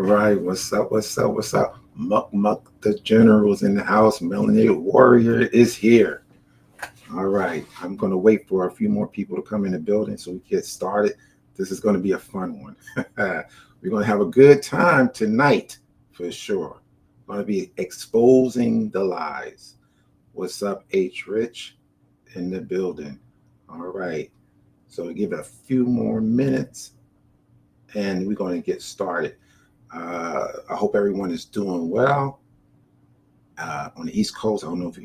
right, what's up? What's up? What's up? Muck Muck, the general's in the house. Melanated Warrior is here. All right, I'm going to wait for a few more people to come in the building so we get started. This is going to be a fun one. We're going to have a good time tonight for sure. Going to be exposing the lies. What's up, H. Rich in the building? All right, so give it a few more minutes and we're going to get started. I hope everyone is doing well on the East Coast. I don't know if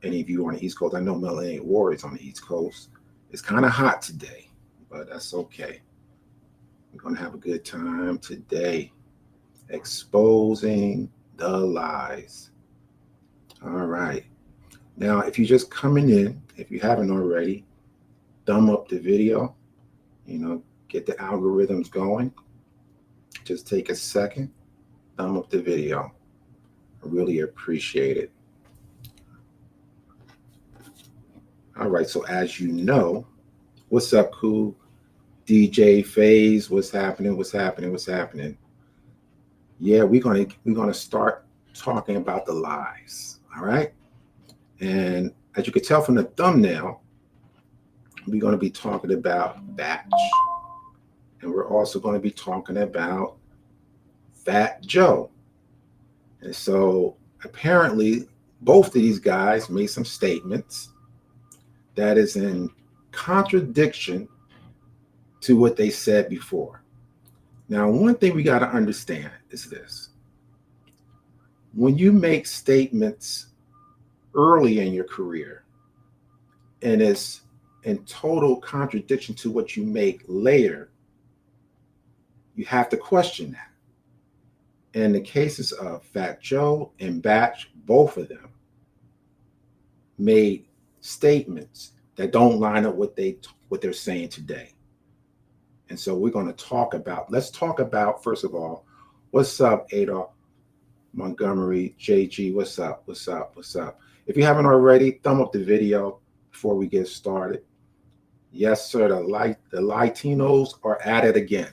any of you are on the East Coast. I know Melanated Warrior is on the East Coast. It's kind of hot today, but that's okay. We're going to have a good time today exposing the lies. All right. Now, if you're just coming in, if you haven't already, thumb up the video, get the algorithms going. Just take a second, thumb up the video. I really appreciate it. All right, so as you know, what's up, cool? DJ Phase, what's happening? What's happening? What's happening? Yeah, we're gonna start talking about the lies. All right. And as you can tell from the thumbnail, we're going to be talking about Batch. And we're also going to be talking about Fat Joe. And so apparently both of these guys made some statements that is in contradiction to what they said before. Now, one thing we got to understand is this. When you make statements early in your career and it's in total contradiction to what you make later, you have to question that. In the cases of Fat Joe and Batch, both of them made statements that don't line up what they're saying today. And so we're going to let's talk about, first of all, what's up, Adolf Montgomery, JG, what's up, what's up, what's up? If you haven't already, thumb up the video before we get started. Yes, sir, the Latinos are at it again.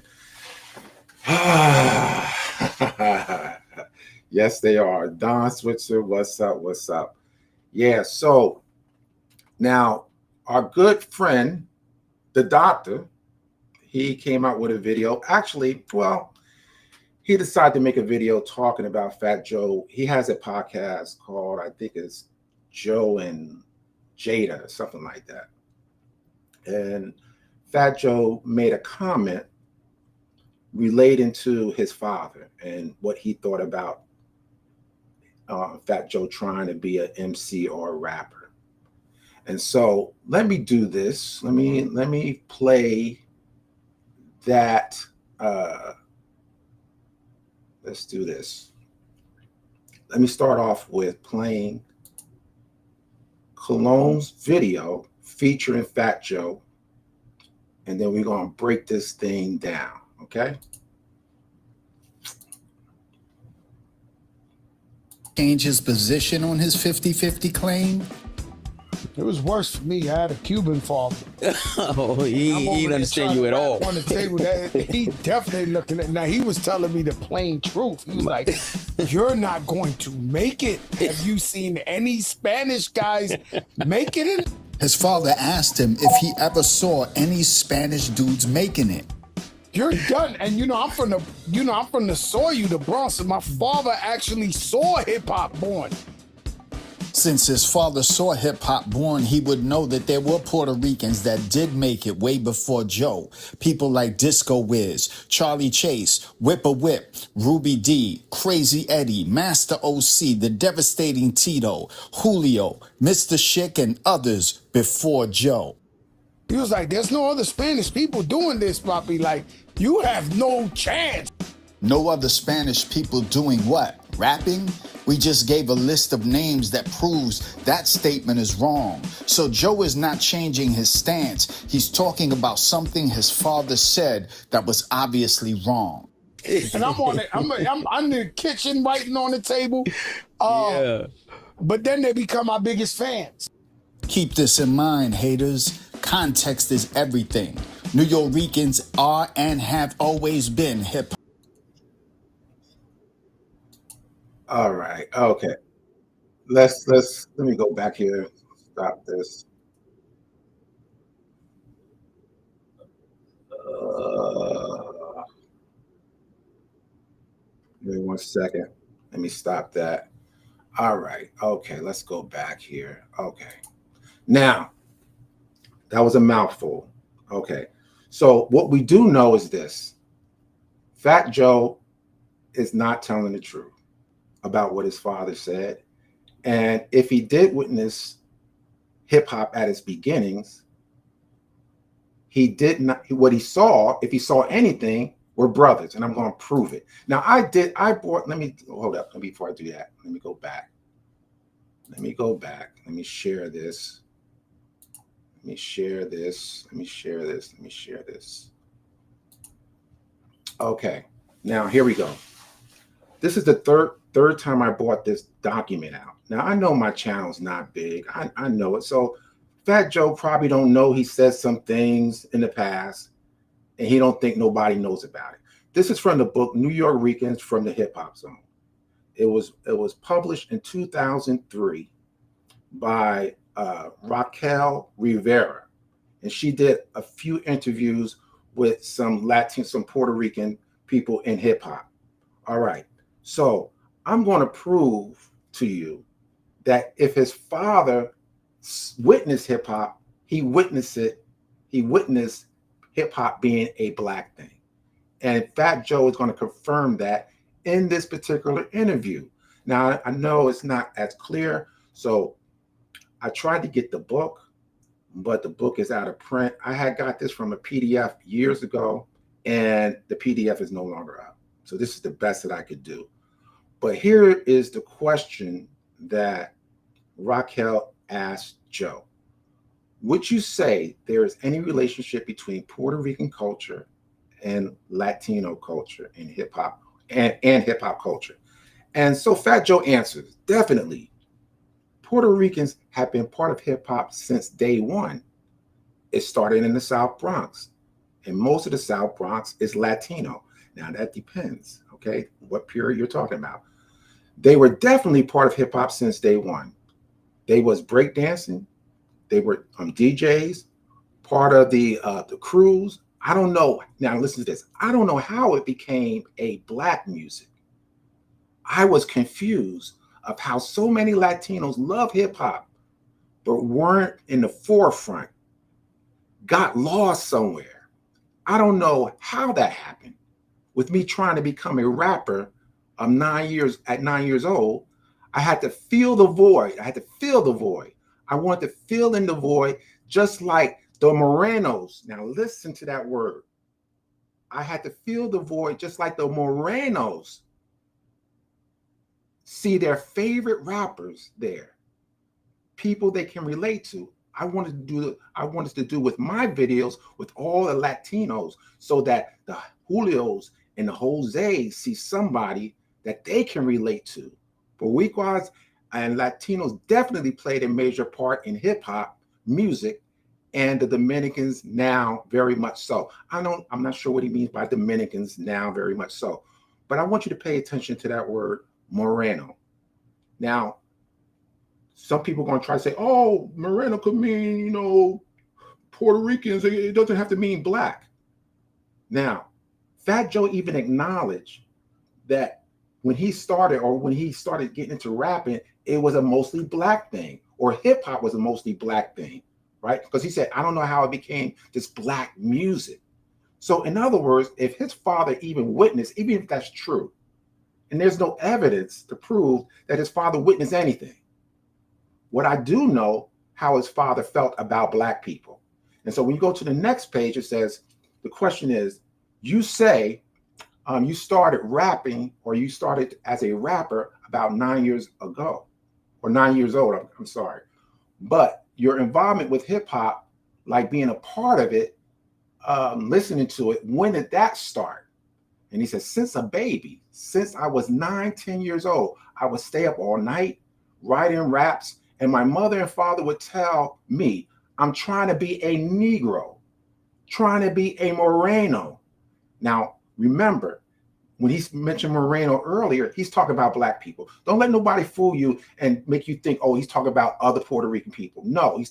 Yes, they are. Don Switzer, what's up, what's up? Yeah, so now our good friend, the doctor, he came out with a video. Actually, he decided to make a video talking about Fat Joe. He has a podcast called, I think it's Joe and Jada, something like that. And Fat Joe made a comment relating to his father and what he thought about Fat Joe trying to be an MC or a rapper. And so let me do this. Let me play that. Let's do this. Let me start off with playing Cologne's video featuring Fat Joe, and then we're going to break this thing down, okay? Change his position on his 50-50 claim? It was worse for me. I had a Cuban father. Oh, he didn't understand you at all. On the table, he definitely looking at. Now he was telling me the plain truth. He was like, "You're not going to make it. Have you seen any Spanish guys make it in?" His father asked him if he ever saw any Spanish dudes making it. You're done. And I'm from the soil, the Bronx, and my father actually saw hip hop born. Since his father saw hip-hop born, he would know that there were Puerto Ricans that did make it way before Joe. People like Disco Wiz, Charlie Chase, Whipper Whip, Ruby D, Crazy Eddie, Master OC, The Devastating Tito, Julio, Mr. Schick, and others before Joe. He was like, there's no other Spanish people doing this, Papi. Like, you have no chance. No other Spanish people doing what? Rapping? We just gave a list of names that proves that statement is wrong. So Joe is not changing his stance. He's talking about something his father said that was obviously wrong. And I'm on it. I'm in the kitchen writing on the table. Yeah. But then they become our biggest fans. Keep this in mind, haters. Context is everything. New Yorkers are and have always been hip-hop. All right. Okay. Let me go back here. Stop this. Give me 1 second. Let me stop that. All right. Okay. Let's go back here. Okay. Now, that was a mouthful. Okay. So, what we do know is this: Fat Joe is not telling the truth about what his father said. And if he did witness hip hop at its beginnings, he did not, what he saw, if he saw anything, were brothers. And I'm going to prove it. Now, let me hold up before I do that. Let me go back. Let me go back. Let me share this. Let me share this. Let me share this. Let me share this. Okay. Now, here we go. This is the third time I brought this document out. Now, I know my channel's not big. I know it. So Fat Joe probably don't know he said some things in the past, and he don't think nobody knows about it. This is from the book New York Ricans from the Hip Hop Zone. It was published in 2003 by Raquel Rivera, and she did a few interviews with some Puerto Rican people in hip hop. All right. So I'm going to prove to you that if his father witnessed hip hop, he witnessed hip hop being a black thing. And Fat Joe is going to confirm that in this particular interview. Now, I know it's not as clear. So I tried to get the book, but the book is out of print. I had got this from a PDF years ago, and the PDF is no longer up. So this is the best that I could do. But here is the question that Raquel asked Joe. Would you say there is any relationship between Puerto Rican culture and Latino culture in hip hop and hip hop culture? And so Fat Joe answers, definitely. Puerto Ricans have been part of hip hop since day one. It started in the South Bronx, and most of the South Bronx is Latino. Now that depends, okay, what period you're talking about. They were definitely part of hip hop since day one. They was breakdancing. They were DJs, part of the crews. I don't know. Now listen to this. I don't know how it became a black music. I was confused of how so many Latinos love hip hop, but weren't in the forefront, got lost somewhere. I don't know how that happened. With me trying to become a rapper, at 9 years old, I had to fill the void. I wanted to fill in the void just like the Morenos. Now listen to that word. I had to fill the void just like the Morenos see their favorite rappers there, people they can relate to. I wanted to do with my videos with all the Latinos so that the Julios and the Jose's see somebody that they can relate to. Boricuas and Latinos definitely played a major part in hip hop music, and the Dominicans now very much so. I'm not sure what he means by Dominicans now very much so, but I want you to pay attention to that word Moreno. Now, some people are going to try to say, oh, Moreno could mean, Puerto Ricans. It doesn't have to mean black. Now, Fat Joe even acknowledged that when he started getting into rapping, it was a mostly black thing, or hip hop was a mostly black thing, right? Because he said, I don't know how it became this black music. So in other words, if his father even witnessed, even if that's true, and there's no evidence to prove that his father witnessed anything, what I do know how his father felt about black people. And so when you go to the next page, it says, the question is, you say you started rapping, or you started as a rapper about 9 years ago, or 9 years old, I'm sorry. But your involvement with hip hop, like being a part of it, listening to it, when did that start? And he says, since a baby, since I was 9, 10 years old, I would stay up all night writing raps. And my mother and father would tell me, I'm trying to be a Negro, trying to be a Moreno. Now, remember, when he mentioned Moreno earlier, he's talking about black people. Don't let nobody fool you and make you think, oh, he's talking about other Puerto Rican people. No,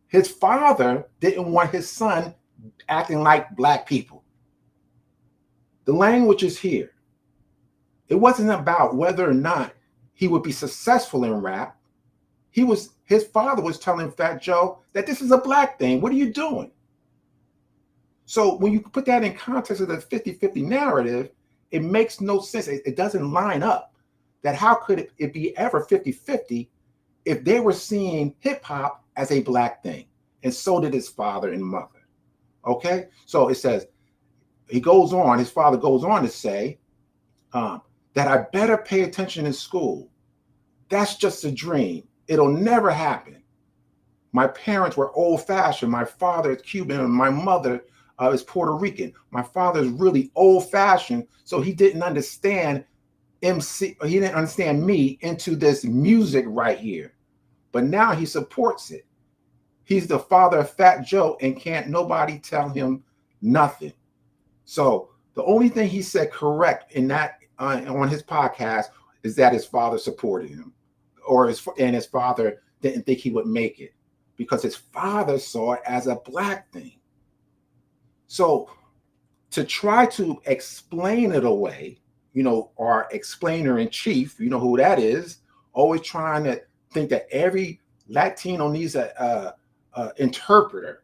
his father didn't want his son acting like black people. The language is here. It wasn't about whether or not he would be successful in rap. His father was telling Fat Joe that this is a black thing. What are you doing? So when you put that in context of the 50-50 narrative, it makes no sense. It doesn't line up. That how could it be ever 50-50 if they were seeing hip hop as a black thing? And so did his father and mother. Okay? So it says, his father goes on to say that I better pay attention in school. That's just a dream. It'll never happen. My parents were old-fashioned. My father is Cuban and my mother is Puerto Rican. My father is really old-fashioned, so he didn't understand he didn't understand me into this music right here. But now he supports it. He's the father of Fat Joe and can't nobody tell him nothing. So the only thing he said correct in that on his podcast is that his father supported him, and his father didn't think he would make it because his father saw it as a black thing. So to try to explain it away, our explainer in chief, you know who that is, always trying to think that every Latino needs a interpreter,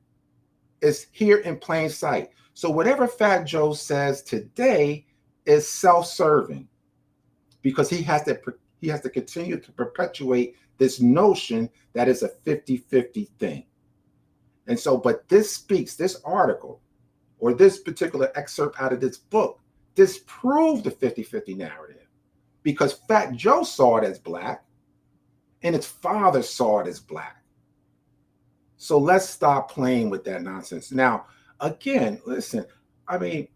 is here in plain sight. So whatever Fat Joe says today is self-serving because he has to continue to perpetuate this notion that it's a 50-50 thing. And so, but this article or this particular excerpt out of this book disproved the 50-50 narrative because Fat Joe saw it as black and its father saw it as black. So let's stop playing with that nonsense. Now, again, listen, I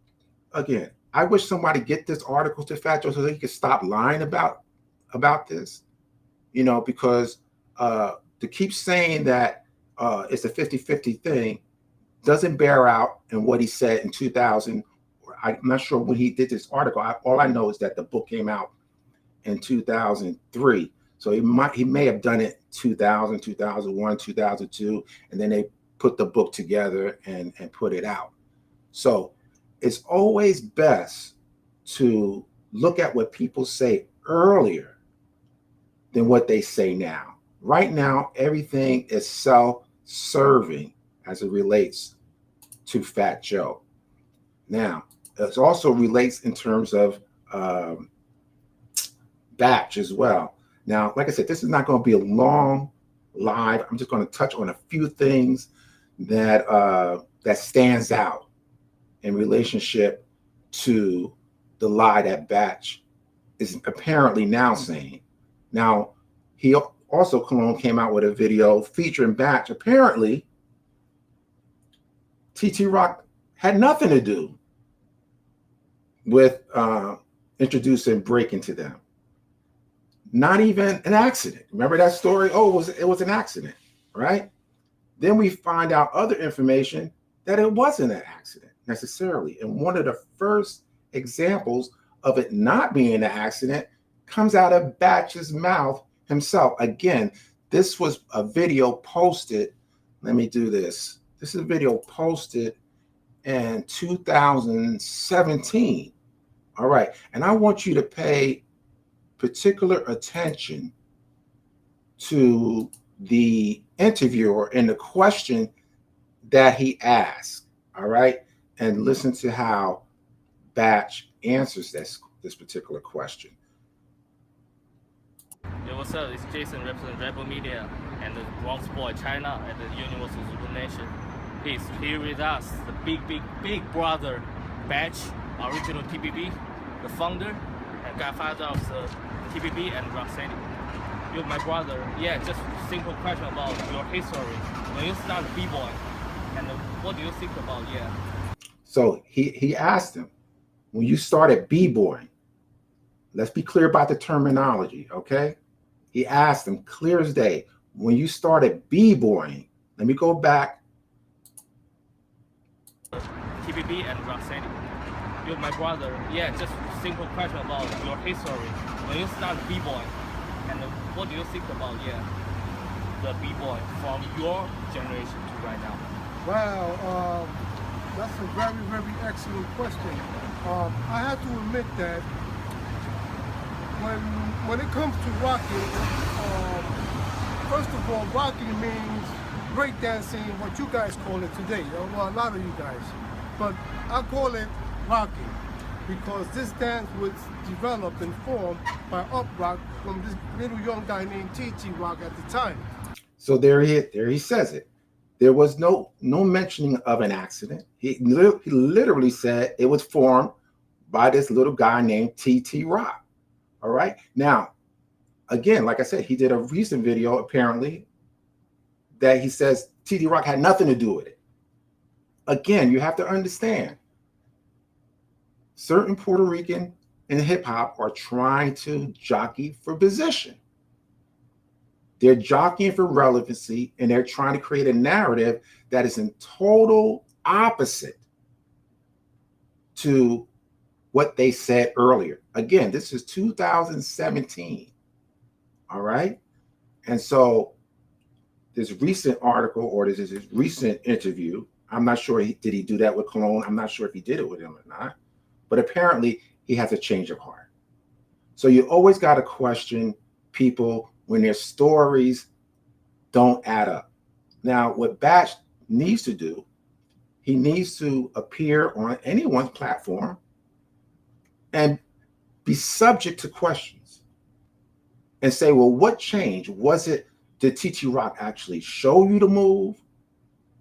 wish somebody get this article to Fat Joe so he could stop lying about this, because to keep saying that it's a 50-50 thing doesn't bear out in what he said in 2000. I'm not sure when he did this article. All I know is that the book came out in 2003. So he may have done it 2000, 2001, 2002, and then they put the book together and put it out. So it's always best to look at what people say earlier than what they say now. Right now, everything is self-serving as it relates to Fat Joe. Now, it also relates in terms of Batch as well. Now, like I said, this is not going to be a long live. I'm just going to touch on a few things that stands out in relationship to the lie that Batch is apparently now saying. Now, he also, Cologne came out with a video featuring Batch. Apparently, TT Rock had nothing to do with introducing Breaking to them. Not even an accident. Remember that story? Oh, it was an accident, right? Then we find out other information that it wasn't an accident necessarily. And one of the first examples of it not being an accident comes out of Batch's mouth himself. Again, this was a video posted. Let me do this. This is a video posted in 2017. All right. And I want you to pay particular attention to the interviewer and the question that he asked. All right. And listen to how Batch answers this particular question. Yo, what's up? It's Jason representing Rebel Media and the Bronx Boy China at the Universal Zulu Nation. He's here with us, the big brother Batch, original TBB, the founder and godfather of the TBB and Roxanne. You're my brother. Yeah, just simple question about your history. When you started B-boy, and what do you think about, So he asked him, when you started B-boying, let's be clear about the terminology, okay? He asked him clear as day, when you started B-boying, let me go back. TBB and Roxanne. You're my brother. Yeah, just simple question about your history. When you start b-boy, and what do you think about the b-boy from your generation to right now? Wow, that's a very, very excellent question. I have to admit that when it comes to rocking, first of all, rocking means breakdancing, what you guys call it today. Well, a lot of you guys, but I call it rocking because this dance was developed and formed by Up Rock from this little young guy named TT Rock at the time. So there he says it. There was no mentioning of an accident. He literally said it was formed by this little guy named TT Rock. All right. Now, again, like I said, he did a recent video apparently that he says TT Rock had nothing to do with it. Again, you have to understand, certain Puerto Rican in hip hop are trying to jockey for position. They're jockeying for relevancy, and they're trying to create a narrative that is in total opposite to what they said earlier. Again, this is 2017. All right. And so this recent article or this recent interview, I'm not sure did he do that with Cologne? I'm not sure if he did it with him or not, but apparently he has a change of heart. So you always got to question people when their stories don't add up. Now, what Batch needs to do, he needs to appear on anyone's platform and be subject to questions and say, well, what changed? Was it, did TT Rock actually show you the move?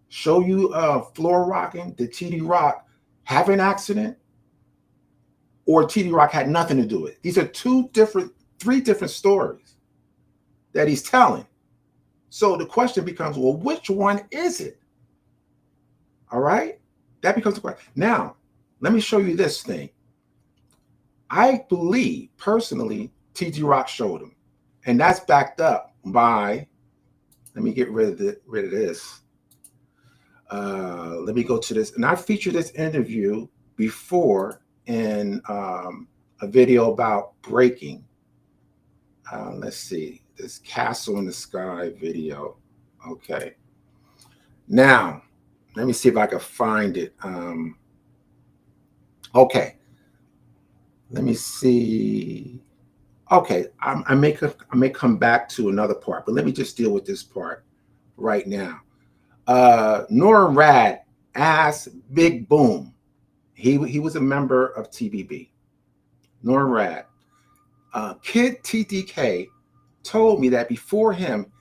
Show you floor rocking? Did TT Rock have an accident? Or TT Rock had nothing to do with it? These are three different stories that he's telling. So the question becomes, well, which one is it? All right? That becomes the question. Now, let me show you this thing. I believe, personally, TT Rock showed him. And that's backed up by, let me get rid of this. Let me go to this. And I featured this interview before in a video about breaking. Let's see, this Castle in the Sky video. Okay. Now, let me see if I can find it. Okay. Let me see. Okay, I may come back to another part, but let me just deal with this part right now. Nora Rad asked Big Boom. He was a member of TBB. Nora Rad. Kid TDK told me that before him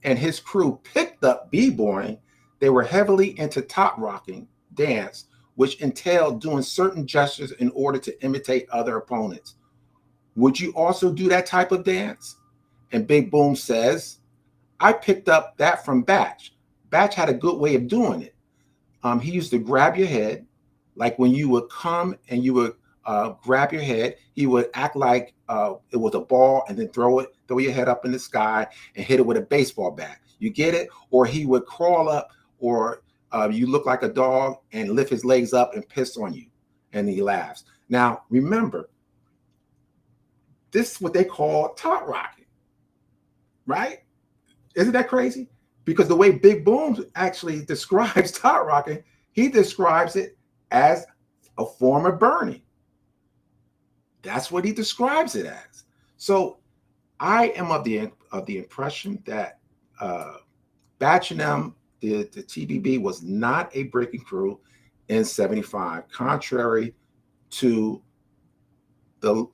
and his crew picked up b-boying, they were heavily into top rocking dance, which entailed doing certain gestures in order to imitate other opponents. Would you also do that type of dance? And Big Boom says, I picked up that from Batch. Batch had a good way of doing it. He used to grab your head, like when you would come and you would grab your head, he would act like it was a ball and then throw your head up in the sky and hit it with a baseball bat. You get it? Or he would crawl up, or you look like a dog and lift his legs up and piss on you, and he laughs. Now, remember, this is what they call top rocking, right? Isn't that crazy? Because the way Big Boom actually describes top rocking, he describes it as a form of burning. That's what he describes it as. So I am of the impression that Batch and them, the TBB, was not a breaking crew in '75, contrary to the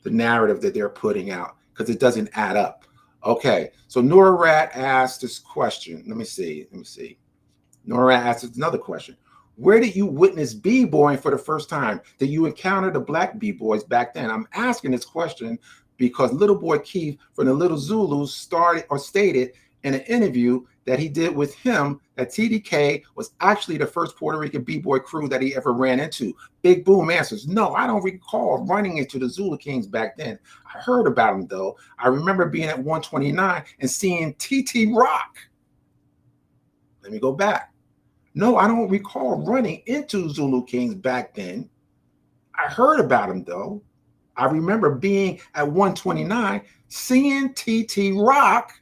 narrative that they're putting out, because it doesn't add up. Okay, so Nora Rat asked this question. Let me see. Nora Rat asked another question. Where did you witness b-boying for the first time? Did you encounter the black b-boys back then? I'm asking this question because Little Boy Keith from the Little Zulus stated in an interview that he did with him that TDK was actually the first Puerto Rican b-boy crew that he ever ran into. Big Boom answers, no, I don't recall running into the Zulu Kings back then. I heard about them though. I remember being at 129 and seeing TT Rock. Let me go back. No, I don't recall running into Zulu Kings back then. I heard about him though. I remember being at 129, seeing TT Rock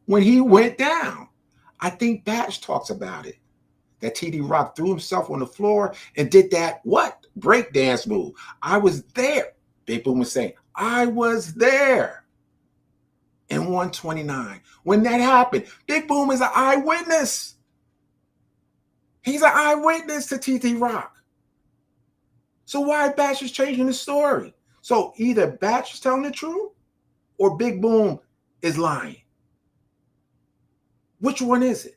when he went down. I think Batch talks about it. That TT Rock threw himself on the floor and did that what? Breakdance move. I was there. Big Boom was saying, I was there in 129 when that happened. Big Boom is an eyewitness. He's an eyewitness to TT Rock. So why Batch is changing the story? So either Batch is telling the truth or Big Boom is lying. Which one is it?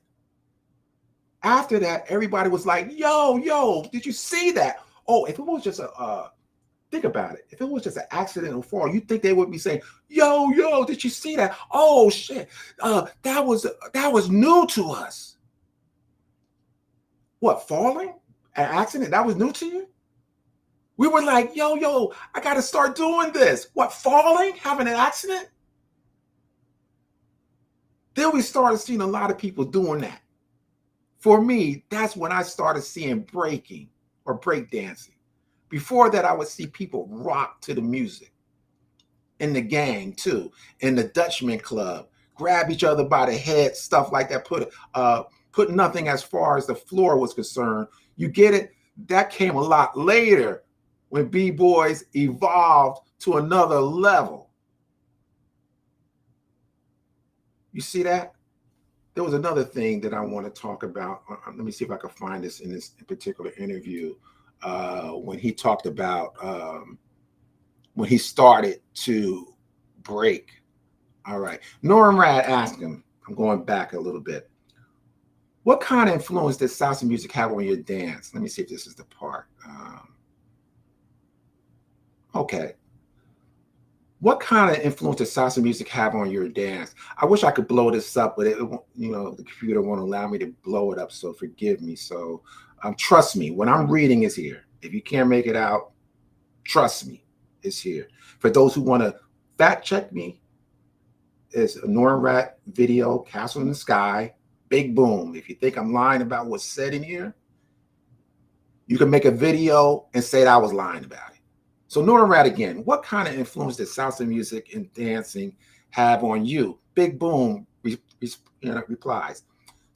After that, everybody was like, yo, did you see that? Oh, if it was just think about it. If it was just an accidental fall, you'd think they would be saying, yo, did you see that? Oh, shit. That was new to us. What, falling? An accident? That was new to you? We were like, yo, I got to start doing this. What, falling? Having an accident? Then we started seeing a lot of people doing that. For me, that's when I started seeing breaking or breakdancing. Before that, I would see people rock to the music. In the gang, too. In the Dutchman Club. Grab each other by the head, stuff like that. Put nothing as far as the floor was concerned. You get it? That came a lot later when B-boys evolved to another level. You see that? There was another thing that I want to talk about. Let me see if I can find this in this particular interview. When he talked about when he started to break. All right. Norm Rad asked him, I'm going back a little bit. What kind of influence did salsa music have on your dance? Let me see if this is the part. Okay. What kind of influence does salsa music have on your dance? I wish I could blow this up, but the computer won't allow me to blow it up, so forgive me. So trust me, what I'm reading is here. If you can't make it out, trust me, it's here. For those who want to fact check me, it's a Norm Rat video, Castle in the Sky, Big Boom. If you think I'm lying about what's said in here, you can make a video and say that I was lying about it. So Norm Rat again, what kind of influence did salsa music and dancing have on you? Big Boom replies,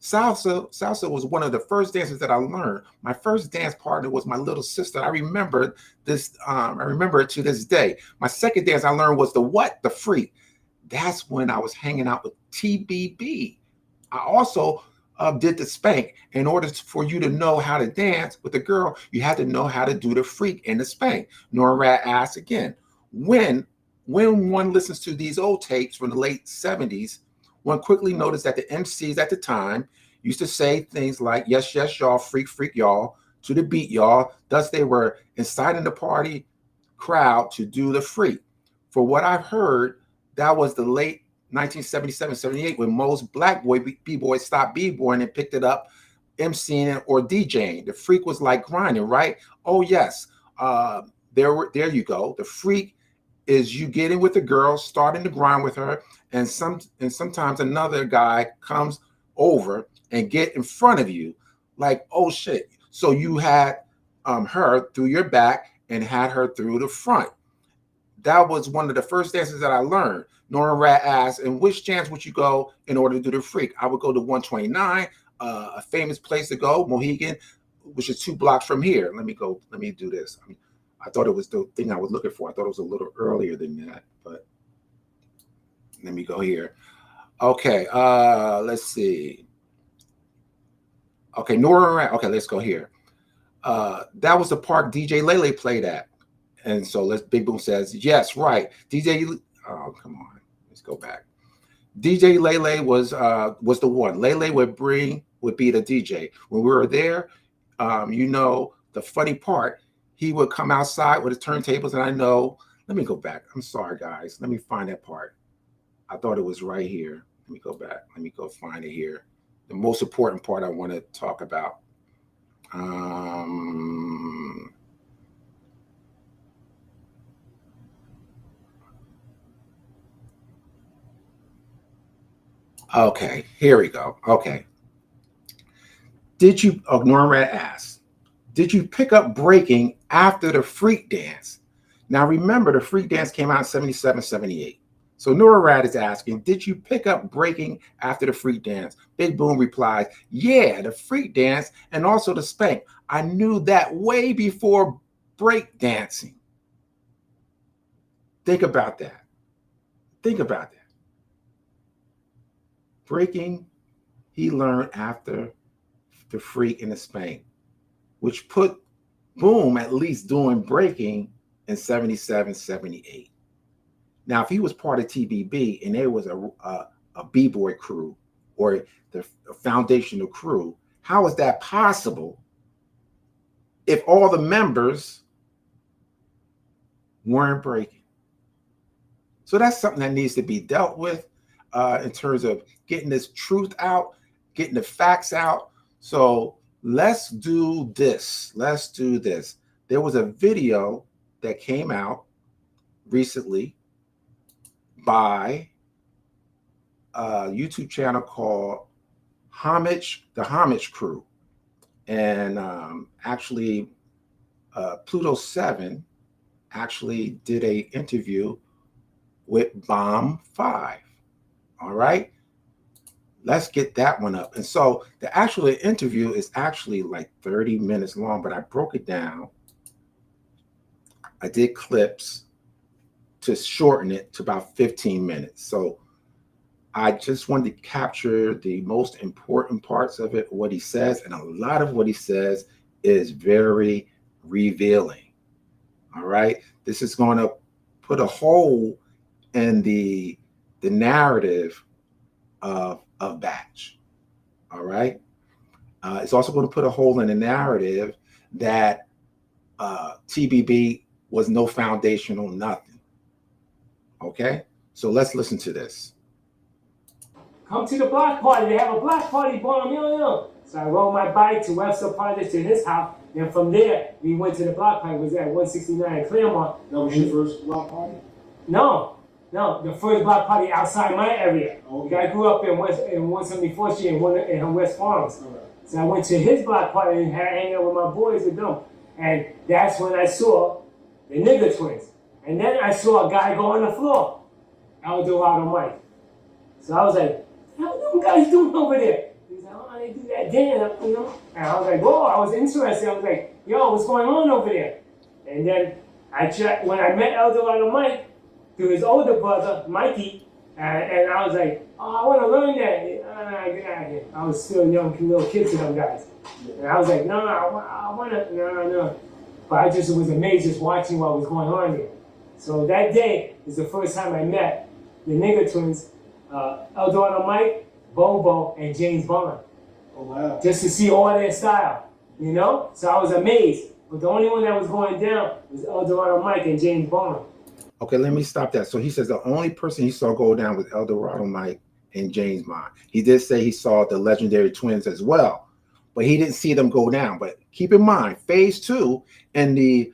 salsa was one of the first dances that I learned. My first dance partner was my little sister. I remember this. I remember it to this day. My second dance I learned was the freak. That's when I was hanging out with TBB. I also did the spank. In order for you to know how to dance with a girl, you had to know how to do the freak and the spank. Norm Rat asks again, when one listens to these old tapes from the late 70s, one quickly noticed that the MCs at the time used to say things like, yes, y'all, freak, y'all, to the beat, y'all. Thus, they were inciting the party crowd to do the freak. For what I've heard, that was the late 1977, 78, when most black b-boys stopped b-boying and picked it up, MCing or DJing. The freak was like grinding, right? Oh, yes. There you go. The freak is you getting with a girl, starting to grind with her, and sometimes another guy comes over and get in front of you, like, oh shit. So you had her through your back and had her through the front. That was one of the first dances that I learned. Norm Rat asked, in which jams would you go in order to do the freak? I would go to 129, a famous place to go, Mohegan, which is 2 blocks from here. Let me do this. I thought it was the thing I was looking for. I thought it was a little earlier than that, but let me go here. Okay, let's see. Okay, Norm Rat. Okay, let's go here. That was the park DJ Lele played at. And so Big Boom says, yes, right. Oh, come on. Let's go back. DJ Lele was the one. Lele would be the DJ. When we were there, the funny part, he would come outside with the turntables, and let me go back. I'm sorry, guys. Let me find that part. I thought it was right here. Let me go back. Let me go find it here. The most important part I want to talk about. Okay, here we go. Okay. Norm Rat asked, did you pick up breaking after the freak dance? Now, remember, the freak dance came out in 77, 78. So Norad is asking, did you pick up breaking after the freak dance? Big Boom replies, yeah, the freak dance and also the spank. I knew that way before break dancing. Think about that. Think about that. Breaking, he learned after the freak and the spank, which put Boom at least doing breaking in 77, 78. Now, if he was part of TBB and there was a B-boy crew or the foundational crew, how is that possible if all the members weren't breaking? So that's something that needs to be dealt with in terms of getting this truth out, getting the facts out. So let's do this. Let's do this. There was a video that came out recently by a YouTube channel called The Homage Crew. And actually, Pluto 7 actually did an interview with Bomb 5. All right. Let's get that one up. And so the actual interview is actually like 30 minutes long, but I broke it down. I did clips to shorten it to about 15 minutes. So I just wanted to capture the most important parts of it, what he says. And a lot of what he says is very revealing. All right. This is going to put a hole in the narrative of Batch. All right. It's also going to put a hole in the narrative that TBB was no foundational nothing. Okay. So let's listen to this. Come to the block party. They have a block party, bomb, yo. So I rode my bike to Webster Project to his house. And from there, we went to the block party. It was at 169 Claremont. That was your first block party? No, the first block party outside my area. Okay. I grew up in 174th Street in West Farms. Right. So I went to his block party and hang out with my boys with them. And that's when I saw the nigger twins. And then I saw a guy go on the floor. Eldorado Mike. So I was like, how are them guys doing over there? He's like, oh, they do that dance, you know? And I was like, whoa, I was interested. I was like, yo, what's going on over there? And then I checked, when I met Eldorado Mike, through his older brother, Mikey, and I was like, oh, I want to learn that. Get out of here. I was still a young little kid to them guys. And I was like, no, I want to, no. But I just was amazed just watching what was going on there. So that day is the first time I met the nigger twins, Eldorado Mike, Bobo, and James Bond. Oh, wow. Just to see all their style, you know? So I was amazed. But the only one that was going down was Eldorado Mike and James Bond. Okay, let me stop that. So he says the only person he saw go down was Eldorado Mike and James Bond. He did say he saw the legendary twins as well, but he didn't see them go down. But keep in mind, phase 2 and the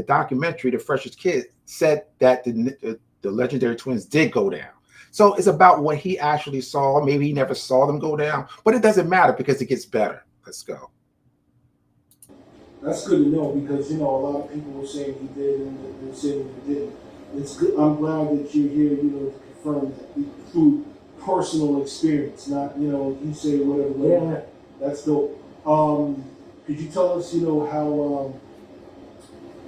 documentary, The Freshest Kid, said that the legendary twins did go down. So it's about what he actually saw. Maybe he never saw them go down, but it doesn't matter because it gets better. Let's go. That's good to know because, you know, a lot of people were saying he did and they're saying he didn't. It's good. I'm glad that you're here, you know, to confirm that through personal experience, not, you know, you say whatever. Yeah. That's dope. Could you tell us, you know,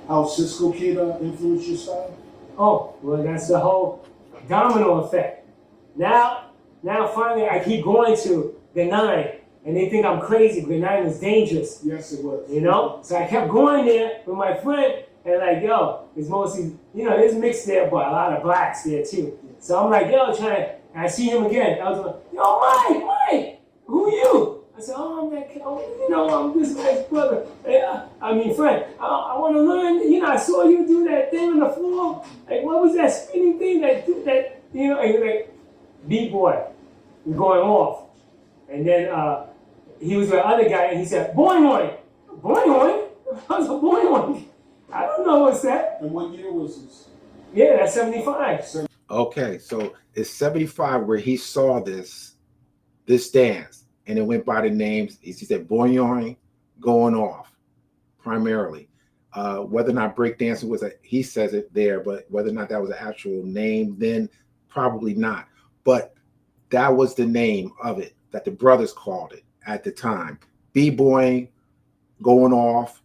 how Cisco Kid influenced your style? Oh, well, that's the whole domino effect. Now finally I keep going to the 9, and they think I'm crazy, but the 9 is dangerous. Yes, it was. You know? So I kept going there with my friend, and like, yo, it's mostly, you know, there's mixed there, but a lot of blacks there too. So I'm like, yo, and I see him again. I was like, yo, Mike, who you? I said, oh, I'm that kid. You know, I'm this guy's brother. Friend. I want to learn. You know, I saw you do that thing on the floor. Like, what was that spinning thing that you know, and you're like, B-boy, you're going off. And then he was the other guy, and he said, boing. Boing? I was a boing. I don't know what's that. And what year was this? Yeah, that's 75. Okay, so it's 75 where he saw this dance, and it went by the names. He said, boing, going off. primarily. Whether or not breakdancing was he says it there, but whether or not that was an actual name, then probably not. But that was the name of it that the brothers called it at the time. B-boying, going off,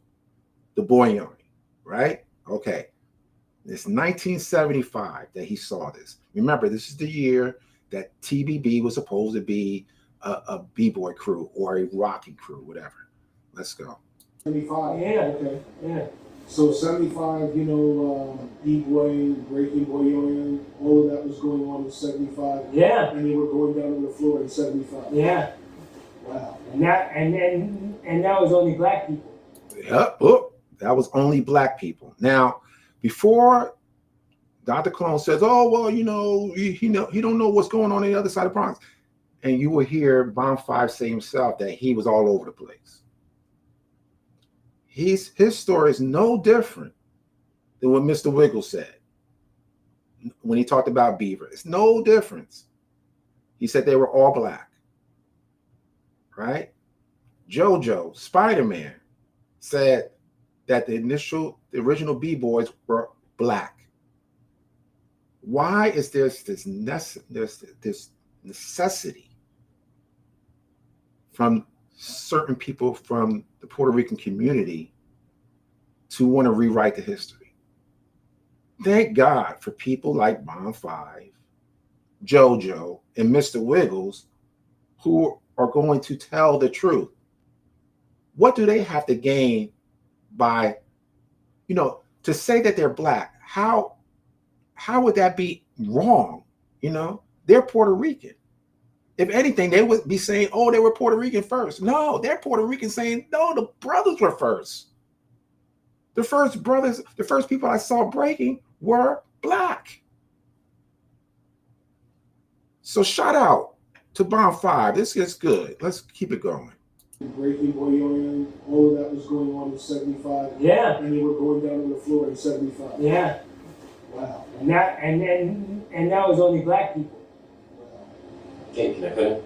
the boying, right? Okay. It's 1975 that he saw this. Remember, this is the year that TBB was supposed to be a b-boy crew or a rocking crew, whatever. Let's go. 75. Yeah. Okay. Yeah. So 75, b-boy, breaking, boyoing, all of that was going on in 75. Yeah. And they were going down on the floor in 75. Yeah. Wow. And that was only black people. Yep. Oh, that was only black people. Now, before Dr. Clone says, "Oh well, he don't know what's going on the other side of the Bronx," and you will hear Bomb 5 say himself that he was all over the place. His story is no different than what Mr. Wiggle said when he talked about Beaver. It's no difference. He said they were all black, right? JoJo, Spider-Man, said that the original B-boys were black. Why is there this necessity from certain people from the Puerto Rican community to want to rewrite the history? Thank God for people like Bomb 5, JoJo, and Mr. Wiggles who are going to tell the truth. What do they have to gain by, to say that they're black? How would that be wrong? They're Puerto Rican. If anything, they would be saying, "Oh, they were Puerto Rican first." No, they're Puerto Rican saying, "No, the brothers were first. The first brothers, the first people I saw breaking were black." So shout out to Bomb 5. This gets good. Let's keep it going. Breaking, boyoing, all of that was going on in 75. Yeah. And they were going down on the floor in 75. Yeah. Wow. And that was only black people. Can I cut in?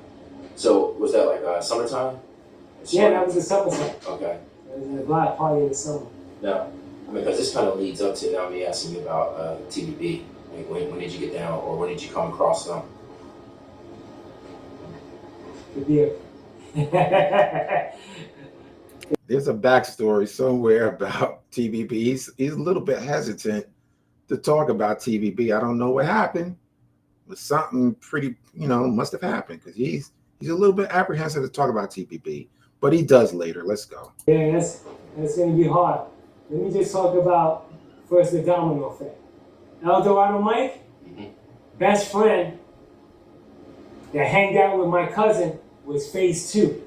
So was that like summertime? Yeah, that was the summertime. Okay. It was a black party in the summer. Now, because this kind of leads up to now me asking you about TBB. Like when did you get down, or when did you come across them? Could be a There's a backstory somewhere about TBB. He's a little bit hesitant to talk about TBB. I don't know what happened, but something pretty, must have happened, because he's a little bit apprehensive to talk about TBB, but he does later. Let's go. Yeah, that's going to be hard. Let me just talk about first the domino effect. El Dorado Mike, best friend that hanged out with my cousin was phase 2.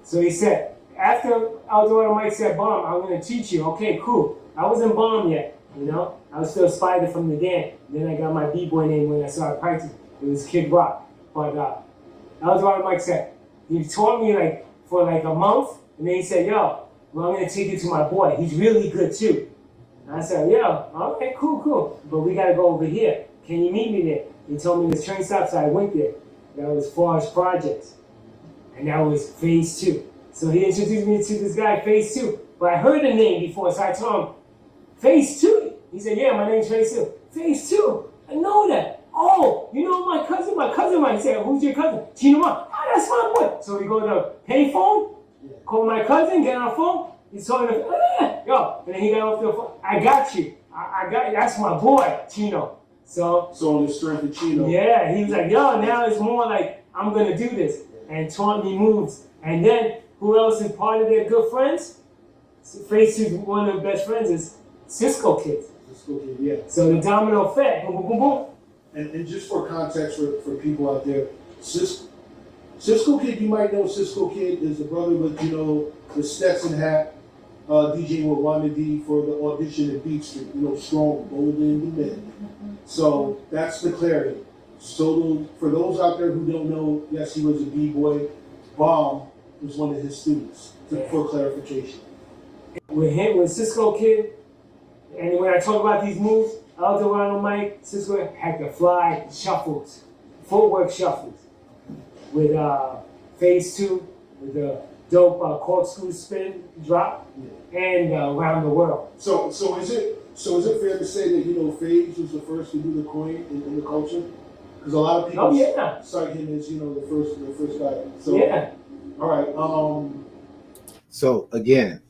So he said, after El Dorado Mike said, "Bomb, I'm going to teach you." Okay, cool. I wasn't Bomb yet, I was still Spider from the gang. Then I got my B-boy name when I started practicing. It was Kid Rock. But El Dorado Mike said, he taught me for a month, and then he said, "Yo, well, I'm going to take you to my boy. He's really good too." And I said, "Yo, okay, cool. But we got to go over here. Can you meet me there?" He told me this train stop, so I went there. That was Forest Projects. And that was phase 2. So he introduced me to this guy, phase 2. But I heard the name before, so I told him, "Phase 2? He said, "Yeah, my name's phase 2. "Phase 2? I know that. Oh, my cousin might say, "Who's your cousin?" Chino Ma. "Oh, that's my boy." So we go to payphone, call my cousin, get on the phone. He's talking to, yo. And then he got off the phone. "I got you. I got you. That's my boy, Chino." So on the strength of Chino. Yeah, he was like, "Yo, now it's more like I'm going to do this." And taught me moves. And then, who else is part of their good friends? Phase 2, one of the best friends is Cisco Kid. Cisco Kid, yeah. So the domino effect, boom, boom, boom, boom. And just for context for people out there, Cisco Kid, you might know Cisco Kid is the brother with, the Stetson hat, DJing with Wanda D for the audition at Beat Street, strong, bold in the men. So that's the clarity. So for those out there who don't know, yes, he was a B-boy. Bomb was one of his students, for clarification. With Cisco Kid, and when I talk about these moves, El Dorado Mike, Cisco had to fly shuffles, footwork shuffles. With phase 2, with the dope corkscrew spin drop, and around the world. So is it fair to say that FaZe was the first to do the coin in the culture? Because a lot of people cite him as the first guy. So yeah. All right. So again,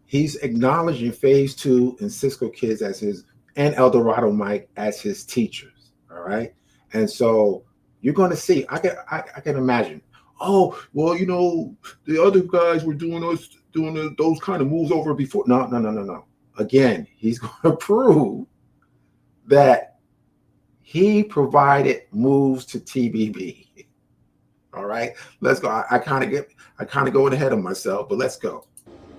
he's acknowledging Phase 2 and Cisco Kids as his, and El Dorado Mike as his teachers. All right. And so you're going to see, I can imagine, oh, well, the other guys were doing those kind of moves over before. No. Again, he's going to prove that he provided moves to TBB. All right, let's go. I kind of going ahead of myself, but let's go.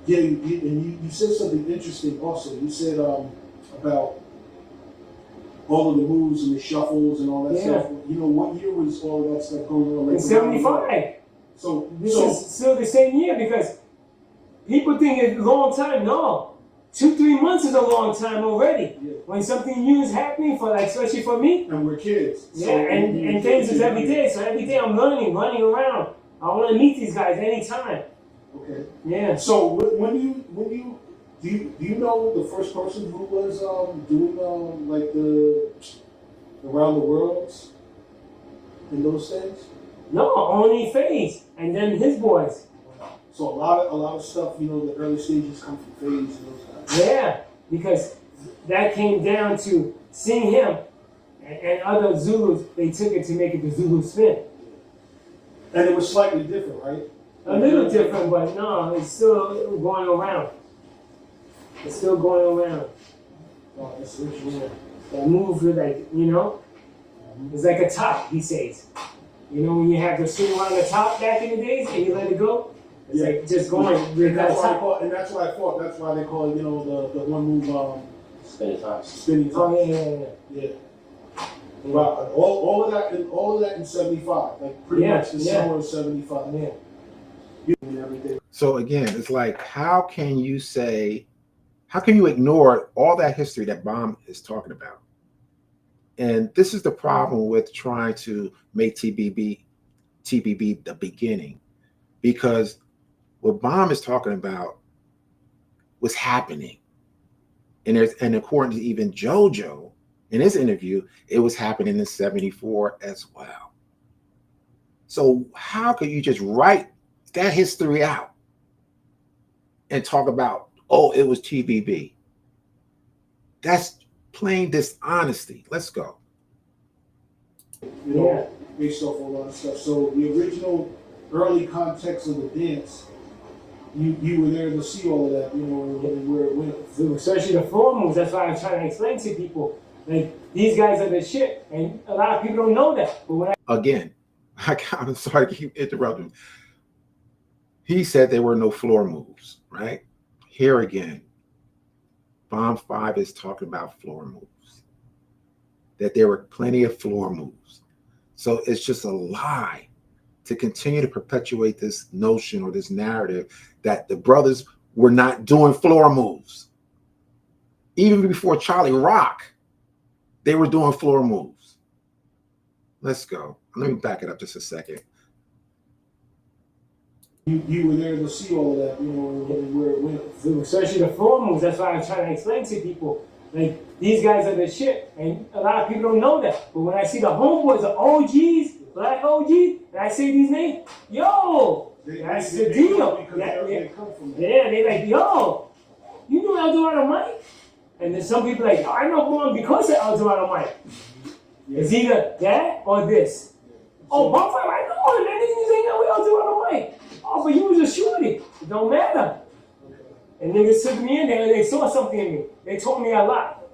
Yeah, you said something interesting also. You said about all of the moves and the shuffles and all that stuff. What year was all of that stuff going on? In 75. So this is still the same year, because people think it's a long time. No. 2-3 months is a long time already. Yeah. When something new is happening, especially for me. And we're kids. Yeah, so and things is every day. So every day I'm learning, running around. I want to meet these guys anytime. Okay. Yeah. So when do you know the first person who was doing like the around the worlds and those things? No, only FaZe and then his boys. So a lot of stuff, the early stages come from FaZe and those guys. Yeah, because that came down to seeing him and other Zulus. They took it to make it the Zulu spin. And it was slightly different, right? A little different, but no, it's still going around. It's still going around. Oh, that's interesting. That move with it's like a top, he says. When you have the swing around the top back in the days and you let it go? It's like just going with that top. And that's what I thought. That's why they call it, the one move, spinning top. Spinning top. Oh yeah. Wow. All of that in 75. Like pretty much the summer of 75. Yeah. So again, it's like, how can you ignore all that history that Bomb is talking about? And this is the problem with trying to make TBB the beginning, because what Bomb is talking about was happening. And according to even JoJo in his interview, it was happening in 74 as well. So how could you just write that history out and talk about, oh, it was TBB? That's plain dishonesty. Let's go. Based off a lot of stuff. So the original early context of the dance, you were there to see all of that, where it went. Especially the floor moves. That's why I'm trying to explain to people. Like, these guys are the shit, and a lot of people don't know that. But I'm sorry to keep interrupting. He said there were no floor moves, right? Here again, Bomb 5 is talking about floor moves. That there were plenty of floor moves. So it's just a lie to continue to perpetuate this notion or this narrative that the brothers were not doing floor moves. Even before Charlie Rock, they were doing floor moves. Let's go. Let me back it up just a second. You were there to see all of that, where it went. Especially the floor moves. That's why I'm trying to explain to people. Like, these guys are the shit, and a lot of people don't know that. But when I see the homeboys, the OGs, black OGs, and I say these names, yo, that's the deal. They like, yo, you know El Dorado Mike? And then some people like, I know Bomb because of El Dorado Mike. It's either that or this. Oh, Bomb 5, I know him, man. Niggas ain't know El Dorado Mike. Oh, but you was a shorty. It don't matter. And niggas took me in there and they saw something in me. They taught me a lot.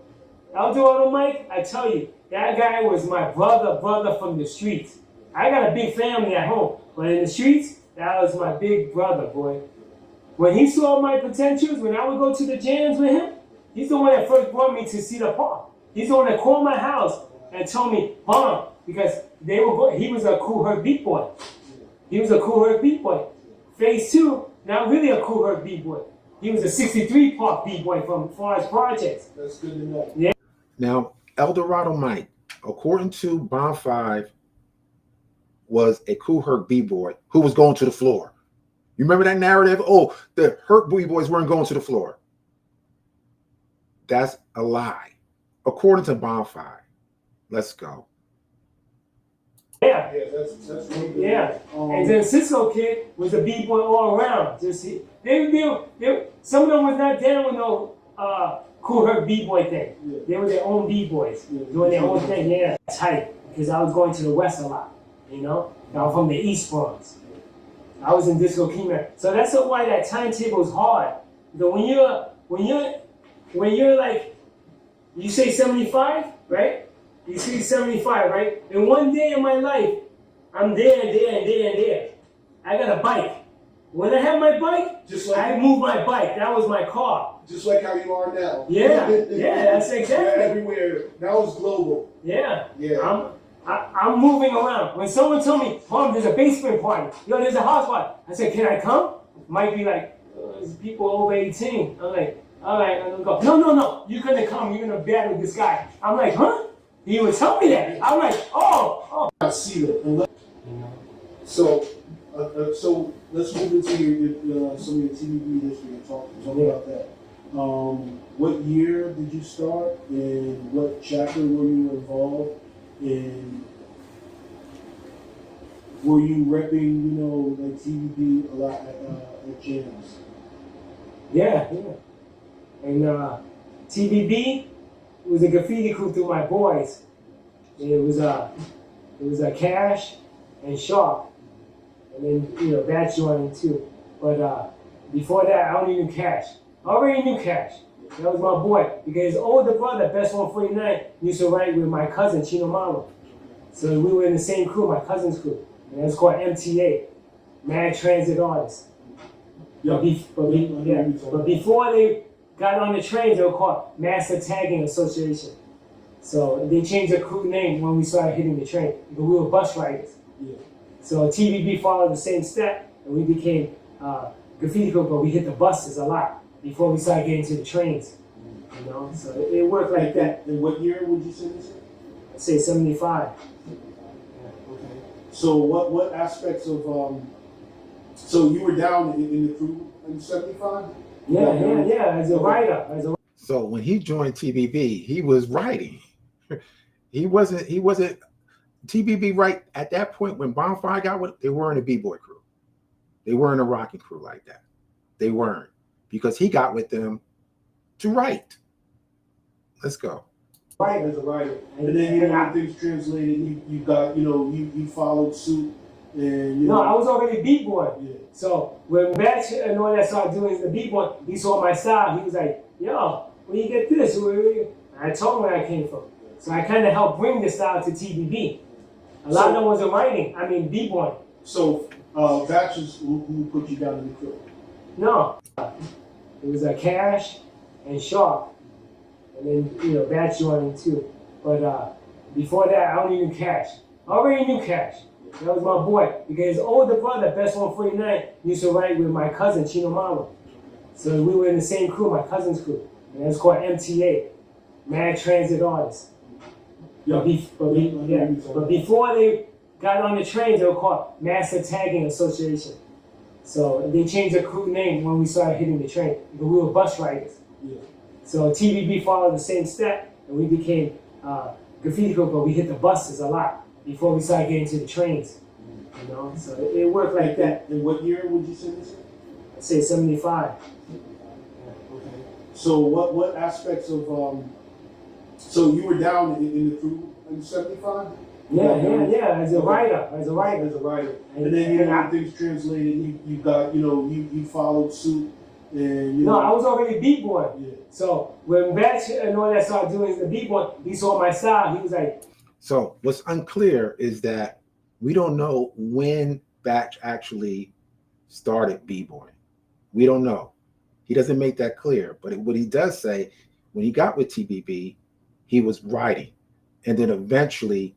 El Dorado Mike, I tell you, that guy was my brother from the streets. I got a big family at home, but in the streets, that was my big brother, boy. When he saw my potentials, when I would go to the jams with him, he's the one that first brought me to see the park. He's the one that called my house and told me, Bomb, because he was a Cool Herc beat boy. He was a Cool Herc beat boy. Phase 2, not really a Cool Herc beat boy. He was a 63 Park beat boy from Forest Projects. That's good to know. Yeah. Now, El Dorado Mike, according to Bomb 5, was a Cool Herc B-boy who was going to the floor. You remember that narrative? Oh, the hurt B-boys weren't going to the floor. That's a lie. According to Bonfire. Let's go. Yeah. Yeah, that's really good. Yeah. And then Cisco Kid was a B-boy all around. Just they some of them was not down with no cool hurt B-boy thing. Yeah. They were their own B-boys, Yeah. doing their own thing. Yeah, tight. Because I was going to the West a lot, you know. I'm from the East Bronx. I was in Disco Kima. So that's why that timetable is hard. Because when you're like, you say 75, right? You see 75, right? And one day in my life, I'm there and there and there and there. I got a bike. When I have my bike, Just like I move my bike. That was my car. Just like how you are now. Yeah, yeah, that's exactly. You're everywhere. Now it's global. Yeah. Yeah. I'm moving around. When someone told me, Mom, there's a basement party. Yo, there's a house party. I said, can I come? Might be like, there's people over 18. I'm like, all right, I'm gonna go. No, you're gonna come. You're gonna battle this guy. I'm like, huh? He would tell me that. I'm like, oh. I see that. So let's move into your some of your TVB history and talk about that. What year did you start, and what chapter were you involved in? Were you repping, like TVB a lot at jams? Yeah. And TVB was a graffiti crew through my boys. And it was a Cash and Sharp, and then Batch joining too. But before that, I only knew Cash. I already knew Cash. That was my boy because his older brother, Best 149, used to write with my cousin Chino Malo. So we were in the same crew, my cousin's crew, and it was called MTA, Mad Transit Artists. But before they got on the trains, they were called Master Tagging Association. So they changed their crew name when we started hitting the train because we were bus riders. Yeah. So TVB followed the same step, and we became graffiti crew, but we hit the buses a lot before we started getting to the trains. So it worked like that. And what year would you say this is? I'd say 75. Okay. So what aspects of so you were down in the crew in 75? Yeah, as a writer. So when he joined TBB, he was writing. He wasn't TBB right at that point when Bonfire got with, they weren't a B-boy crew. They weren't a rocking crew like that. They weren't, because he got with them to write. Let's go. Right, as a writer. And then when things translated, you got, you followed suit. And No, I was already B-boy. Yeah. So when Batch and all that started doing the B-boy, he saw my style. He was like, yo, where you get this? I told him where I came from. So I kind of helped bring the style to TBB. A lot of them wasn't writing. I mean, B-boy. So Batch is who put you down in the crew? No. It was a Cash and Sharp. And then, Batch joining too. But before that, I only knew Cash. I already knew Cash. That was my boy. Because his older brother, Best 149, used to write with my cousin, Chino Malo. So we were in the same crew, my cousin's crew. And it was called MTA, Mad Transit Artists. But before they got on the trains, they were called Master Tagging Association. So they changed their crew name when we started hitting the train because we were bus riders. Yeah. So TBB followed the same step, and we became graffiti crew, but we hit the buses a lot before we started getting to the trains. So it worked like that. And what year would you say this is? I'd say 75. Okay. So what aspects of so you were down in the crew in 75? Yeah, as a writer. As a writer. And then when things translated, you got, you followed suit. And No, I was already B-boy. Yeah. So when Batch and all that started doing the B-boy, he saw my style. He was like. So what's unclear is that we don't know when Batch actually started B-boying. We don't know. He doesn't make that clear. But what he does say, when he got with TBB, he was writing. And then eventually,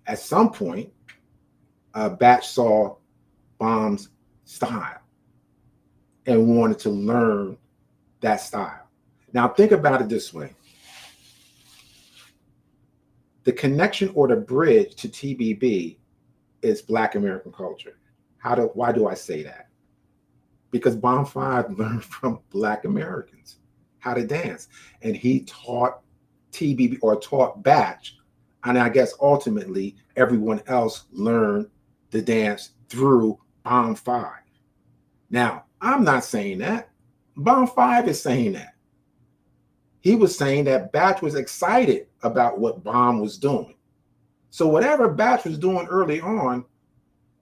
at some point, Batch saw Bomb's style and wanted to learn that style. Now think about it this way. The connection or the bridge to TBB is Black American culture. Why do I say that? because Bomb 5 learned from Black Americans how to dance. And he taught TBB or taught Batch. And I guess ultimately everyone else learned the dance through Bomb 5. Now, I'm not saying that. Bomb 5 is saying that. He was saying that Batch was excited about what Bomb was doing. So whatever Batch was doing early on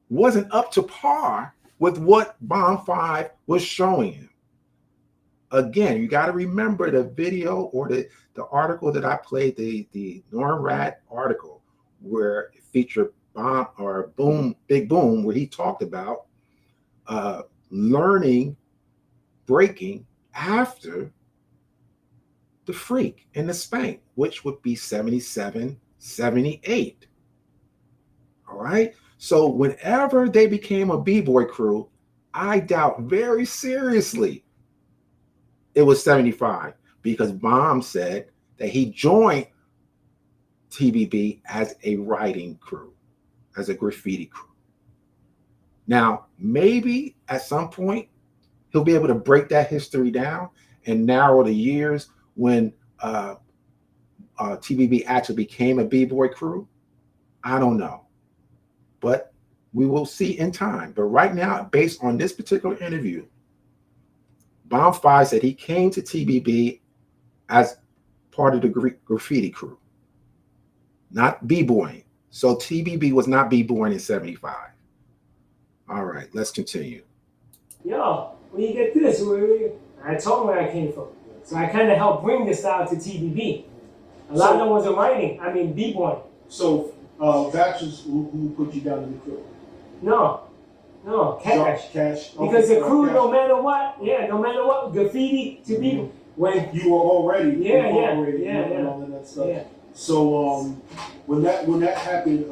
wasn't up to par with what Bomb 5 was showing him. Again, you got to remember the video or the article that I played, the Norm Rat article, where it featured Big Boom, where he talked about learning breaking after the Freak and the Spank, which would be 77, 78. All right. So whenever they became a B-boy crew, I doubt very seriously it was 75, because Bomb said that he joined TBB as a writing crew, as a graffiti crew. Now, maybe at some point he'll be able to break that history down and narrow the years when TBB actually became a B-boy crew. I don't know, but we will see in time. But right now, based on this particular interview, Bomb 5 said he came to TBB as part of the graffiti crew, not B-boying. So TBB was not B-boying in 75. All right, let's continue. Yo, when you get this, I told him where I came from. So I kind of helped bring this style to TBB. A lot of them wasn't writing, B-boying. So Batch is who put you down in the crew? No, Cash. Cash. Because Okay, the crew, Cash. no matter what, graffiti to people. When you were already incorporated and all of that stuff. Yeah. So when that happened,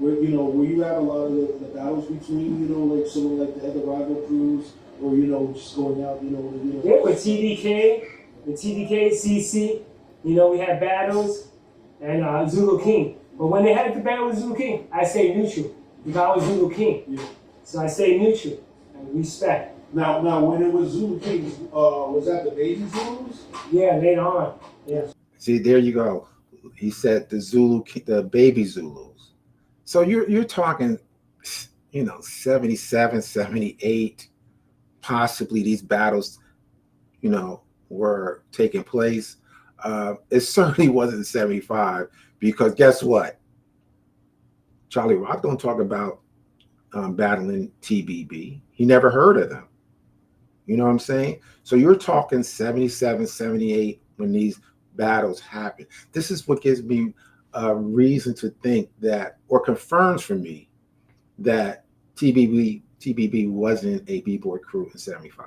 were you at a lot of the battles between like some of the other rival crews, or just going out Yeah, with TDK, CC, we had battles, and Zulu King. But when they had the battle with Zulu King, I stayed neutral because I was Zulu King. Yeah. So I stayed neutral and respect. Now, when it was Zulu Kings, was that the baby Zulus? Yeah, later on. Yeah. See, there you go. He said the baby Zulus. So you're talking, 77, 78, possibly these battles, were taking place. It certainly wasn't 75, because guess what? Charlie Rock don't talk about battling TBB. He never heard of them. You know what I'm saying? So you're talking 77, 78 when these battles happen. This is what gives me a reason to think that, or confirms for me, that TBB wasn't a B-boy crew in 75.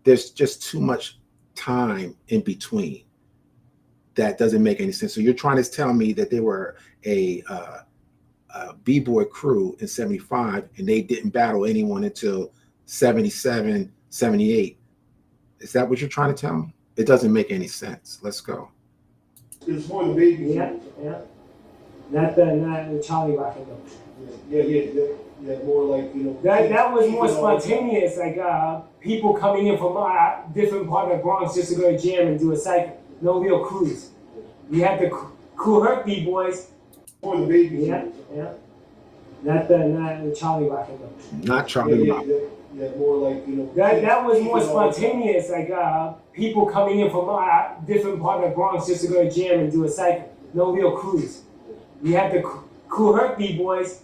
There's just too much time in between. That doesn't make any sense. So you're trying to tell me that they were a B-boy crew in 75 and they didn't battle anyone until 77, 78. Is that what you're trying to tell me? It doesn't make any sense. Let's go. It's more the baby. Yeah. Not the Charlie Rock. Yeah, more like, That was more spontaneous, like people coming in from different part of the Bronx just to go to jam and do a cycle. No real crews. You had the Cool Herc B-boys. More the baby. Yeah. Not the Charlie Rock. Not Charlie Rock. Yeah, more like, That was more spontaneous, like people coming in from different part of the Bronx just to go to jam and do a cycle. No real crews. You had the Cool Herc B-boys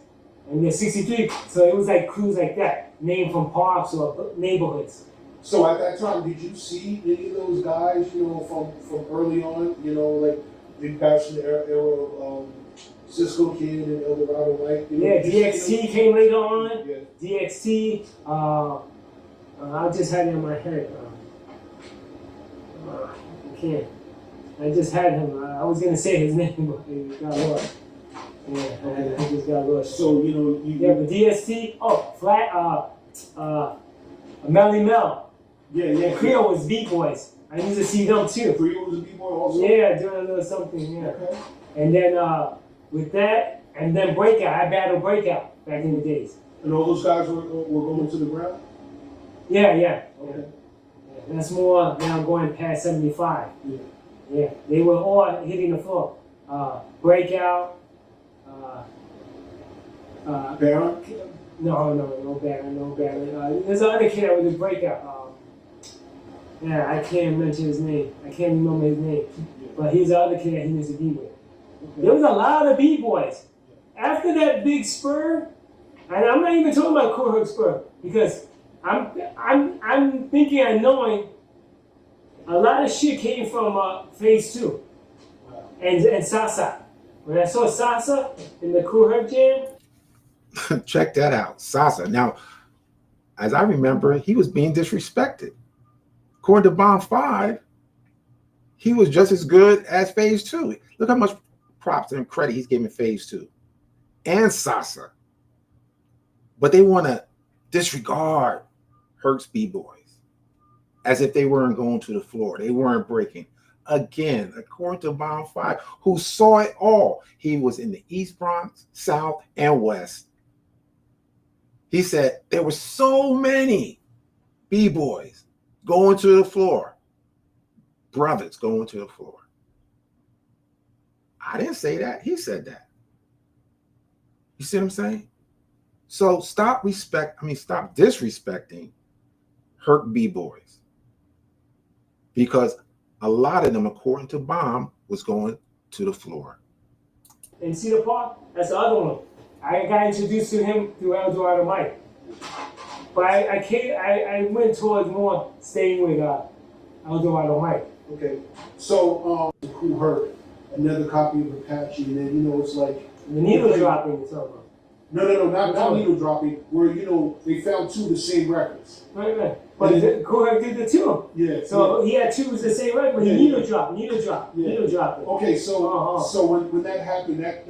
and the 63, so it was like crews like that, named from parks or neighborhoods. So at that time, did you see any of those guys, from early on, like the passion era of Cisco Kid and El Dorado Mike? Yeah, DXT came later on. Yeah. DXT, I just had it in my head. I can't. I just had him. I was gonna say his name, but it got lost. Yeah, I just got lost. So but DST. Oh, Flat. Melly Mel. Yeah. Creole was B-boys. I used to see them too. Creole was a B-boy also? Yeah, doing a little something, yeah. Okay. And then with that, and then Breakout. I battled Breakout back in the days. And all those guys were going to the ground? Yeah. Okay. That's more now going past 75. Yeah. Yeah, they were all hitting the floor. Breakout. Baron? No Baron. There's another kid that was a breakout. Yeah, I can't mention his name. I can't remember his name. But he's the other kid that he used to be with. Okay. There was a lot of B-boys. After that big spur, and I'm not even talking about Cool Herc spur, because I'm thinking and knowing a lot of shit came from phase 2 and Sasa. When I saw Sasa in the Cool Herc jam, check that out, Sasa. Now, as I remember, he was being disrespected. According to Bomb 5, he was just as good as phase 2. Look how much props and credit he's giving phase 2 and Sasa. But they want to disregard Herc's B-boys as if they weren't going to the floor. They weren't breaking. Again, according to Bomb 5, who saw it all, he was in the East Bronx, South, and West. He said there were so many B-boys going to the floor, brothers going to the floor. I didn't say that. He said that. You see what I'm saying? So stop disrespecting Herc B-boys, because a lot of them, according to Bomb, was going to the floor. in Cedar Park, that's the other one. I got introduced to him through Eldorado Mike. But I went towards more staying with Eldorado Mike. Okay. So, Cool Herc, another copy of Apache, and then, it's like... The needle dropping or something. No, not needle dropping, where, they found 2 of the same records. Right. But Cool Herc did the 2. Yeah. So he had 2 of the same record, but he needle dropping. Okay, so when that happened, that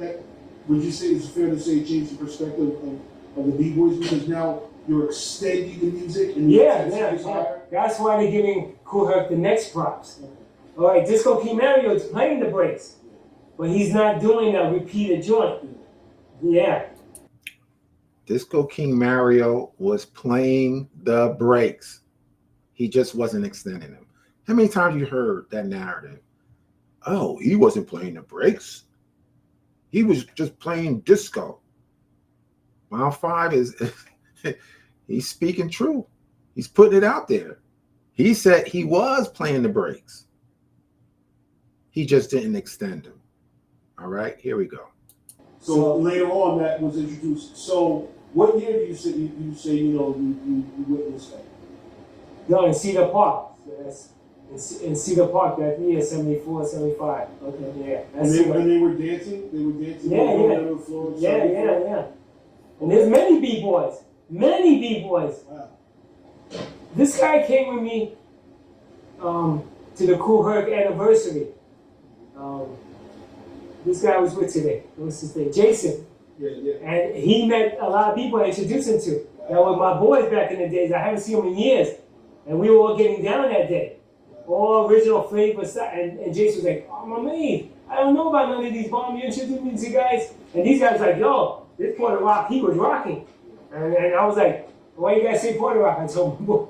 would you say it's fair to say it changed the perspective of the B-boys, because now you're extending the music and yeah. That's why they're giving Cool Herc the next props. Okay. All right, Disco King Mario is playing the breaks, but he's not doing a repeated joint. Yeah. Disco King Mario was playing the breaks. He just wasn't extending them. How many times you heard that narrative? Oh, he wasn't playing the breaks. He was just playing disco. Mile 5 is, he's speaking true. He's putting it out there. He said he was playing the breaks. He just didn't extend them. All right, here we go. So later on, that was introduced. So what year do you say you witnessed that? No, in Cedar Park. Yes. In Cedar Park that year, 74, 75. Okay. Yeah. And they were dancing? They were dancing? Yeah. And there's many B-boys. Wow. This guy came with me to the Cool Herc anniversary. This guy was with today. What's his name? Jason. Yeah. And he met a lot of people I introduced him to. That were my boys back in the days. I haven't seen them in years. And we were all getting down that day. All original flavor stuff. And Jason was like, oh, my man, I don't know about none of these Bomb. You introduced me to guys. And these guys were like, yo, this Puerto Rock, he was rocking. And I was like, why you guys say Puerto Rock? I told him, boy.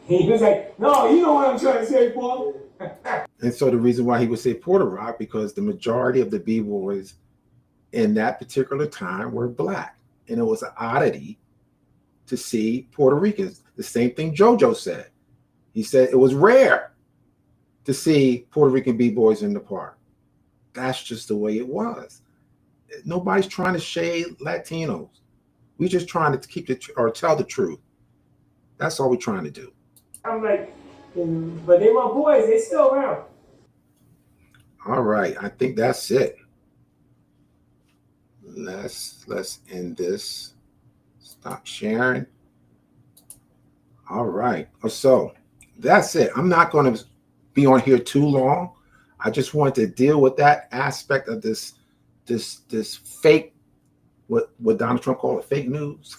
He was like, no, you know what I'm trying to say, boy. And so the reason why he would say Puerto Rock, because the majority of the B-boys in that particular time were black. And it was an oddity to see Puerto Ricans. The same thing JoJo said. He said it was rare to see Puerto Rican B-boys in the park. That's just the way it was. Nobody's trying to shade Latinos. We're just trying to keep or tell the truth. That's all we're trying to do. I'm like, but they my boys. They still around. All right, I think that's it. Let's end this. Stop sharing. All right, so that's it. I'm not going to be on here too long. I just wanted to deal with that aspect of this fake, what Donald Trump called it, fake news.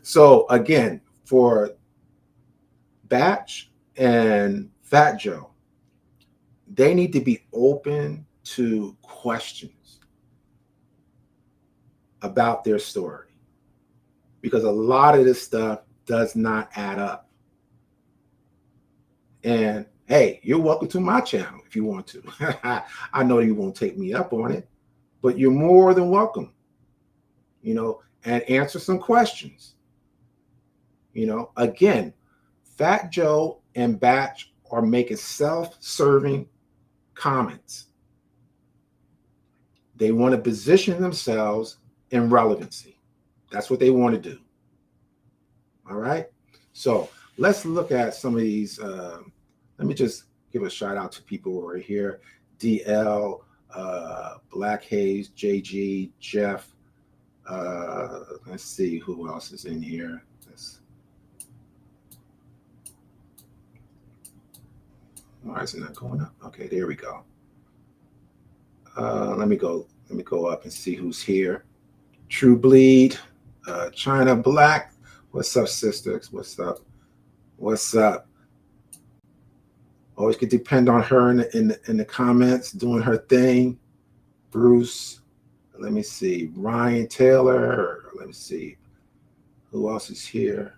So again, for Batch and Fat Joe, they need to be open to questions about their story. because a lot of this stuff does not add up. And hey, you're welcome to my channel if you want to. I know you won't take me up on it, but you're more than welcome, you know, and answer some questions. You know, again, Fat Joe and Batch are making self-serving comments. They want to position themselves in relevancy. That's what they want to do. All right. So let's look at some of these. Let me just give a shout out to people who are here. DL, Black Haze, JG, Jeff. Let's see who else is in here. Why is it not going up? Okay, there we go. Let me go up and see who's here. True Bleed, China Black. What's up, sisters? What's up? What's up? Always could depend on her in the comments, doing her thing. Bruce, let me see. Ryan Taylor, let me see. Who else is here?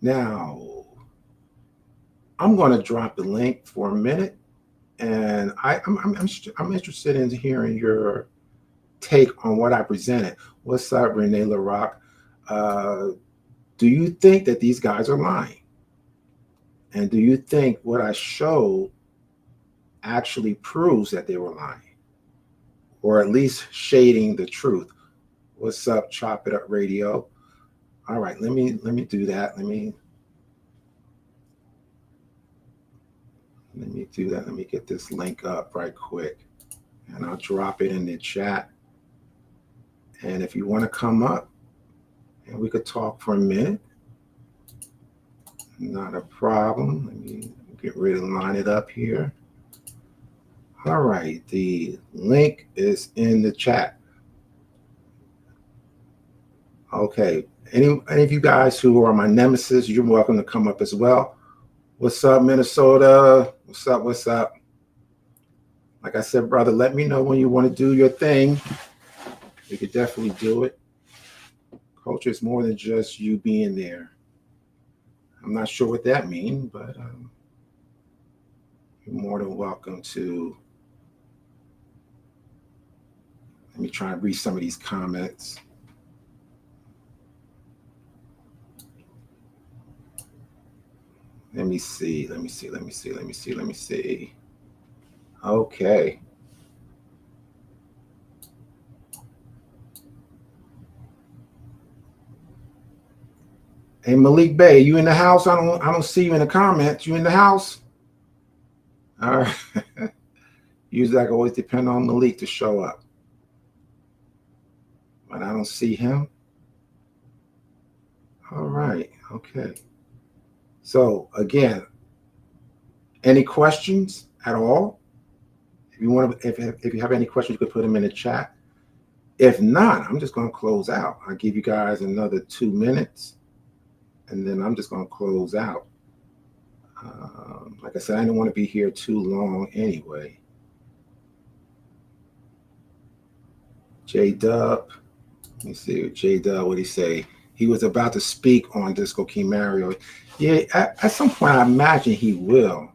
Now, I'm going to drop the link for a minute, and I'm interested in hearing your take on what I presented. What's up, Renee LaRock? Do you think that these guys are lying? And do you think what I showed actually proves that they were lying, or at least shading the truth? What's up, Chop It Up Radio? All right, let me do that. Let me do that. Let me get this link up right quick, and I'll drop it in the chat. And if you want to come up and we could talk for a minute, not a problem. Let me get ready to line it up here. All right, the link is in the chat. Okay, any of you guys who are my nemesis, you're welcome to come up as well. What's up, Minnesota? What's up? What's up? Like I said, brother, let me know when you want to do your thing. We could definitely do it. Culture is more than just you being there. I'm not sure what that means, but you're more than welcome to. Let me try and read some of these comments. Let me see. Okay. Hey, Malik Bey, you in the house? I don't see you in the comments. You in the house? All right. Usually I can always depend on Malik to show up, but I don't see him. All right. Okay. So again, any questions at all? If you want to, if you have any questions, you could put them in the chat. If not, I'm just going to close out. I'll give you guys another 2 minutes, and then I'm just going to close out. Like I said, I didn't want to be here too long anyway. J-Dub, let me see, J-Dub, what did he say? He was about to speak on Disco King Mario. Yeah, at some point, I imagine he will.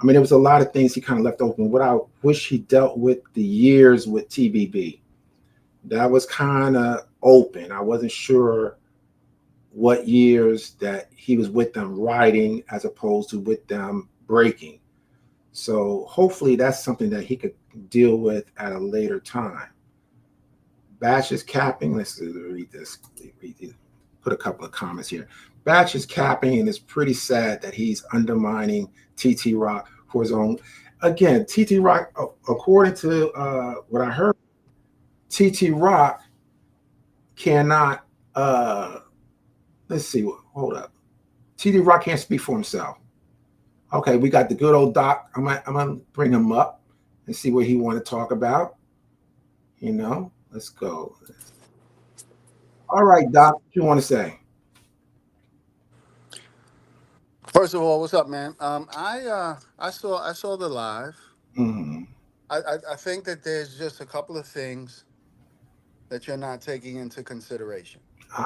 I mean, there was a lot of things he kind of left open. What I wish he dealt with the years with TBB. That was kind of open. I wasn't sure what years that he was with them writing as opposed to with them breaking. So hopefully that's something that he could deal with at a later time. Batch is capping. Let's read this. Put a couple of comments here. Batch is capping, and it's pretty sad that he's undermining TT Rock for his own. Again, TT Rock, according to what I heard, TT Rock cannot. Let's see. Hold up. TT Rock can't speak for himself. Okay, we got the good old Doc. I'm gonna bring him up and see what he want to talk about. You know, let's go. All right, Doc, what you want to say? First of all, what's up, man? I saw the live. Mm-hmm. I think that there's just a couple of things that you're not taking into consideration?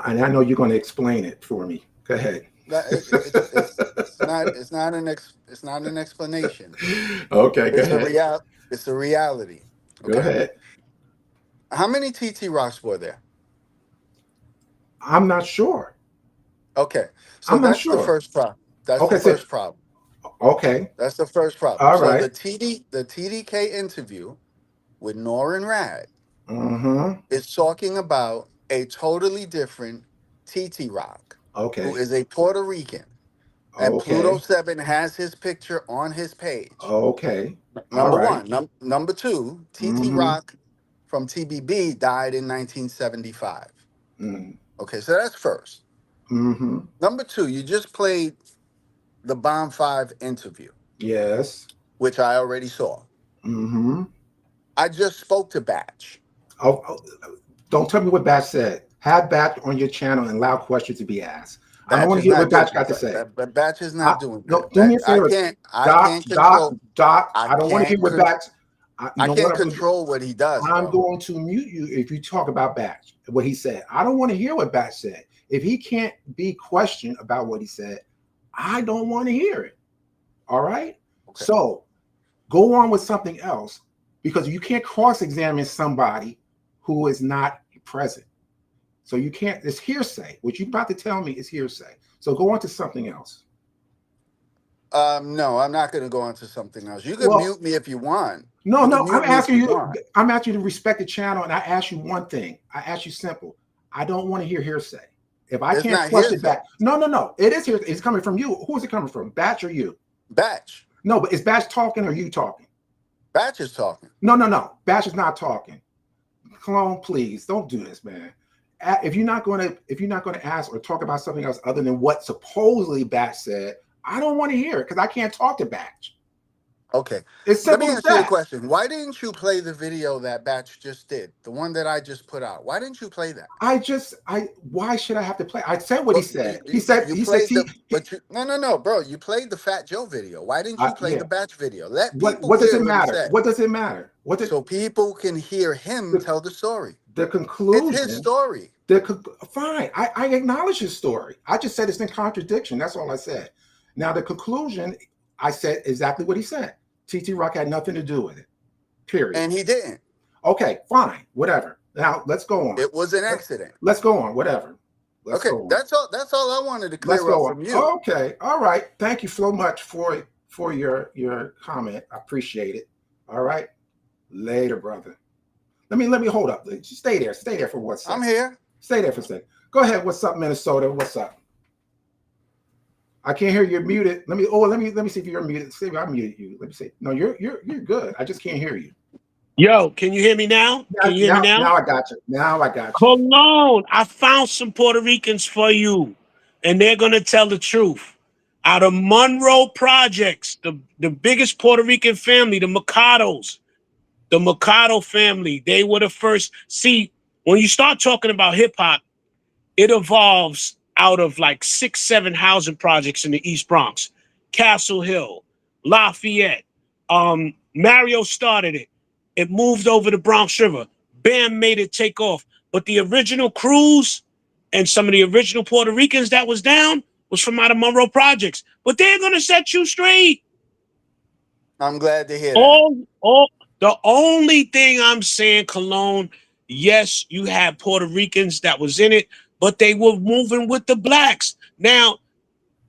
And I know you're going to explain it for me. Go ahead. It's not an explanation. Okay, go It's a ahead. it's a reality. Go Okay. ahead. How many TT Rocks were there? I'm not sure. Okay. So I'm not that's the sure. first problem. That's the Okay, so first problem. okay. That's the first problem. All So right. the TDK interview with Nor and Rad Mm-hmm. is talking about a totally different TT Rock, who Okay. is a Puerto Rican. And Pluto Okay. 7 has his picture on his page. Okay. All Number right. one. Number two, TT Mm-hmm. Rock from TBB died in 1975. Mm-hmm. Okay, so that's first. Mm-hmm. Number two, you just played the Bomb 5 interview, Yes. which I already saw. Mm-hmm. I just spoke to Batch. Oh, don't tell me what Batch said. Have Batch on your channel and allow questions to be asked. I don't Batch want to is hear not what doing Batch got to say. but Batch is not doing No, that. do me a I favor. can't control. I don't want to hear what Batch. You I know can't what I'm going to do? control what he does, I'm bro. going to mute you if you talk about Batch, what he said. I don't want to hear what Batch said. If he can't be questioned about what he said, I don't want to hear it. All right? Okay. So go on with something else because you can't cross-examine somebody who is not present. So you can't, it's hearsay. What you're about to tell me is hearsay. So go on to something else. No, I'm not going to go on to something else. You can mute me if you want. No, I'm asking you. Want. I'm asking you to respect the channel, and I ask you one thing. I ask you simple. I don't want to hear hearsay. If I can't question back, no. It is hearsay. It's coming from you. Who is it coming from? Batch or you? Batch. No, but is Batch talking or you talking? Batch is talking. No. Batch is not talking. Clone, please don't do this, man. If you're not going to ask or talk about something else other than what supposedly Batch said, I don't want to hear it because I can't talk to Batch. Okay. Let me ask you a question. Why didn't you play the video that Batch just did? The one that I just put out. Why didn't you play that? Why should I have to play? I said what he said. No, bro. You played the Fat Joe video. Why didn't you play the Batch video? Let people what does hear it what he matter? said. What does it matter? So people can hear him tell the story. The conclusion. It's his story. Fine. I acknowledge his story. I just said it's in contradiction. That's all I said. Now the conclusion, I said exactly what he said. TT Rock had nothing to do with it. Period. And he didn't. Okay, fine. Whatever. Now let's go on. It was an accident. Let's go on. Whatever. Let's go on. That's all I wanted to clear up from you. Okay. All right. Thank you so much for your comment. I appreciate it. All right. Later, brother. Let me hold up. Just stay there. Stay there for 1 second. I'm here. Stay there for a second. Go ahead. What's up, Minnesota? What's up? I can't hear you. You're muted. Let me see if you're muted. See if I muted you. Let me see. No, you're good. I just can't hear you. Yo, can you hear me now? Can you hear me now? Now I got you. Now I got you. Cologne, I found some Puerto Ricans for you, and they're gonna tell the truth. Out of Monroe Projects, the biggest Puerto Rican family, the Mercados, the Mercado family, they were the first. See, when you start talking about hip hop, it evolves out of like 6, 7 housing projects in the East Bronx. Castle Hill, Lafayette. Mario started it. It moved over the Bronx River. Bam made it take off. But the original crews and some of the original Puerto Ricans that was down was from out of Monroe Projects. But they're going to set you straight. I'm glad to hear that. The only thing I'm saying, Cologne, yes, you had Puerto Ricans that was in it, but they were moving with the blacks. Now,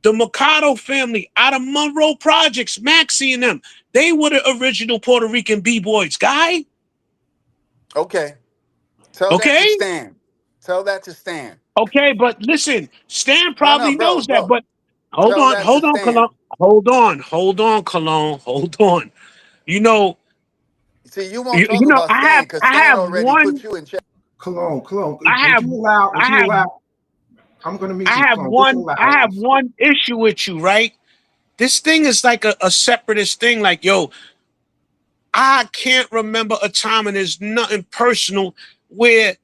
the Mercado family out of Monroe Projects, Maxie and them, they were the original Puerto Rican B-boys, guy. Okay. Tell that to Stan. Tell that to Stan. Okay, but listen, Stan probably knows that, but hold on, Cologne. Hold on. You know, see, you won't talk about Stan because Stan already put you in check. Cologne. Would you allow? I'm going to meet you. I have one issue with you, right? This thing is like a separatist thing. Like, yo, I can't remember a time, and there's nothing personal, where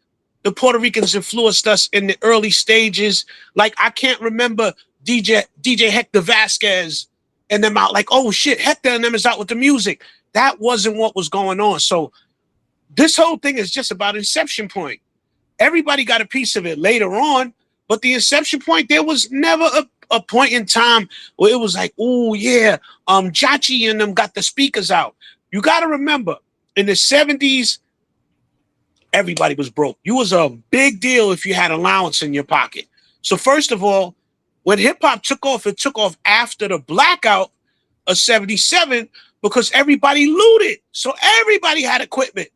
the Puerto Ricans influenced us in the early stages. Like, I can't remember DJ Hector Vasquez and them out like, oh shit, Hector and them is out with the music. That wasn't what was going on. So this whole thing is just about inception point. everybody got a piece of it later on. But the inception point, there was never a point in time where it was like, oh yeah, Jachi and them got the speakers out. You got to remember, in the 70s, everybody was broke. You was a big deal if you had allowance in your pocket. So first of all, when hip hop took off, it took off after the blackout of 77 because everybody looted. So everybody had equipment.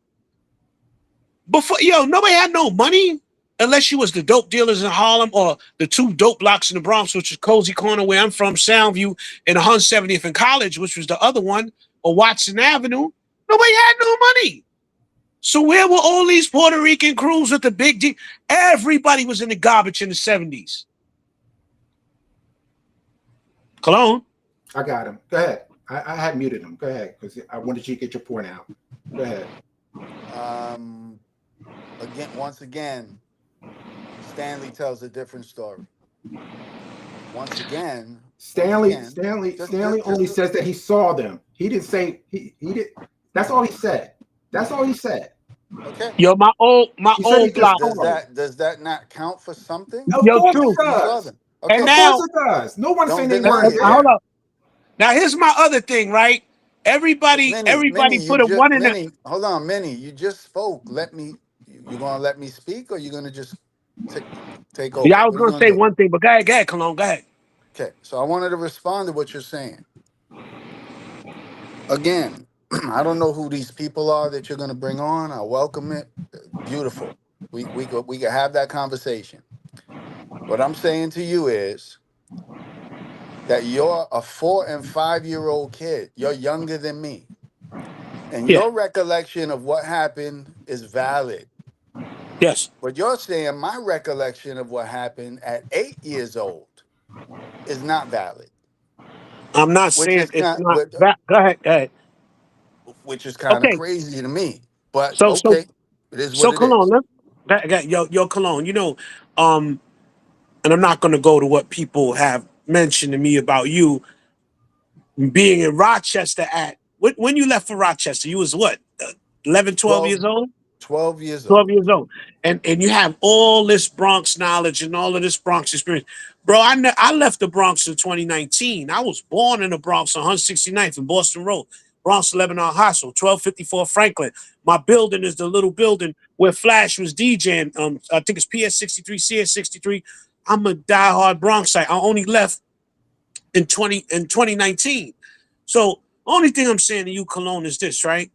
Before, nobody had no money unless you was the dope dealers in Harlem or the 2 dope blocks in the Bronx, which is Cozy Corner, where I'm from, Soundview, and 170th and College, which was the other one, or Watson Avenue. Nobody had no money. So where were all these Puerto Rican crews with the big D? Everybody was in the garbage in the 70s. Cologne? I got him. Go ahead. I had muted him. Go ahead, because I wanted you to get your point out. Go ahead. Once again, Stanley tells a different story. Once again, Stanley only says that he saw them. He didn't say he did. That's all he said. That's all he said. Okay. Yo, my old block. Does that not count for something? Of course it does. Okay. And of now, course it does. No one saying they weren't here. Hold up. Now here's my other thing, right? Everybody put a one in the. Hold on, Minnie. You just spoke. You gonna let me speak, or you gonna just take over? Yeah, I was gonna say one thing, but go ahead, Cologne. Go ahead. Okay, so I wanted to respond to what you're saying. Again, I don't know who these people are that you're gonna bring on. I welcome it. Beautiful. We could have that conversation. What I'm saying to you is that you're a 4 and 5-year-old kid. You're younger than me. And your recollection of what happened is valid. Yes. But you're saying my recollection of what happened at 8 years old is not valid. I'm not saying it's not. Go ahead. Which is kind of crazy to me. But it is what it is. Cologne, yo, Cologne, and I'm not gonna go to what people have mentioned to me about you being in Rochester when you left for Rochester, you was what, 11, 12 years old? 12 years old. 12 years old. And you have all this Bronx knowledge and all of this Bronx experience. Bro, I left the Bronx in 2019. I was born in the Bronx on 169th in Boston Road, Bronx Lebanon Hospital, 1254 Franklin. My building is the little building where Flash was DJing. I think it's PS63, CS63. I'm a diehard Bronxite. I only left in 2019. So only thing I'm saying to you, Cologne, is this, right?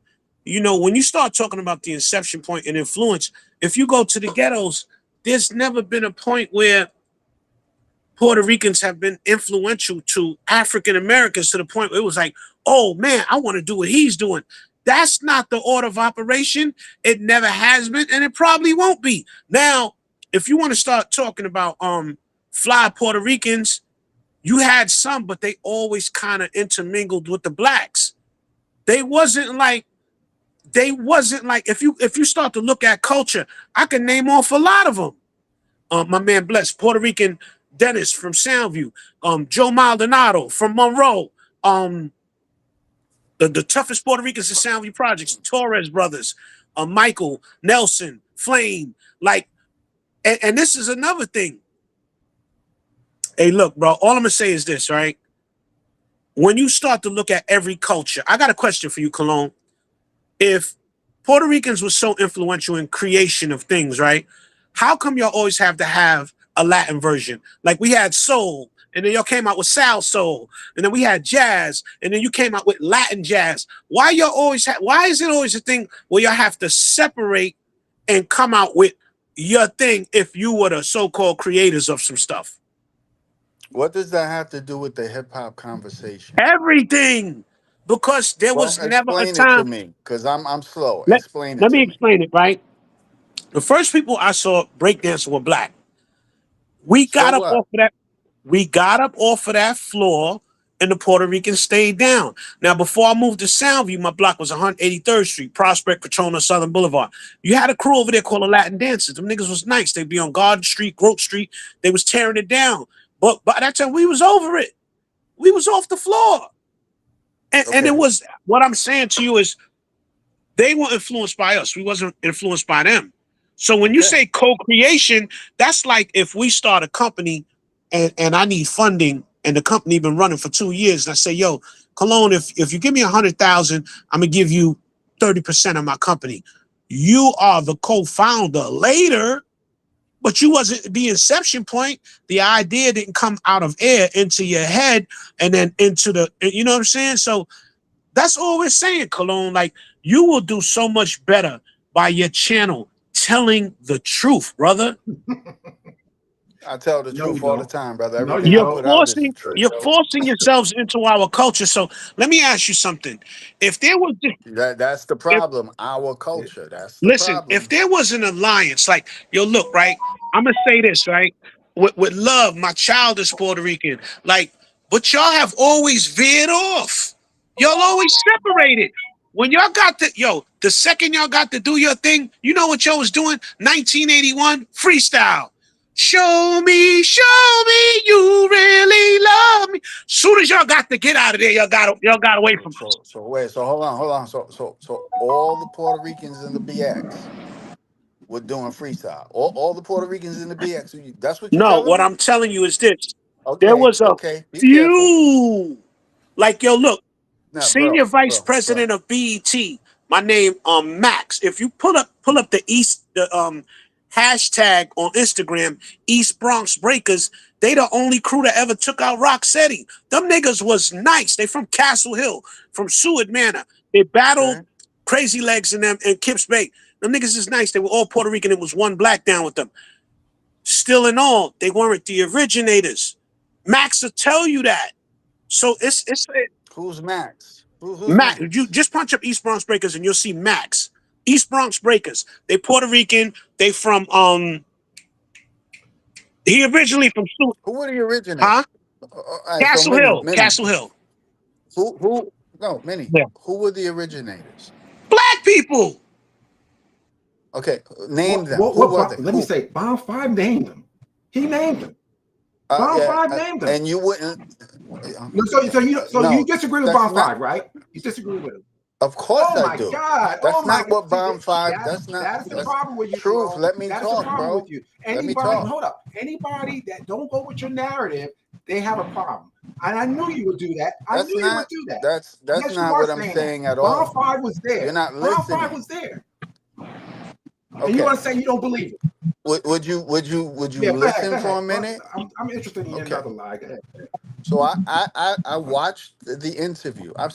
When you start talking about the inception point and influence, if you go to the ghettos, there's never been a point where Puerto Ricans have been influential to African Americans to the point where it was like, oh man, I want to do what he's doing. That's not the order of operation. It never has been, and it probably won't be. Now, if you want to start talking about fly Puerto Ricans, you had some, but they always kind of intermingled with the blacks. They wasn't like if you start to look at culture, I can name off a lot of them. My man Bless, Puerto Rican Dennis from Soundview, Joe Maldonado from Monroe, the toughest Puerto Ricans in Soundview Projects, Torres brothers, Michael, Nelson, Flame, and this is another thing. Hey, look, bro, all I'm gonna say is this, right? When you start to look at every culture, I got a question for you, Cologne. If Puerto Ricans were so influential in creation of things, right? How come y'all always have to have a Latin version? Like we had soul, and then y'all came out with Sal Soul, and then we had jazz, and then you came out with Latin jazz. Why is it always a thing where y'all have to separate and come out with your thing if you were the so-called creators of some stuff? What does that have to do with the hip hop conversation? Everything. Because there was never a time. Explain it to me, because I'm slow. Explain it. Let me explain it, right? The first people I saw breakdancing were black. We got up off of that. We got up off of that floor, and the Puerto Ricans stayed down. Now, before I moved to Soundview, my block was 183rd Street, Prospect, Patrona, Southern Boulevard. You had a crew over there called the Latin Dancers. Them niggas was nice. They'd be on Garden Street, Grote Street. They was tearing it down. But by that time, we was over it. We was off the floor. And it was, what I'm saying to you is, they were influenced by us. We wasn't influenced by them. So when you say co-creation, that's like if we start a company and I need funding and the company been running for 2 years and I say, yo, Cologne, if you give me 100,000, I'm gonna give you 30% of my company. You are the co-founder later, but you wasn't the inception point. The idea didn't come out of air into your head and then into the, you know what I'm saying? So that's all we're saying, Cologne. Like, you will do so much better by your channel telling the truth, brother. I tell the No, you truth all the don't. time, brother. No, Everything you I You're don't. put out is the forcing truth. you're forcing yourselves into our culture. So let me ask you something. If there was That's the if problem. Our culture. That's the listen, if problem. there was an alliance, like, yo, look, right? I'm gonna say this, right? With love, my child is Puerto Rican. Like, but y'all have always veered off. Y'all always separated. When y'all got to, the second y'all got to do your thing, you know what y'all was doing? 1981 freestyle. Show me you really love me. Soon as y'all got to get out of there, y'all got away from us. So wait. So hold on. So all the Puerto Ricans in the BX were doing freestyle. All the Puerto Ricans in the BX. That's what you're No, telling what me? I'm telling you is this. There Okay. was a Okay. Be careful. few, like, yo, look, Now, senior vice bro. president of BET, my name Max. If you pull up the hashtag on Instagram, East Bronx Breakers, they the only crew that ever took out Rocksteady. Them niggas was nice. They from Castle Hill, from Seward Manor. They battled Okay. Crazy Legs and them in Kips Bay. Them niggas is nice. They were all Puerto Rican. It was one black down with them. Still in all, they weren't the originators. Max will tell you that. So it's Who's Max? Who's Max. You Max? just punch up East Bronx Breakers and you'll see Max. East Bronx Breakers. They Puerto Rican. They from he originally from Who were the originators? huh? All right. So Castle many, Hill. many. Castle Hill. Who? No, many. Yeah. Who were the originators? Black people. Okay, name them. Who What were they? let me Who? say, Bomb 5 named them. He named them. Bomb Yeah, 5 named them. and you wouldn't. No, so you No, disagree with that's Bomb not. 5, right? You disagree with him. Of course Oh I my do. God. Oh That's my not God. what See, bomb five. that's that's the That's problem with you, truth. Cologne. Let me That's the talk, problem with bro. you. Let me Anybody, talk. hold up. Anybody that don't go with your narrative, they have a problem. And I knew you would do that. I That's knew you would not. do that. That's Yes, you not are what I'm saying that. saying at Bomb all. 5 was You're there. not Bomb 5 listening. was there. And you Okay. want to say you don't believe it. Would you Yeah, go ahead. listen Go for a ahead. minute? I'm interested in Okay. another lie. Go ahead. So I watched the interview. I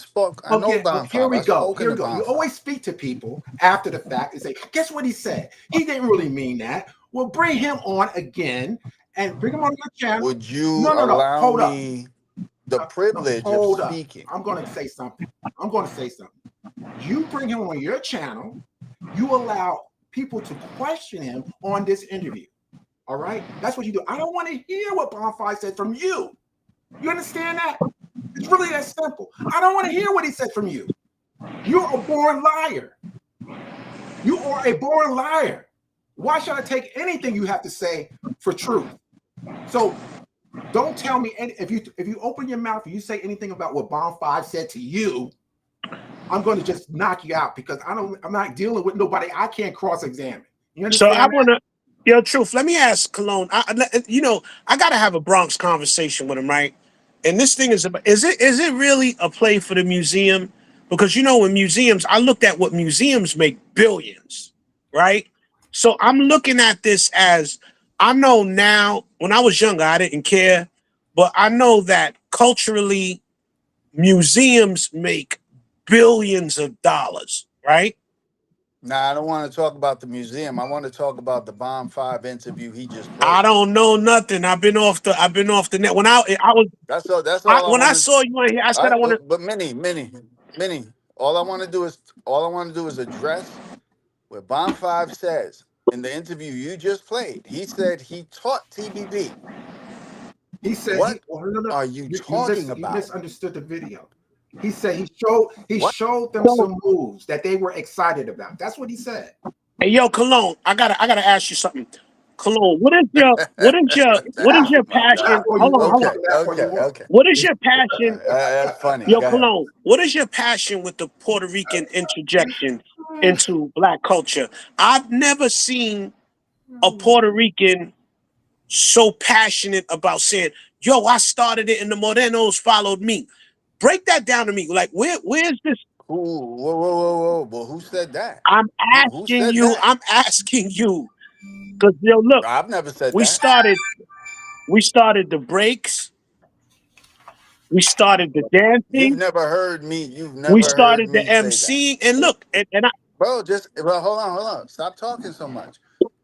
know Okay, bomb here five. we I've go. spoken Here to we go. bomb You five. always speak to people after the fact and say, guess what he said? He didn't really mean that. Well, bring him on again and bring him on your channel. Would you No. allow Hold up. me the No, privilege of hold up. speaking? I'm going to say something. You bring him on your channel. You allow people to question him on this interview. All right? That's what you do. I don't want to hear what Bonfire said from you. You understand that? It's really that simple. I don't want to hear what he said from you. You're a born liar. You are a born liar. Why should I take anything you have to say for truth? So don't tell me if you open your mouth and you say anything about what Bomb 5 said to you, I'm going to just knock you out because I'm not dealing with nobody I can't cross-examine. You So I understand that? wanna truth. Let me ask Cologne. I gotta have a Bronx conversation with him, right? And this thing is about is it really a play for the museum? Because in museums, I looked at what museums make billions, right? So I'm looking at this as I know now, when I was younger, I didn't care, but I know that culturally, museums make billions of dollars, right? Nah, I don't want to talk about the museum. I want to talk about the bomb five interview he just I played. don't know nothing. I've been off the net. When I was That's all I when I want to. saw you on here, I All said I right, want to. but many. All I want to do is address what bomb five says in the interview you just played. He said he taught TBB. He said What no. are you You talking about? misunderstood the video. He said he What? showed them So, some moves that they were excited about. That's what he said. hey, yo, Cologne, I gotta ask you something. Cologne, what is your passion? Hold on, hold on. Okay. What is your passion? That's funny. Yo, Go ahead. Cologne, what is your passion with the Puerto Rican interjection into black culture? I've never seen a Puerto Rican so passionate about saying, yo, I started it and the Morenos followed me. Break that down to me. Like, where's this? Whoa. Well, who said that? I'm Who asking said you, that? I'm asking you. Because, yo, look, I've never said we that. started the breaks. We started the You've dancing. never heard me. You've We never heard started the me say that. MCing. And look, and I, Bro, hold on. Stop talking so much.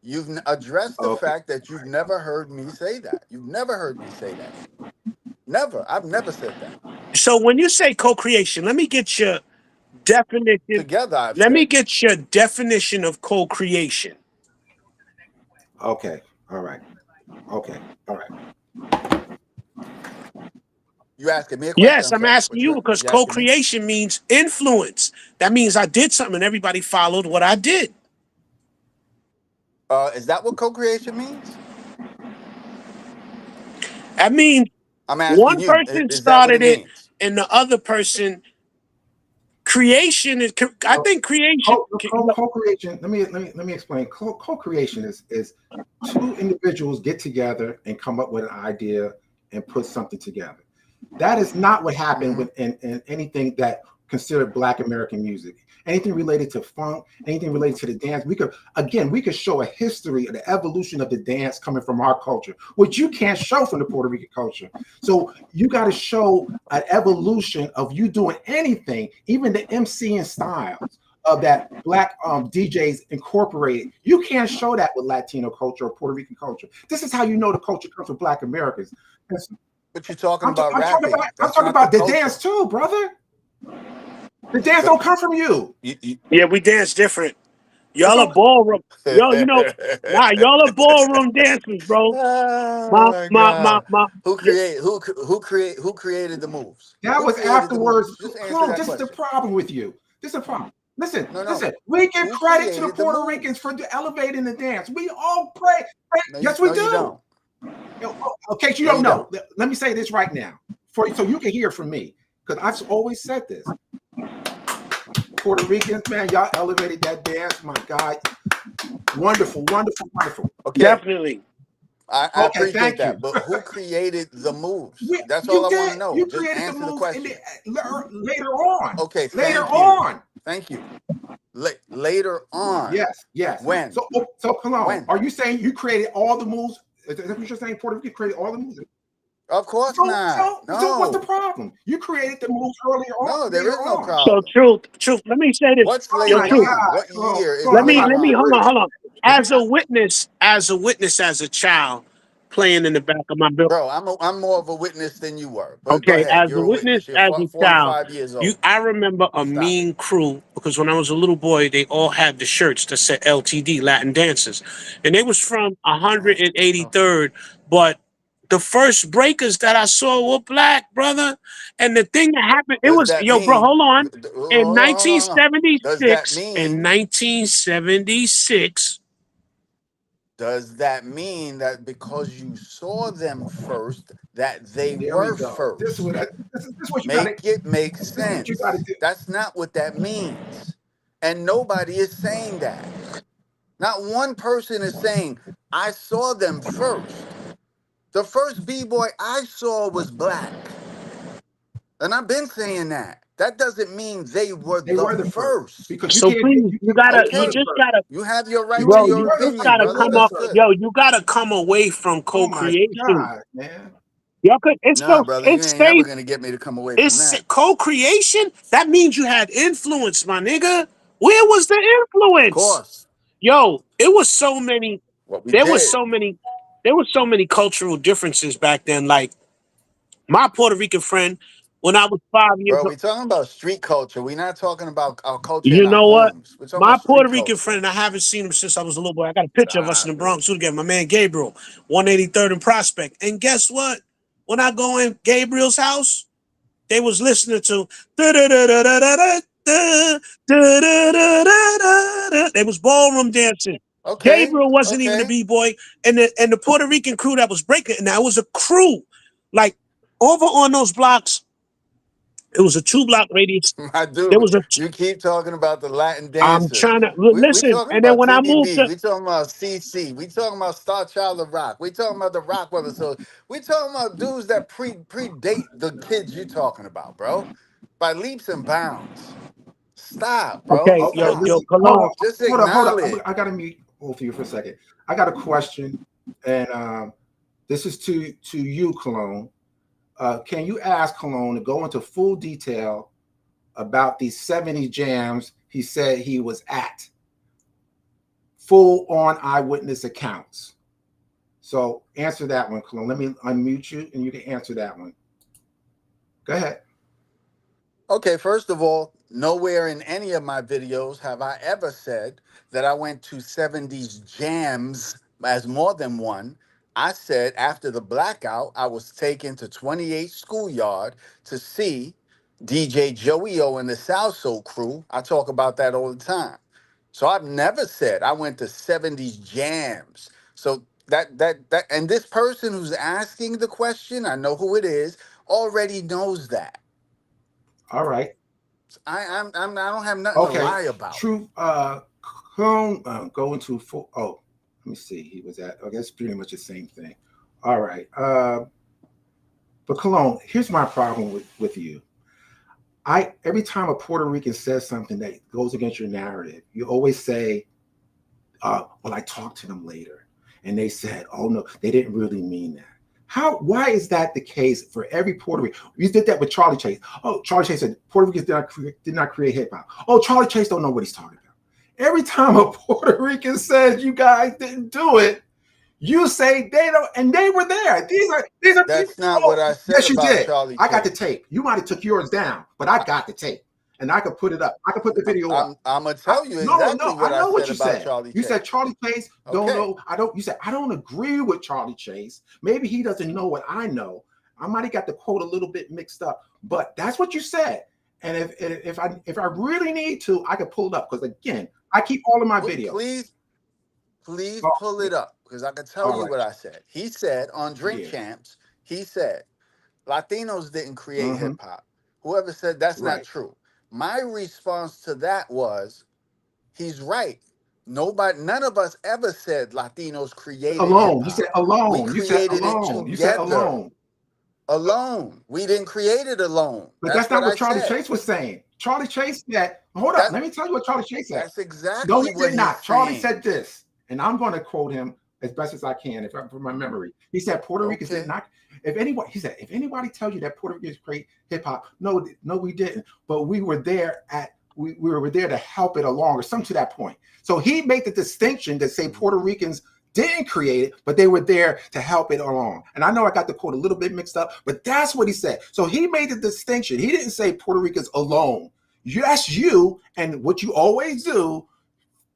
You've addressed the Okay. fact that you've never heard me say that. You've never heard me say that. Never. I've never said that. so when you say co-creation, let me get your definition. Together, I've Let me said. get your definition of co-creation. Okay. All right. Okay. All right. You asking me a question? Yes, I'm I'm sorry. asking you because What you asking me? co-creation means influence. That means I did something and everybody followed what I did. Is that what co-creation means? That means I'm asking one you. person Is that what started it it means? and the other person creation is. I think creation. Co-creation. Let me explain. Co-creation is two individuals get together and come up with an idea and put something together. That is not what happened with in anything that considered Black American music. Anything related to funk, anything related to the dance. We could show a history of the evolution of the dance coming from our culture, which you can't show from the Puerto Rican culture. So you got to show an evolution of you doing anything, even the MCing styles of that Black DJs incorporated. You can't show that with Latino culture or Puerto Rican culture. This is how you know the culture comes from Black Americans. But you're talking about rapping. I'm talking about the dance too, brother. The dance don't come from you. Yeah, we dance different. Y'all are ballroom. Y'all are ballroom dancers, bro. Oh my God. My. Who created the moves? That Who was created the afterwards. moves? Just answer Clone, that this is the question. problem with you. This is the problem. Listen. No. We give Who credit to the created the Puerto moves? Ricans for elevating the dance. We all pray. Yes, we do. You don't. In case you don't know, let me say this right now, so you can hear from me, because I've always said this. Puerto Ricans, man, y'all elevated that dance. My God, wonderful. Okay. Definitely. I appreciate that, but who created the moves? That's all I want to know. You Just created answer the the moves question. later on. Okay, later on. Thank you. Later on. Yes. When? So come on. When? Are you saying you created all the moves? Is that what you're saying? Puerto Rico created all the moves? Of course not. So what's the problem? You created the moves earlier on. No, there is no problem. So truth. Let me say this. What's later on? What year is Let me later hold on? on. As a witness, as a child, playing in the back of my building. Bro, I'm more of a witness than you were. But go Okay, ahead. as You're a a witness, witness. You're as a 45 child, years old. I remember a Stop mean crew, because when I was a little boy, they all had the shirts that said LTD, Latin Dancers, and they was from 183rd. But the first breakers that I saw were black, brother. And the thing that happened, it Does was, that yo, bro, mean? hold on. In Hold on. Does that 1976, Does that mean that because you saw them first, that they There we were go. This is first? what you got to. Make it make This is what you got to sense. do. That's not what that means. And nobody is saying that. Not one person is saying, I saw them first. The first B-boy I saw was black. And I've been saying that. That doesn't mean they were They the were the first first. because so please, you Okay. just gotta, You have your right to bro, your you just opinion, gotta brother. come That's up, good. yo, you gotta come away from Oh my co-creation. God, man. Y'all could, Nah, brother, you it's ain't never safe. gonna get me to come away from It's that. co-creation. That means you had influence, my nigga. Where was the Of influence? course. Yo, it was so many. What we There was did. so many. There was so many cultural differences back then. Like my Puerto Rican friend, when I was 5 years Bro, old. we talking about street culture. We're not talking about our culture in You our know what? homes. We're talking My about street Puerto Rican culture. friend, I haven't seen him since I was a little boy. I got a picture of us in Stop the it. Bronx together. My man Gabriel, 183rd and Prospect. And guess what? When I go in Gabriel's house, they was listening to they was ballroom dancing. Okay. Gabriel wasn't even a Okay. b-boy, and the Puerto Rican crew that was breaking it. Now it was a crew, like over on those blocks. It was a 2-block radius. My There dude, was a. you keep talking about the Latin I'm dancers. trying to We listen, talking and then about when I moved TBB. to, We talking about CC. We talking about Star Child of Rock. We talking about the Rock Brothers. So we talking about dudes that predate the kids you talking about, bro, by leaps and bounds. Stop, bro. okay, Okay, yo, Stop. listen. Cologne. Just Hold up. acknowledge. I gotta mute both of you for a second. I got a question, and this is to you, Cologne. Can you ask Cologne to go into full detail about these 70 jams he said he was at? Full on eyewitness accounts. So answer that one, Cologne. Let me unmute you, and you can answer that one. Go ahead. Okay, first of all, nowhere in any of my videos have I ever said that I went to 70s jams as more than one. I said after the blackout, I was taken to 28 Schoolyard to see DJ Joey O and the South Soul crew. I talk about that all the time. So I've never said I went to 70s jams. So that and this person who's asking the question, I know who it is, already knows that. All right. I don't have nothing to Okay. lie about. True. Cologne, go into full. Oh, let me see. He was at. Okay, that's pretty much the same thing. All right. But Cologne, here's my problem with you. Every time a Puerto Rican says something that goes against your narrative, you always say, well, I talked to them later. And they said, oh no, they didn't really mean that. Why is that the case for every Puerto Rican? You did that with Charlie Chase. Oh, Charlie Chase said Puerto Ricans did not create hip hop. Oh, Charlie Chase don't know what he's talking about. Every time a Puerto Rican says you guys didn't do it, you say they don't, and they were there. These are That's not oh, what I said yes, you about did. Charlie I got the Chase. tape. You might have took yours down, but I got the tape, and I could put it up. I could put the video up. I'm gonna tell you No, exactly what I I know what said you about said. Charlie You Chase. said Charlie Chase don't Okay. know. I don't. You said I don't agree with Charlie Chase. Maybe he doesn't know what I know. I might have got the quote a little bit mixed up, but that's what you said. And if I really need to, I could pull it up because again, I keep all of my videos. Please Oh, pull it up because I can tell all you right. what I said. He said on Drink Yeah. Champs, he said Latinos didn't create Mm-hmm. hip hop. Whoever said that's not Right. true. My response to that was, he's right. None of us ever said Latinos created hip Alone. You hop. said alone. We You said created it alone. You said together. alone. Alone. We didn't create it alone. But That's that's not what what I Charlie said. Chase was saying. Charlie Chase said, hold up, let me tell you what Charlie Chase said. That's exactly No, he what did not. he's Charlie saying. said this, and I'm going to quote him as best as I can from my memory. He said, Puerto Ricans did not, if anybody tells you that Puerto Ricans create hip hop, no, we didn't. But we were there we were there to help it along or something to that point. So he made the distinction that say Puerto Ricans didn't create it, but they were there to help it along. And I know I got the quote a little bit mixed up, but that's what he said. So he made the distinction. He didn't say Puerto Ricans alone. Yes, you, and what you always do,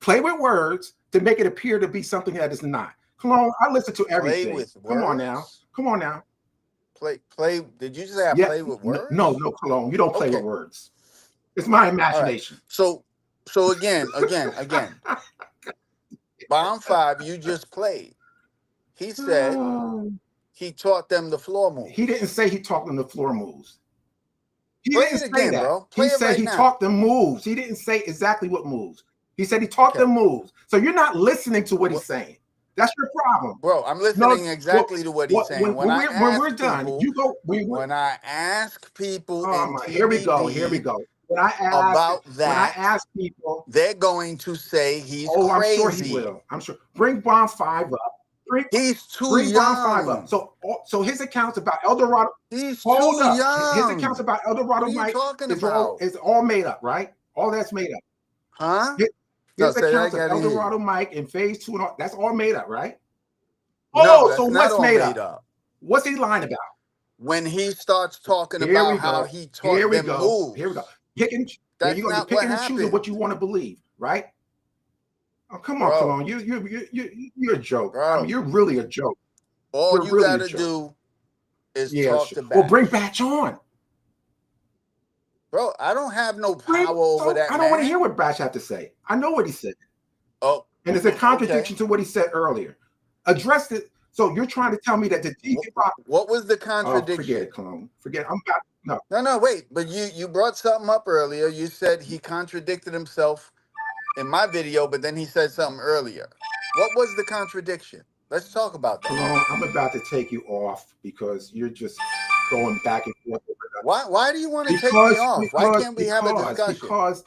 play with words to make it appear to be something that is not. Come on, I listen to everything. Play with Come words? on now. Come on now. Play. Did you say I play with words? No, Cologne. You don't play with words. It's my imagination. Right. So again. Bomb 5, you just played. He said he taught them the floor moves. He didn't say he taught them the floor moves. He Play didn't it say again, that. bro. He said he taught them moves. He didn't say exactly what moves. He said he taught them moves. So you're not listening to what he's saying. That's your problem. Bro, I'm listening exactly to what he's saying. When we're done, you go. When I ask people in TBB, here we go. When I ask people, they're going to say he's crazy. I'm sure he will. I'm sure. Bring Bomb 5 up. He's too bring young. Bomb 5 up. So his accounts about El Dorado. He's too young. His accounts about El Dorado Mike is all made up, right? All that's made up. Huh? His accounts of El Dorado Mike and Phase 2 and all that's all made up, right? No, so what's made up? What's he lying about? When he starts talking about how he taught them moves. Here we go. You're picking and choosing what you want to believe, right? Oh, come on, Cologne. You're a joke. Bro. I mean, you're really a joke. All you gotta do is talk to Batch. Well, bring Batch on. Bro, I don't have no power over that. I don't want to hear what Batch have to say. I know what he said. Oh, And it's a contradiction to what he said earlier. Address it. So you're trying to tell me that the DJ Rock. What was the contradiction? Forget it, Cologne. Forget it. I'm about No, wait. But you brought something up earlier. You said he contradicted himself in my video, but then he said something earlier. What was the contradiction? Let's talk about that. Cologne, I'm about to take you off because you're just going back and forth. Why do you want to take me off? Why can't we have a discussion? Because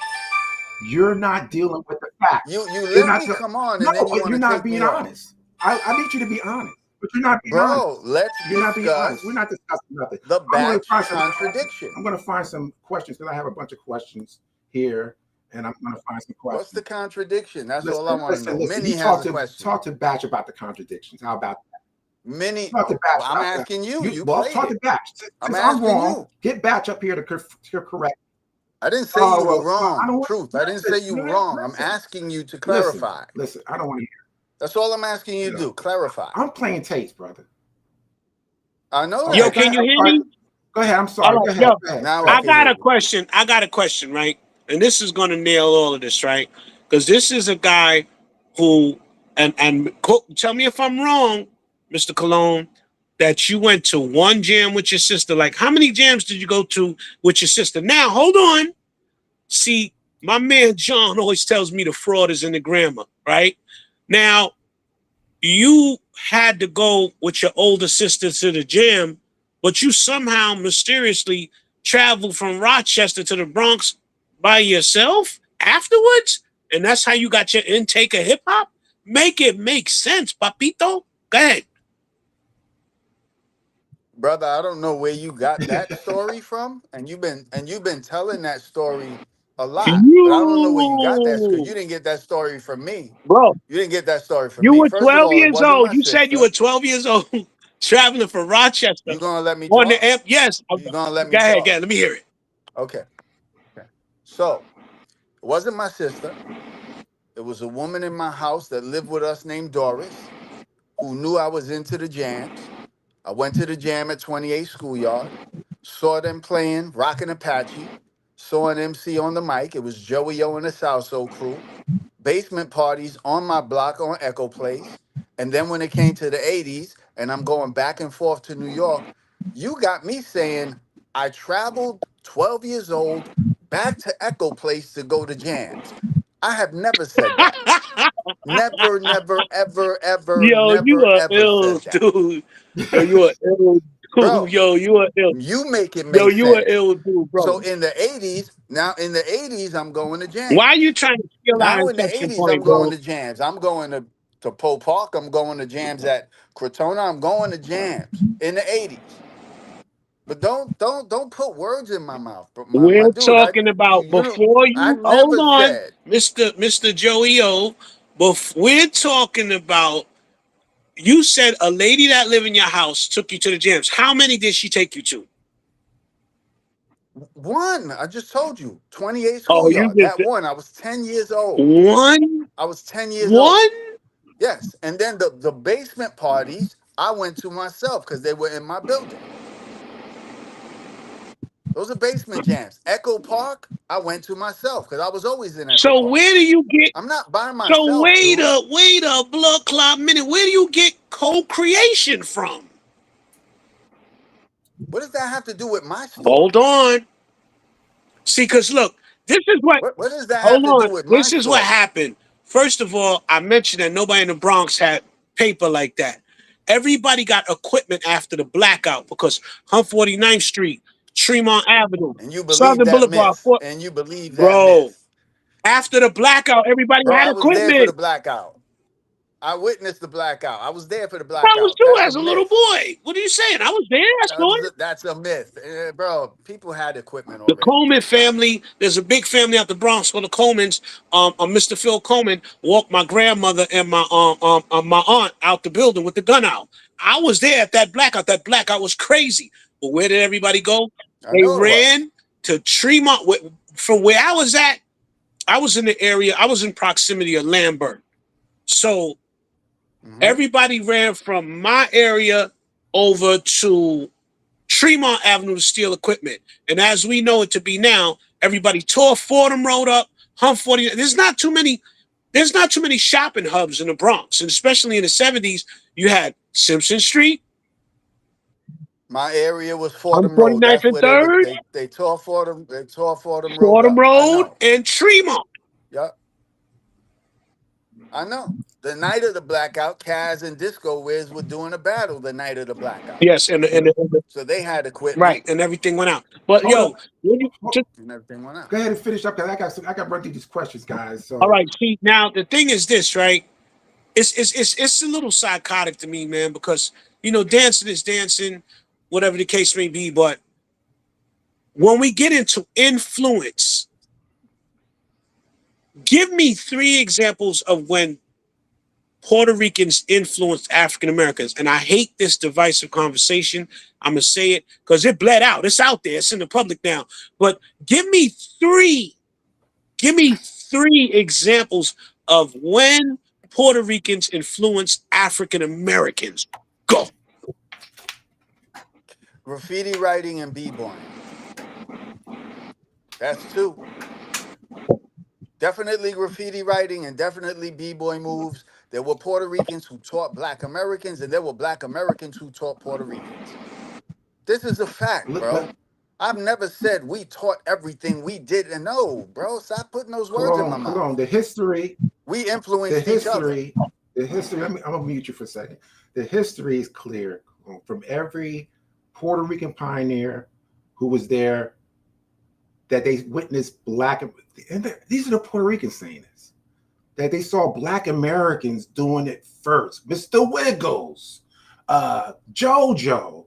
you're not dealing with the facts. You let me come on, and then you want to you're not take being me honest. I need you to be honest, but you're not being honest. You're not being honest. We're not discussing nothing. The batch contradiction. I'm going to find some questions because I have a bunch of questions here, and I'm going to find some questions. What's the contradiction? That's all I want to know. Minnie has a question. Talk to Batch about the contradictions. How about that? Minnie, talk to Batch. I'm asking you. Talk to Batch. I'm asking you. Get Batch up here to correct. I didn't say you were wrong. Truth. I didn't say you were wrong. I'm asking you to clarify. Listen, I don't want to hear. That's all I'm asking you to do. Clarify. I'm playing tapes, brother. I know that. Yo, can you hear me? Go ahead. I'm sorry. Right, go ahead. yo, go ahead. Now I got a question. I got a question, right? And this is going to nail all of this, right? Because this is a guy who, and tell me if I'm wrong, Mr. Cologne, that you went to one jam with your sister. Like, how many jams did you go to with your sister? Now, hold on. See, my man John always tells me the fraud is in the grammar, right? Now, you had to go with your older sister to the jam, but you somehow mysteriously traveled from Rochester to the Bronx by yourself afterwards? And that's how you got your intake of hip hop? Make it make sense, papito. Go ahead. Brother, I don't know where you got that story from, and you've been telling that story a lot. But I don't know where you got that because you didn't get that story from me. Bro, you didn't get that story from me. You were 12 years old. You said you were 12 years old traveling from Rochester. You gonna let me talk? Yes. You gonna let me talk? Go ahead. Let me hear it. Okay. So, it wasn't my sister. It was a woman in my house that lived with us named Doris, who knew I was into the jams. I went to the jam at 28 Schoolyard, saw them playing Rockin' Apache, saw an MC on the mic. It was Joey O and the South Soul crew. Basement parties on my block on Echo Place. And then when it came to the 80s, and I'm going back and forth to New York, you got me saying I traveled 12 years old back to Echo Place to go to jams. I have never said that. Never, ever, Yo, never, you are ever ill, said that. dude. Yo, you are ill, dude. Bro, yo, you are ill. You make it make sense. You are ill, dude, bro. So in the 80s, I'm going to jams. Why are you trying to steal now in the 80s, point, I'm going to jams. I'm going to Poe Park. I'm going to jams at Crotona. I'm going to jams in the 80s. But don't put words in my mouth. But we're talking about before you hold on, Mr. Joey O. We're talking about, you said a lady that lived in your house took you to the jams. How many did she take you to? One. I just told you. 28 Schoolyard. That one. I was 10 years old. One? I was 10 years old. One? Yes. And then the basement parties, I went to myself because they were in my building. Those are basement jams. Echo Park, I went to myself because I was always in Echo Park. Where do you get? I'm not by myself. So wait a blood clot minute. Where do you get co-creation from? What does that have to do with my story? Hold on. See, because look, this is what does that have to do with my story? This is what happened. First of all, I mentioned that nobody in the Bronx had paper like that. Everybody got equipment after the blackout because 149th Street, Tremont Avenue, and you believe Southern that Boulevard. And you believe that myth. After the blackout, everybody had equipment. I was there for the blackout. I witnessed the blackout. I was there for the blackout. I was too as a little boy. What are you saying? I was there. That's a myth. Bro, people had equipment already. The Coleman family, there's a big family out the Bronx called the Colemans. Mr. Phil Coleman walked my grandmother and my aunt out the building with the gun out. I was there at that blackout. That blackout was crazy. But where did everybody go? They ran to Tremont. From where I was at, I was in the area. I was in proximity of Lambert. So everybody ran from my area over to Tremont Avenue to steal equipment. And as we know it to be now, everybody tore Fordham Road up, Hump 40. There's not too many There's not too many shopping hubs in the Bronx, and especially in the 70s, you had Simpson Street. My area was On Fordham Road. 49th That's and where 3rd, they tore Fordham. They tore Fordham Road Fordham up. I Road, know. and Tremont. Yep. I know. The night of the blackout, Kaz and Disco Wiz were doing a battle the night of the blackout. Yes, and So they had equipment. right, and everything went out. But Hold and everything went out. Go ahead and finish up because I got to run through these questions, guys. So all right, see, now the thing is this, right? It's a little psychotic to me, man, because dancing is dancing, whatever the case may be. But when we get into influence, give me 3 examples of when Puerto Ricans influenced African Americans. And I hate this divisive conversation. I'm gonna say it because it bled out. It's out there. It's in the public now. But give me three examples of when Puerto Ricans influenced African Americans. Go. Graffiti writing and b-boying. That's 2. Definitely graffiti writing and definitely b-boy moves. There were Puerto Ricans who taught Black Americans, and there were Black Americans who taught Puerto Ricans. This is a fact, bro. I've never said we taught everything we didn't know, bro. Stop putting those words in my mouth. Hold on. The history. We influenced each other. The history. I'm gonna mute you for a second. The history is clear from every Puerto Rican pioneer who was there that they witnessed Black, and these are the Puerto Ricans saying this, that they saw Black Americans doing it first. Mr. Wiggles, JoJo.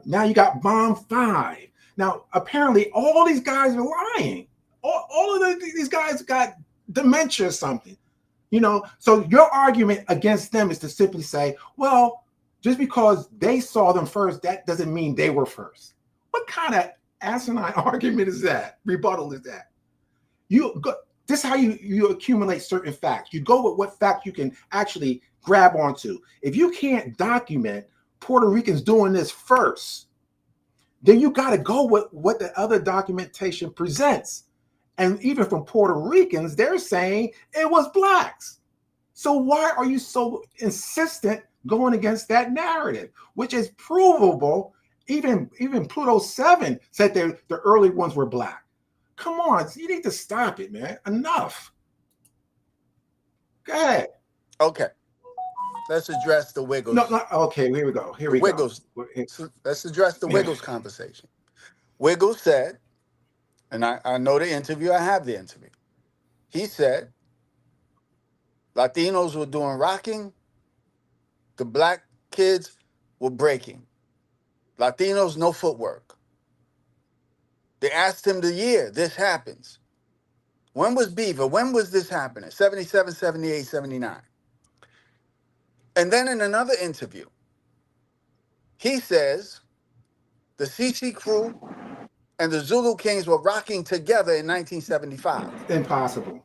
Now you got Bomb 5. Now, apparently, all these guys are lying. All of these guys got dementia or something. So your argument against them is to simply say, well, just because they saw them first, that doesn't mean they were first. What kind of asinine argument is that? Rebuttal is that? This is how you accumulate certain facts. You go with what fact you can actually grab onto. If you can't document Puerto Ricans doing this first, then you got to go with what the other documentation presents. And even from Puerto Ricans, they're saying it was Blacks. So why are you so insistent going against that narrative, which is provable? Even Pluto 7 said the early ones were Black. Come on, you need to stop it, man. Enough. Go ahead. Okay. Let's address the Wiggles. Okay, here we go. Wiggles. Let's address the Wiggles conversation. Wiggles said, and I know the interview, I have the interview. He said, Latinos were doing rocking, the Black kids were breaking. Latinos, no footwork. They asked him the year this happens. When was Beaver? When was this happening? 77, 78, 79. And then in another interview, he says the CC crew and the Zulu Kings were rocking together in 1975. Impossible.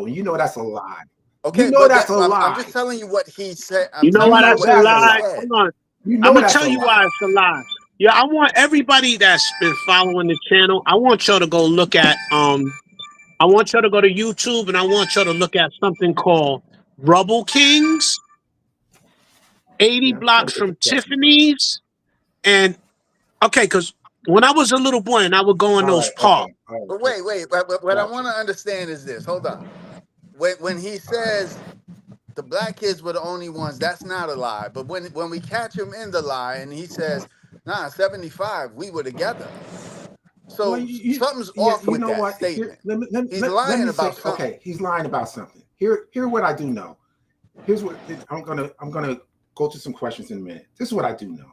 You know that's a lie. Okay, that's a lie. I'm just telling you what he said. You know why that's a lie? Hold on. I'm going to tell you why it's a lie. Yeah, I want everybody that's been following the channel, I want y'all to go look at, I want y'all to go to YouTube and I want y'all to look at something called Rubble Kings, 80 blocks from Tiffany's. And, okay, because when I was a little boy and I would go in those parks. But wait. What I want to understand is this. Hold on. When he says the Black kids were the only ones, that's not a lie. But when we catch him in the lie and he says, nah, 75, we were together. So something's off with that statement. He's lying about something. Okay, he's lying about something. Here what I do know. Here's what I'm gonna go to some questions in a minute. This is what I do know.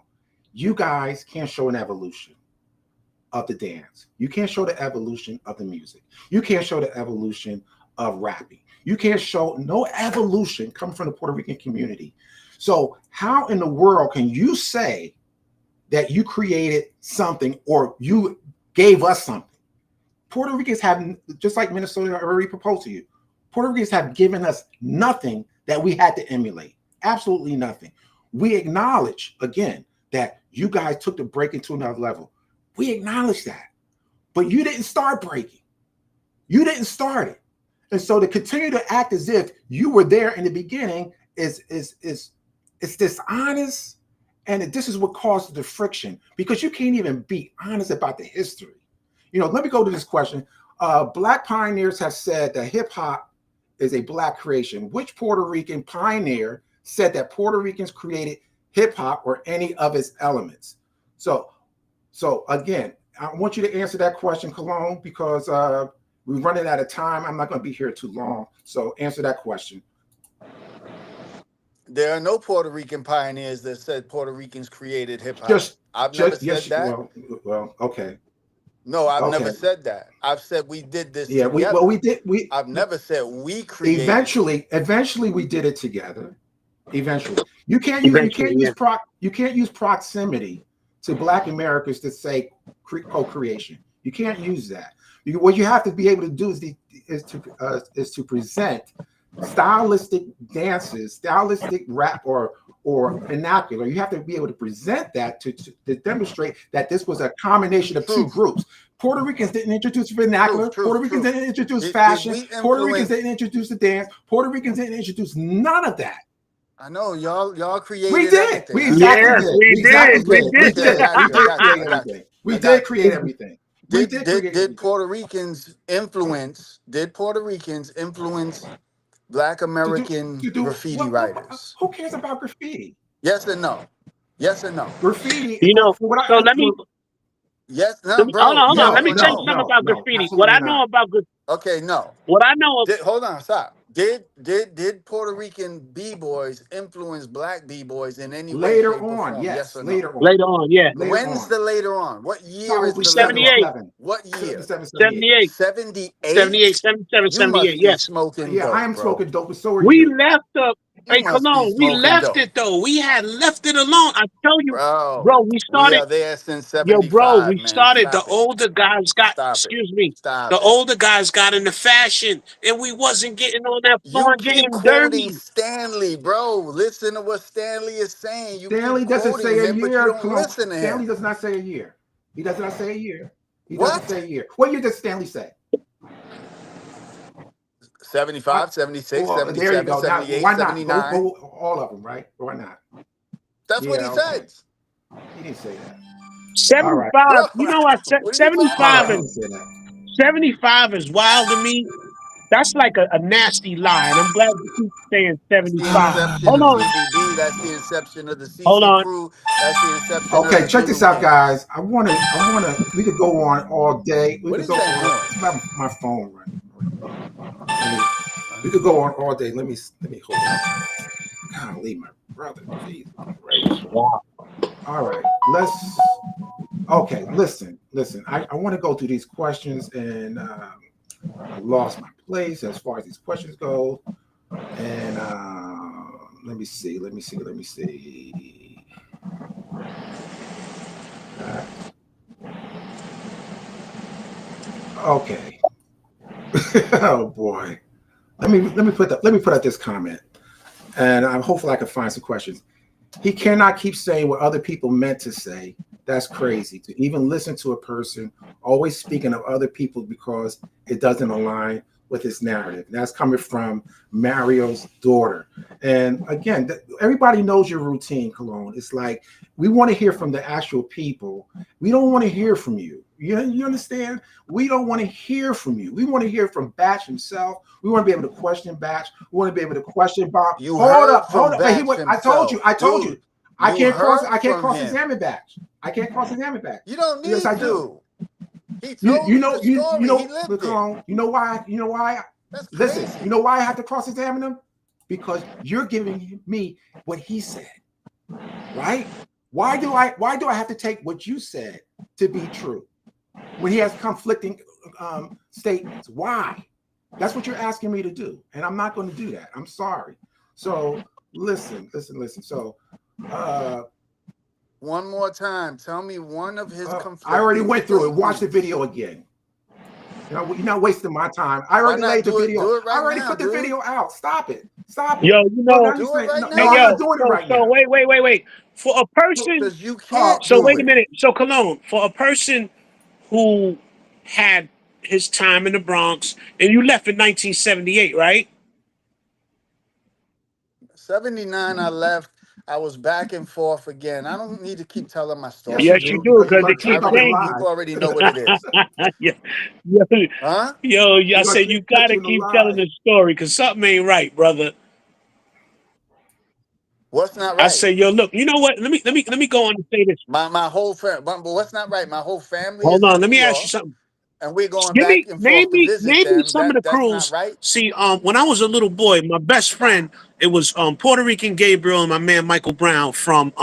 You guys can't show an evolution of the dance. You can't show the evolution of the music. You can't show the evolution of rapping. You can't show no evolution coming from the Puerto Rican community. So how in the world can you say that you created something or you gave us something? Puerto Ricans have, just like Minnesota already proposed to you, Puerto Ricans have given us nothing that we had to emulate. Absolutely nothing. We acknowledge, again, that you guys took the breaking to another level. We acknowledge that. But you didn't start breaking. You didn't start it. And so to continue to act as if you were there in the beginning is dishonest, and this is what causes the friction, because you can't even be honest about the history. Let me go to this question. Black pioneers have said that hip hop is a Black creation. Which Puerto Rican pioneer said that Puerto Ricans created hip hop or any of its elements? So again, I want you to answer that question, Cologne, because we're running out of time. I'm not going to be here too long. So answer that question. There are no Puerto Rican pioneers that said Puerto Ricans created hip hop. I've never said that. Well, okay. No, I've never said that. I've said we did this. Yeah, together. we did. I've never said we created. Eventually, we did it together. Eventually, you can't use proximity to Black Americans to say co-creation. You can't use that. What you have to be able to do is to present stylistic dances, stylistic rap, or vernacular. You have to be able to present that to demonstrate that this was a combination of two groups. Puerto Ricans didn't introduce vernacular. Puerto Ricans didn't introduce fashion. Puerto Ricans didn't introduce the dance. Puerto Ricans didn't introduce none of that. I know y'all created. We did. Everything. We did create everything. Did Puerto Ricans influence Black American graffiti writers? Who cares about graffiti? Yes and no. Yes and no. Graffiti. So let me. Yes, no, bro. Hold on. Let me tell you something about graffiti. What I know about graffiti. Okay, no. What I know. Hold on, stop. Did Puerto Rican b-boys influence Black b-boys in any way? Later on, yes. Or no? Later on. Later on, yeah. When's the later on? What year is the 78. What year? 78. 78. 78, 77, 78, yes. Smoking dope, I am bro. Smoking dope, but so are we you. Left the Hey, Cologne, we left it though. We had left it alone. I tell you, bro, we started. We are there since 75. Yo, bro, we started. Stop the older guys got. Stop excuse me. Stop the older guys got into fashion, and we wasn't getting on that floor getting dirty. Stanley, bro. Listen to what Stanley is saying. Stanley doesn't say a year. But you don't listen to him. Stanley does not say a year. He does not say a year. He doesn't say a year. What year does Stanley say? 75, 76, 77, there you go. 78, why not? 79. Go all of them, right? Why not? That's what he says. He didn't say that. 75. Right. You know what? 75 is 75 is wild to me. That's like a nasty lie, and I'm glad you keep saying 75. Hold on. That's the inception of the CC Hold on. crew. That's the inception. Okay, check this out, guys. I wanna. We could go on all day. We could go on. My phone running. We could go on all day. Let me hold on. Golly, my brother. Jesus. Wow. All right. Listen. I want to go through these questions, and I lost my place as far as these questions go. And let me see. Okay. Oh boy. Let me put out this comment, and hopefully I can find some questions. He cannot keep saying what other people meant to say. That's crazy. To even listen to a person always speaking of other people because it doesn't align with his narrative. And that's coming from Mario's daughter. And again, everybody knows your routine, Cologne. It's like we want to hear from the actual people. We don't want to hear from you. You understand? We don't want to hear from you. We want to hear from Batch himself. We want to be able to question Batch. We want to be able to question Bob. Hold up. I told you. I can't cross-examine Batch. I can't cross-examine Batch. You don't need to. He told you know why? Listen, crazy. you know why I have to cross-examine him? Because you're giving me what he said, right? Why do I have to take what you said to be true when he has conflicting statements? Why? That's what you're asking me to do, and I'm not going to do that. I'm sorry. So listen. So. One more time. Tell me one of his conflicting. I already went through it. Watch the video again. You're not wasting my time. I already laid the video. I already put the video out. Stop it. Yo, you know. Do it right now. No, I'm not doing it right now. So wait. For a person. Because you can't. So wait a minute. So Cologne, for a person who had his time in the Bronx, and you left in 1978, right? 79, I left. I was back and forth again. I don't need to keep telling my Yes, story, you Yes, you do, dude. do, because you're because about it to keep keeps talking People lies. changing. already know what it is. Yeah. Yo, Huh? yo, I You're gonna said you keep catching gotta the keep telling lies. the story, because something ain't right, brother. What's not I right? say, yo, look, you know what? Let me go on and say this. My whole family. But what's not right? My whole family Hold is in on, let New me ask you York, something. and we're going Give back me and name forth to me visit name me them. some of the That's not crews. right. See, when I was a little boy, my best friend, it was Puerto Rican Gabriel and my man Michael Brown from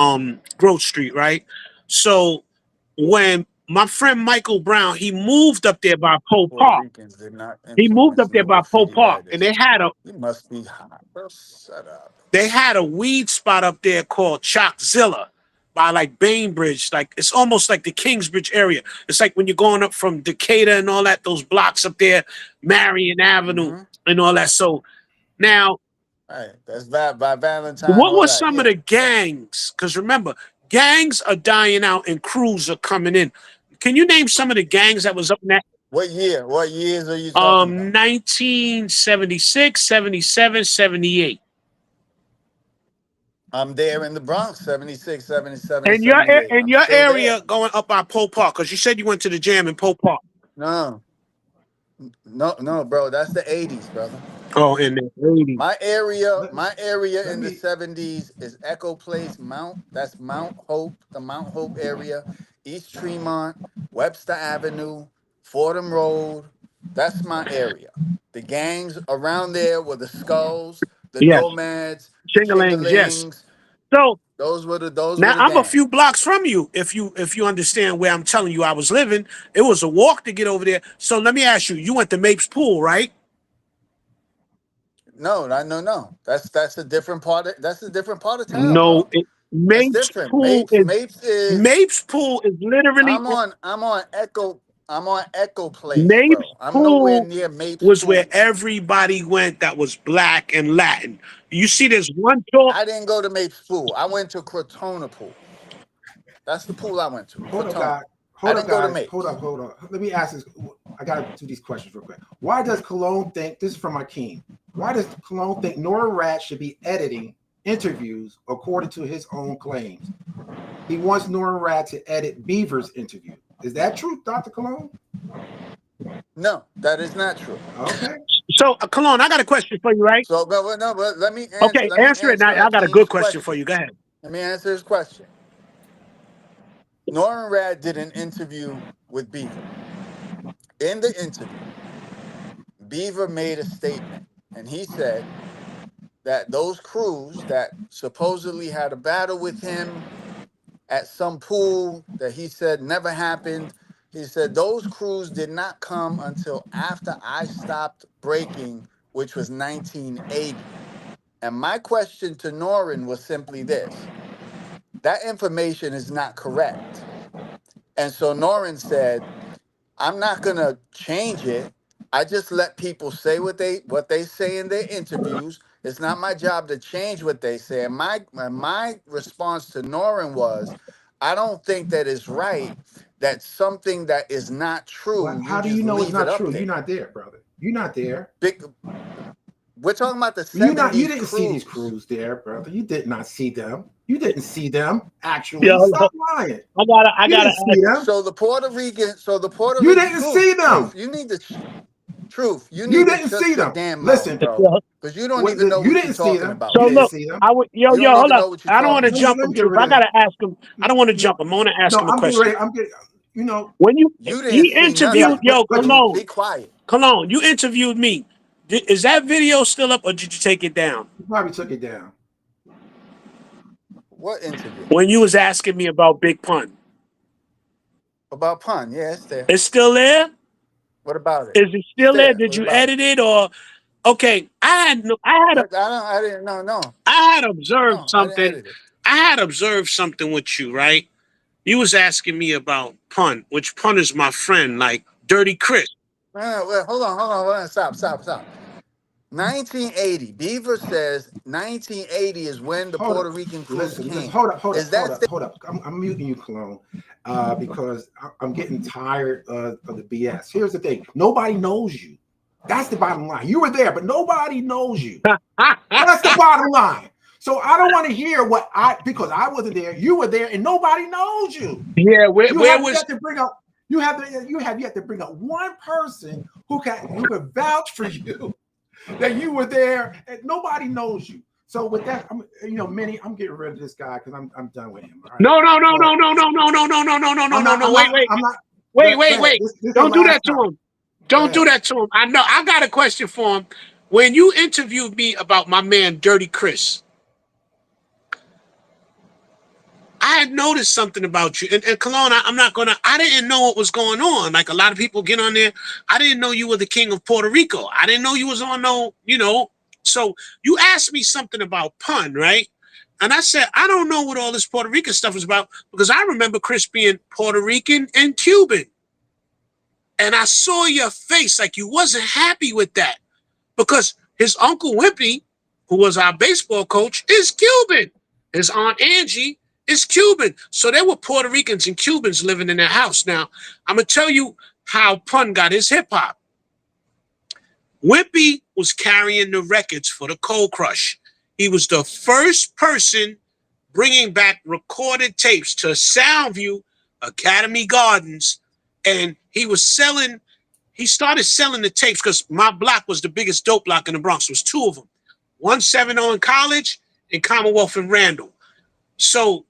Grove Street, right? So when my friend Michael Brown, he moved up there by Pole Puerto Park. Ricans did not He moved influence up there no by Pole graffiti Park, and writers. You must be hot, bro. Shut up. they had a weed spot up there called Chalkzilla by like Bainbridge. Like it's almost like the Kingsbridge area. It's like when you're going up from Decatur and all that, those blocks up there, Marion Avenue Mm-hmm. and all that. So now, Right. That's by Valentine, what all were that. some of Yeah. the gangs? Because remember, gangs are dying out and crews are coming in. Can you name some of the gangs that was up in that? What year? What years are you talking about? 1976, 77, 78. I'm there in the Bronx, 76, 77, and And 78. in I'm your still there. area going up by Pole Park, because you said you went to the jam in Pole Park. No, no, bro. That's the 80s, brother. Oh, in the 80s. Let, My area let in the me 70s is Echo Place, that's Mount Hope, the Mount Hope area, East Tremont, Webster Avenue, Fordham Road. That's my area. The gangs around there were the Skulls, the Yes. Nomads, the Chingalings, yes. Chingalings. So Those were now the I'm a gangs. few blocks from you. If you understand where I'm telling you I was living, it was a walk to get over there. So let me ask you, you went to Mapes Pool, right? No. That's a different part. That's a different part of town, No, bro. That's Mapes different. Pool is Mapes Mapes Pool is literally I'm on Echo Place, Mapes bro. I'm nowhere Pool near Mapes was where Pool. everybody went that was black and Latin. You see, there's one talk. I didn't go to Mapes Pool. I went to Crotona Pool. That's the pool I went to. hold up, Crotona. guys. I Hold up, didn't go to guys. Hold Mapes. up, hold up. Let me ask this. I gotta do these questions real quick. Why does Cologne think this is from my king? Why does Cologne think Nora Rat should be editing interviews according to his own claims? He wants Nora Rat to edit Beaver's interview. Is that true, Dr. Cologne? No, that is not true. Okay. So, Cologne, I got a question for you, right? So, but no, but let me answer. Okay, Let me answer it now. answer I got a good Akeem's question for question. you. Go ahead. Let me answer his question. Norman Rad did an interview with Beaver. In the interview, Beaver made a statement, and he said that those crews that supposedly had a battle with him at some pool that he said never happened, he said those crews did not come until after I stopped breaking, which was 1980. And my question to Norin was simply this: that information is not correct. And so Norin said, I'm not gonna change it. I just let people say what they say in their interviews. It's not my job to change what they say. And my response to Norin was, I don't think that it's right that something that is not Well, true, you how do you just know it's leave it not up true? You're there. not there, brother. You're not there. Big, we're talking about the You 70s didn't see these crews. crews there, brother. You did not see them. You didn't see them, Yeah, actually. Stop lying. I You gotta didn't see ask. them. So the Puerto You Rican didn't see them. you You need to didn't see shut your them. damn mouth, Listen, bro. Yeah. Because you don't even know you what you're didn't see talking them. about, You So didn't look, kid. see them. yo, You yo, don't hold even up. know what you're I don't want talking to Let me, about. jump let him, me get Truth. rid I of him. gotta ask him. I don't want to No, jump him. I want to ask no, him a I'm getting question. ready. When You didn't he see yeah, interviewed, nothing. yo, but So you, be quiet. Cologne, you interviewed me. Is that video still up, or did you take it down? you probably took it down. What interview? When you was asking me about Big Pun, About pun. Yeah, it's there. it's still there. What about it? Is it It's still there? there. Did What you about it? edit it, or okay? I didn't no. I had observed No, I didn't something. edit it. I had observed something with you, right? You was asking me about Pun, which Pun is my friend, like Dirty Chris. Wait, hold on. Stop. 1980. Beaver says 1980 is when the Hold Puerto up. Rican crew Listen, came. hold up. That I'm muting you, Cologne, because I'm getting tired of the BS. Here's the thing. Nobody knows you. That's the bottom line. You were there, but nobody knows you. That's the bottom line. So I don't want to hear because I wasn't there. You were there, and nobody knows you. Yeah, where was yet to bring up? You have yet to bring up one person who could vouch for you that you were there, and nobody knows you. So with that, Minnie, I'm getting rid of this guy because I'm done with him. Right? No. Wait. Don't do that to him. Don't do that to him. I know. I got a question for him. When you interviewed me about my man Dirty Chris, I had noticed something about you. And Cologne, I didn't know what was going on. Like a lot of people get on there. I didn't know you were the king of Puerto Rico. I didn't know you was on So you asked me something about pun, right? And I said, I don't know what all this Puerto Rican stuff is about because I remember Chris being Puerto Rican and Cuban. And I saw your face like you wasn't happy with that because his Uncle Wimpy, who was our baseball coach, is Cuban. His Aunt Angie is Cuban. So there were Puerto Ricans and Cubans living in their house. Now, I'm going to tell you how Pun got his hip hop. Wimpy was carrying the records for the Cold Crush. He was the first person bringing back recorded tapes to Soundview, Academy Gardens, and he started selling the tapes because my block was the biggest dope block in the Bronx. There was two of them, 170 in College and Commonwealth and Randall. So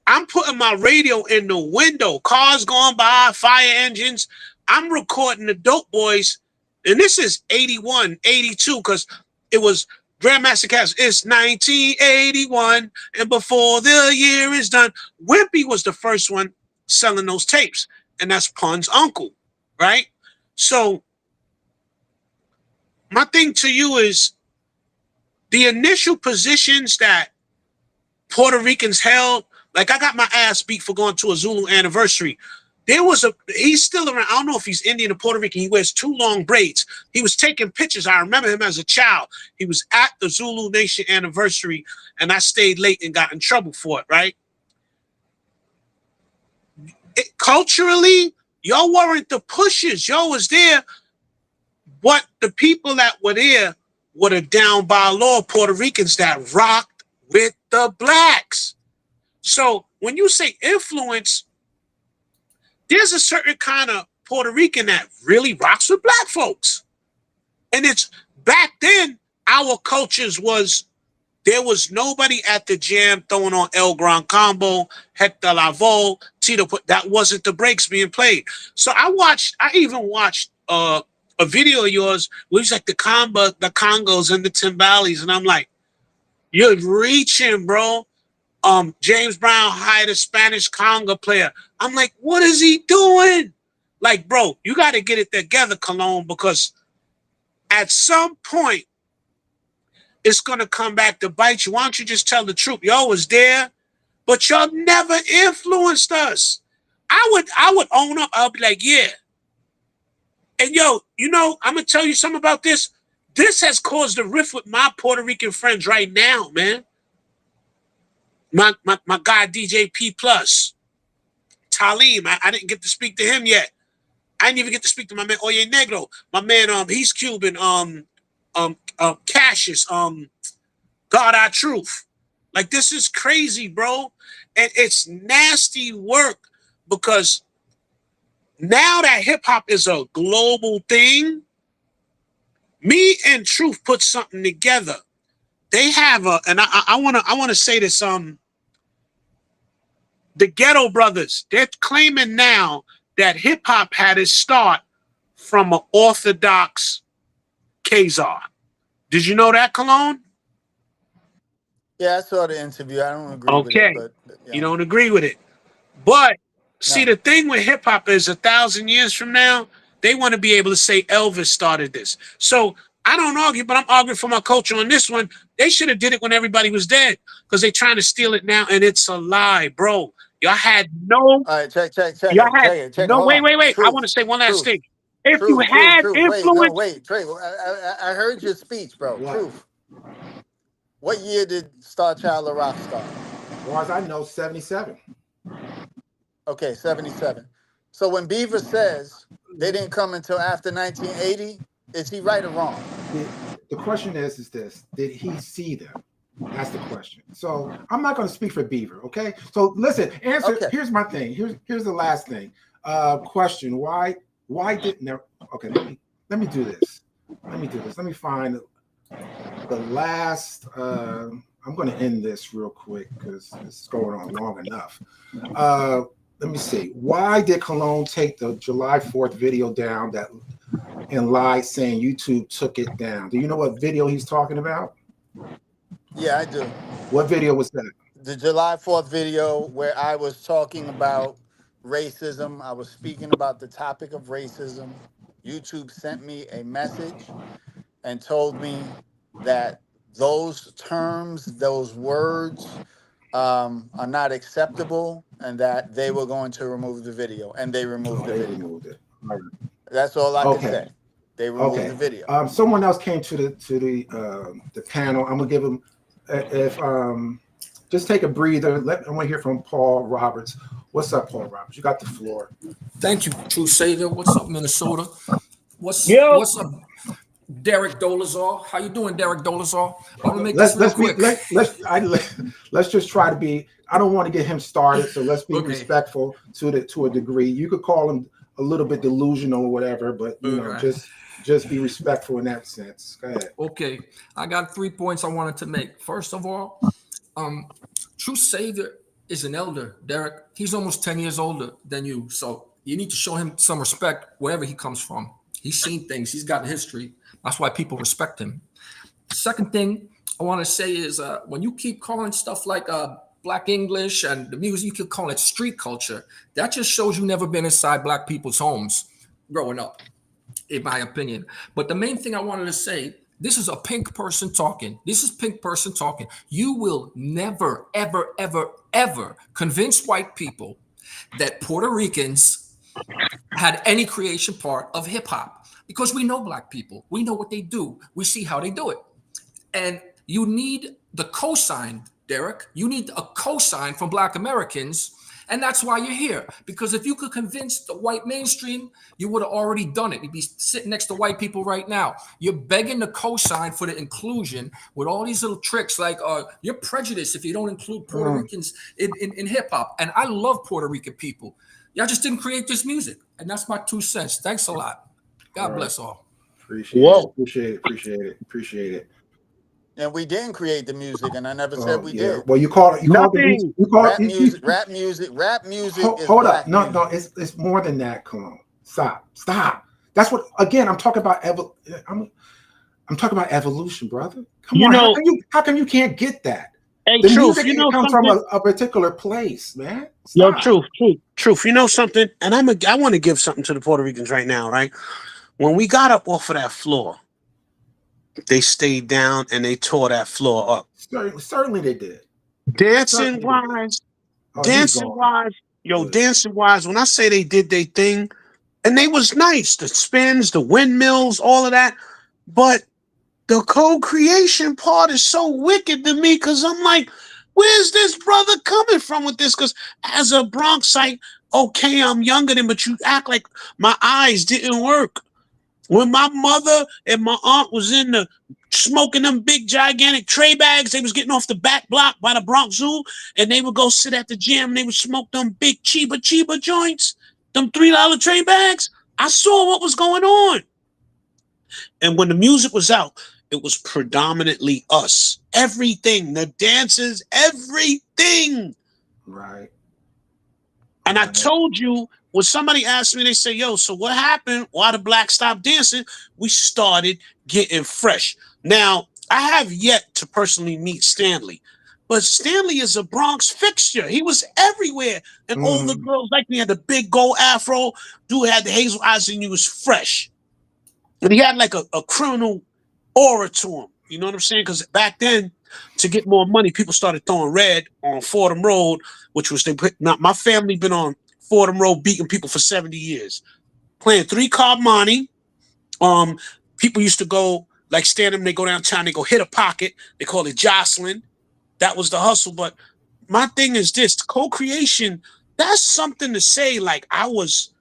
I'm putting my radio in the window, cars going by, fire engines. I'm recording the Dope Boys. And this is 81, 82, because it was Grandmaster Cass. It's 1981, and before the year is done. Wimpy was the first one selling those tapes, and that's Pun's uncle, right? So my thing to you is the initial positions that Puerto Ricans held, like I got my ass beat for going to a Zulu anniversary. He's still around. I don't know if he's Indian or Puerto Rican. He wears two long braids. He was taking pictures. I remember him as a child. He was at the Zulu Nation anniversary, and I stayed late and got in trouble for it, right? Culturally, y'all weren't the pushers. Y'all was there. But the people that were there were the down by law Puerto Ricans that rocked with the blacks. So when you say influence, there's a certain kind of Puerto Rican that really rocks with black folks. And it's back then, our cultures there was nobody at the jam throwing on El Gran Combo, Hector Lavoe, Tito. That wasn't the breaks being played. So I even watched a video of yours where it's like the congos and the timbales. And I'm like, you're reaching, bro. James Brown hired a Spanish conga player. I'm like, what is he doing? Like, bro, you got to get it together, Cologne, because at some point, it's going to come back to bite you. Why don't you just tell the truth? Y'all was there, but y'all never influenced us. I would own up. I'll be like, yeah. And yo, I'm going to tell you something about this. This has caused a rift with my Puerto Rican friends right now, man. My guy, DJ P Plus, Talim, I didn't get to speak to him yet. I didn't even get to speak to my man, Oye Negro. My man, he's Cuban, Cassius, God Our Truth. Like, this is crazy, bro. And it's nasty work because now that hip hop is a global thing, me and Truth put something together. They have and I want to say this, the Ghetto Brothers, they're claiming now that hip hop had its start from an Orthodox Khazar. Did you know that, Cologne? Yeah, I saw the interview. I don't agree with it, but you don't agree with it. But see, the thing with hip hop is 1,000 years from now, they want to be able to say Elvis started this. So I don't argue, but I'm arguing for my culture on this one. They should have did it when everybody was dead because they're trying to steal it now, and it's a lie, bro. Y'all had no. All right, check Y'all had it. no. Hold Wait. on. I want to say one last thing. If you had Truth. influence, Wait, Trey. I heard your speech, bro. What? Truth. What year did Star Child La Rock start? As far as I know, 77. Okay, 77. So when Beaver says they didn't come until after 1980, is he right or wrong? The question is this: did he see them? That's the question. So I'm not going to speak for Beaver. Okay. So listen. Answer. Okay. Here's my thing. Here's the last thing. Question: Why didn't? Okay. Let me do this. Let me find the last. I'm going to end this real quick because it's going on long enough. Let me see. Why did Cologne take the July 4th video down and lie saying YouTube took it down? Do you know what video he's talking about? Yeah, I do. What video was that? The July 4th video where I was talking about racism. I was speaking about the topic of racism. YouTube sent me a message and told me that those terms, those words are not acceptable and that they were going to remove the video. And they removed the video. Removed it. All right. That's all I can say. They removed the video. Someone else came to the panel. I'm gonna give him just take a breather. I want to hear from Paul Roberts. What's up, Paul Roberts? You got the floor. Thank you, True Savior. What's up, Minnesota? What's up, Derek Dolezal? How you doing, Derek Dolezal? I'm gonna make this real quick. Let's just try to be. I don't want to get him started, so let's be respectful to a degree. You could call him a little bit delusional or whatever, but you know, just be respectful in that sense. Go ahead. Okay, I got 3 points I wanted to make. First of all, True Savior is an elder, Derek. He's almost 10 years older than you, so you need to show him some respect wherever he comes from. He's seen things. He's got history. That's why people respect him. The second thing I want to say is when you keep calling stuff like Black English and the music, you could call it street culture. That just shows you never been inside Black people's homes growing up, in my opinion. But the main thing I wanted to say, this is a pink person talking. This is pink person talking. You will never, ever, ever, ever convince white people that Puerto Ricans had any creation part of hip hop, because we know Black people. We know what they do. We see how they do it. And you need the cosign, Derek. You need a cosign from Black Americans. And that's why you're here. Because if you could convince the white mainstream, you would have already done it. You'd be sitting next to white people right now. You're begging the cosign for the inclusion with all these little tricks like you're prejudiced if you don't include Puerto Ricans in hip hop. And I love Puerto Rican people. Y'all just didn't create this music. And that's my 2 cents. Thanks a lot. God bless all. Appreciate it. And we didn't create the music, and I never said we did. Well, you called rap music. Rap music. Hold up. No, it's more than that. Come on. Stop. That's what. Again, I'm talking about I'm talking about evolution, brother. Come on. How come you can't get that? Hey, the Truth, music comes from a particular place, man. Stop. Yo, Truth. You know something? And I want to give something to the Puerto Ricans right now, right? When we got up off of that floor, they stayed down and they tore that floor up. Certainly they did. Dancing wise. When I say they did their thing, and they was nice, the spins, the windmills, all of that. But the co-creation part is so wicked to me, because I'm like, where's this brother coming from with this? Because as a Bronxite, okay, I'm younger than, but you act like my eyes didn't work. When my mother and my aunt was in the smoking them big gigantic tray bags, they was getting off the back block by the Bronx Zoo, and they would go sit at the gym and they would smoke them big Chiba joints, them $3 tray bags. I saw what was going on. And when the music was out, it was predominantly us. Everything, the dances, everything. Right. And I told you, when somebody asked me, they say, yo, so what happened? Why the Blacks stopped dancing? We started getting fresh. Now, I have yet to personally meet Stanley, but Stanley is a Bronx fixture. He was everywhere. And all the girls like me had the big gold afro. Dude had the hazel eyes and he was fresh. And he had like a criminal aura to him. You know what I'm saying? Because back then, to get more money, people started throwing red on Fordham Road, which was my family been on Fordham Road beating people for 70 years. playing 3-card money. People used to go like stand them. They go downtown. They go hit a pocket. They call it jostling. That was the hustle. But my thing is this: co-creation. That's something to say. Like I was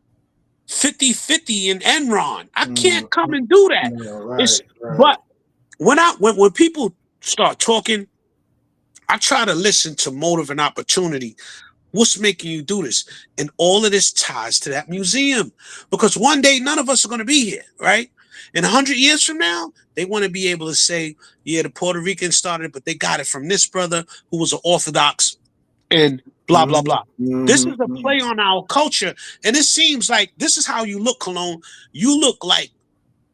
50-50 in Enron. I can't come and do that. But when people start talking, I try to listen to motive and opportunity. What's making you do this? And all of this ties to that museum. Because one day, none of us are going to be here, right? And 100 years from now, they want to be able to say, yeah, the Puerto Ricans started it, but they got it from this brother who was an Orthodox and blah, blah, blah. This is a play on our culture. And it seems like this is how you look, Cologne. You look like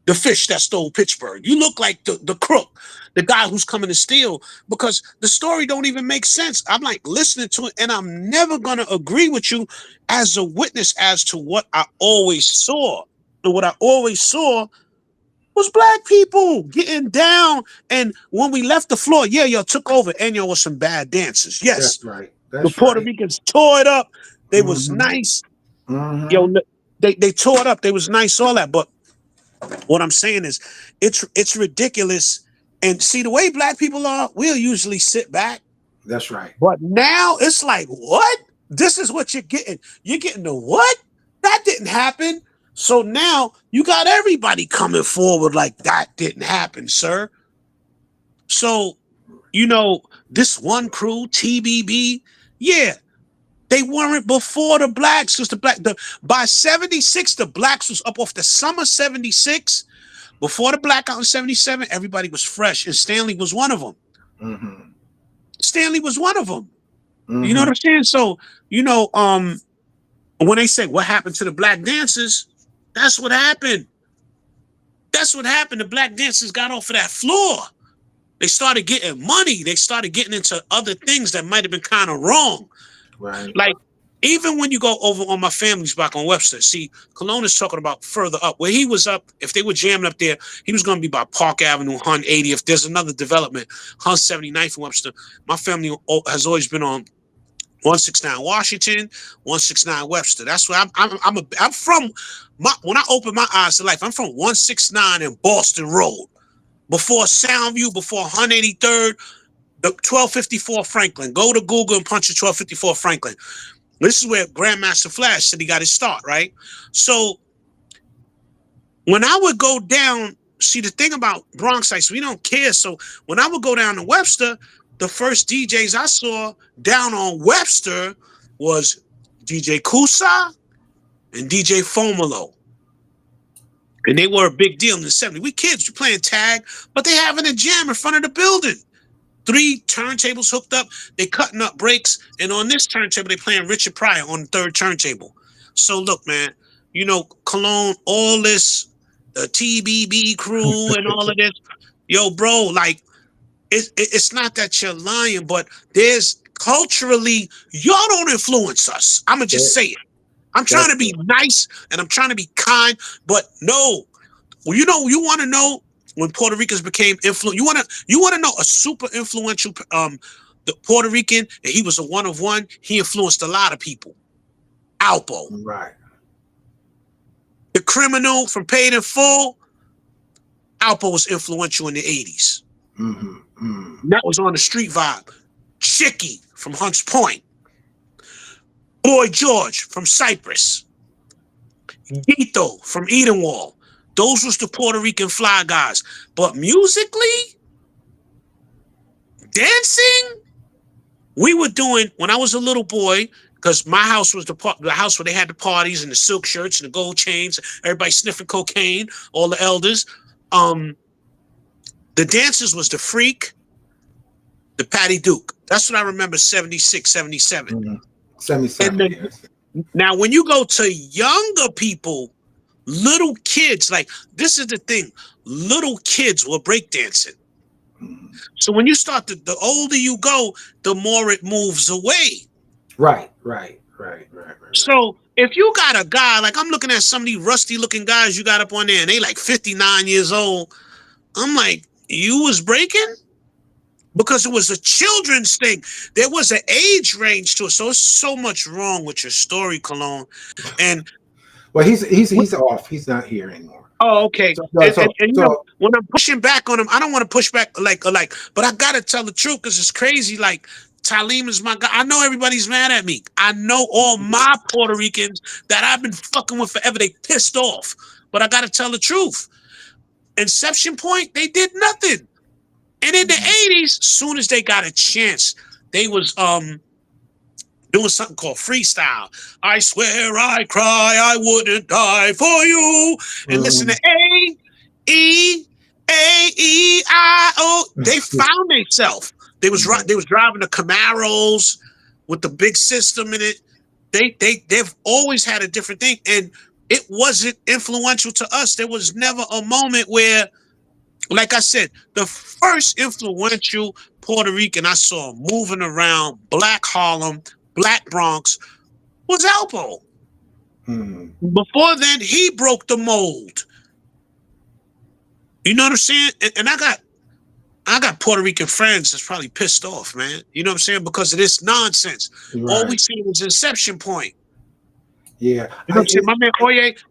the fish that stole Pittsburgh. You look like the crook, the guy who's coming to steal, because the story don't even make sense. I'm like listening to it, and I'm never going to agree with you as a witness as to what I always saw. And what I always saw was black people getting down. And when we left the floor, yeah, y'all took over, and y'all was some bad dancers. Yes. That's right. The Puerto Ricans tore it up. They was nice. Yo, they tore it up. They was nice, all that. But what I'm saying is it's ridiculous. And see, the way black people are, we'll usually sit back. That's right. But now it's like, what? This is what you're getting. You're getting the what? That didn't happen. So now you got everybody coming forward like that didn't happen, sir. So, this one crew, TBB, yeah, they weren't before the blacks. Because by 76, the blacks was up off the summer 76. Before the blackout in 77, everybody was fresh, and Stanley was one of them. Stanley was one of them. You know what I'm saying? So, when they say what happened to the black dancers, that's what happened. That's what happened. The black dancers got off of that floor. They started getting money. They started getting into other things that might have been kind of wrong. Right. Like, even when you go over on my family's back on Webster, see, Cologne is talking about further up. Where he was up, if they were jamming up there, he was going to be by Park Avenue, Hun 80. If there's another development, Hun 79th in Webster, my family has always been on 169 Washington, 169 Webster. That's where I'm from. When I open my eyes to life, I'm from 169 in Boston Road. Before Soundview, before 183rd, the 1254 Franklin. Go to Google and punch the 1254 Franklin. This is where Grandmaster Flash said he got his start, right? So when I would go down, see, the thing about Bronxites, we don't care. So when I would go down to Webster, the first DJs I saw down on Webster was DJ Kusa and DJ Fomolo. And they were a big deal in the 70s. We kids, we playing tag, but they having a jam in front of the building. 3 turntables hooked up, they cutting up breaks, and on this turntable, they playing Richard Pryor on the 3rd turntable. So look, man, Cologne, all this, the TBB crew and all of this, yo, bro, like, it's not that you're lying, but there's culturally, y'all don't influence us. I'm going to just say it. I'm trying to be nice, and I'm trying to be kind, but no. Well, you want to know when Puerto Ricans became influential. You want to know a super influential the Puerto Rican, and he was a one of one. He influenced a lot of people. Alpo. Right. The Criminal from Paid in Full. Alpo was influential in the 80s. That was on the street vibe. Chicky from Hunts Point. Boy George from Cyprus. Gito from Edenwald. Those was the Puerto Rican fly guys. But musically, dancing, we were doing, when I was a little boy, because my house was the house where they had the parties and the silk shirts and the gold chains, everybody sniffing cocaine, all the elders. The dancers was the Freak, the Patty Duke. That's what I remember, 76, 77. 77. Now, when you go to younger people, little kids, like, this is the thing, little kids were breakdancing. So when you start the older you go, the more it moves away. Right. So if you got a guy, like I'm looking at some of these rusty looking guys you got up on there, and they like 59 years old, I'm like, you was breaking? Because it was a children's thing. There was an age range to it. So it's so much wrong with your story, Cologne. And Well, he's off. He's not here anymore. Oh, okay. So, And you know, when I'm pushing back on him, I don't want to push back like, but I gotta tell the truth because it's crazy. Like Talim is my guy. I know everybody's mad at me. I know all my Puerto Ricans that I've been fucking with forever. They pissed off, but I gotta tell the truth. Inception Point, they did nothing. And in the 80s, soon as they got a chance, they was doing something called freestyle. I swear I cry, I wouldn't die for you. And listen to A-E-A-E-I-O. They found themselves. They was driving the Camaros with the big system in it. They've always had a different thing, and it wasn't influential to us. There was never a moment where, like I said, the first influential Puerto Rican I saw moving around Black Harlem, Black Bronx was Alpo. Before then, he broke the mold. You know what I'm saying? And I got Puerto Rican friends that's probably pissed off, man. You know what I'm saying? Because of this nonsense. Right. All we see is Inception Point. Yeah. You know what I'm saying?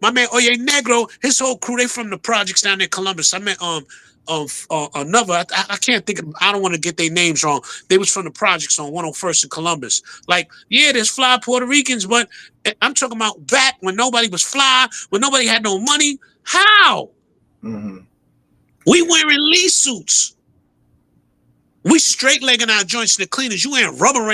My man Oye Negro, his whole crew, they from the projects down in Columbus. I met another, I can't think of, I don't want to get their names wrong. They was from the projects on 101st in Columbus. Like, yeah, there's fly Puerto Ricans, but I'm talking about back when nobody was fly, when nobody had no money. How? We wearing Lee suits. We straight-legging our joints in the cleaners. You wearing rubber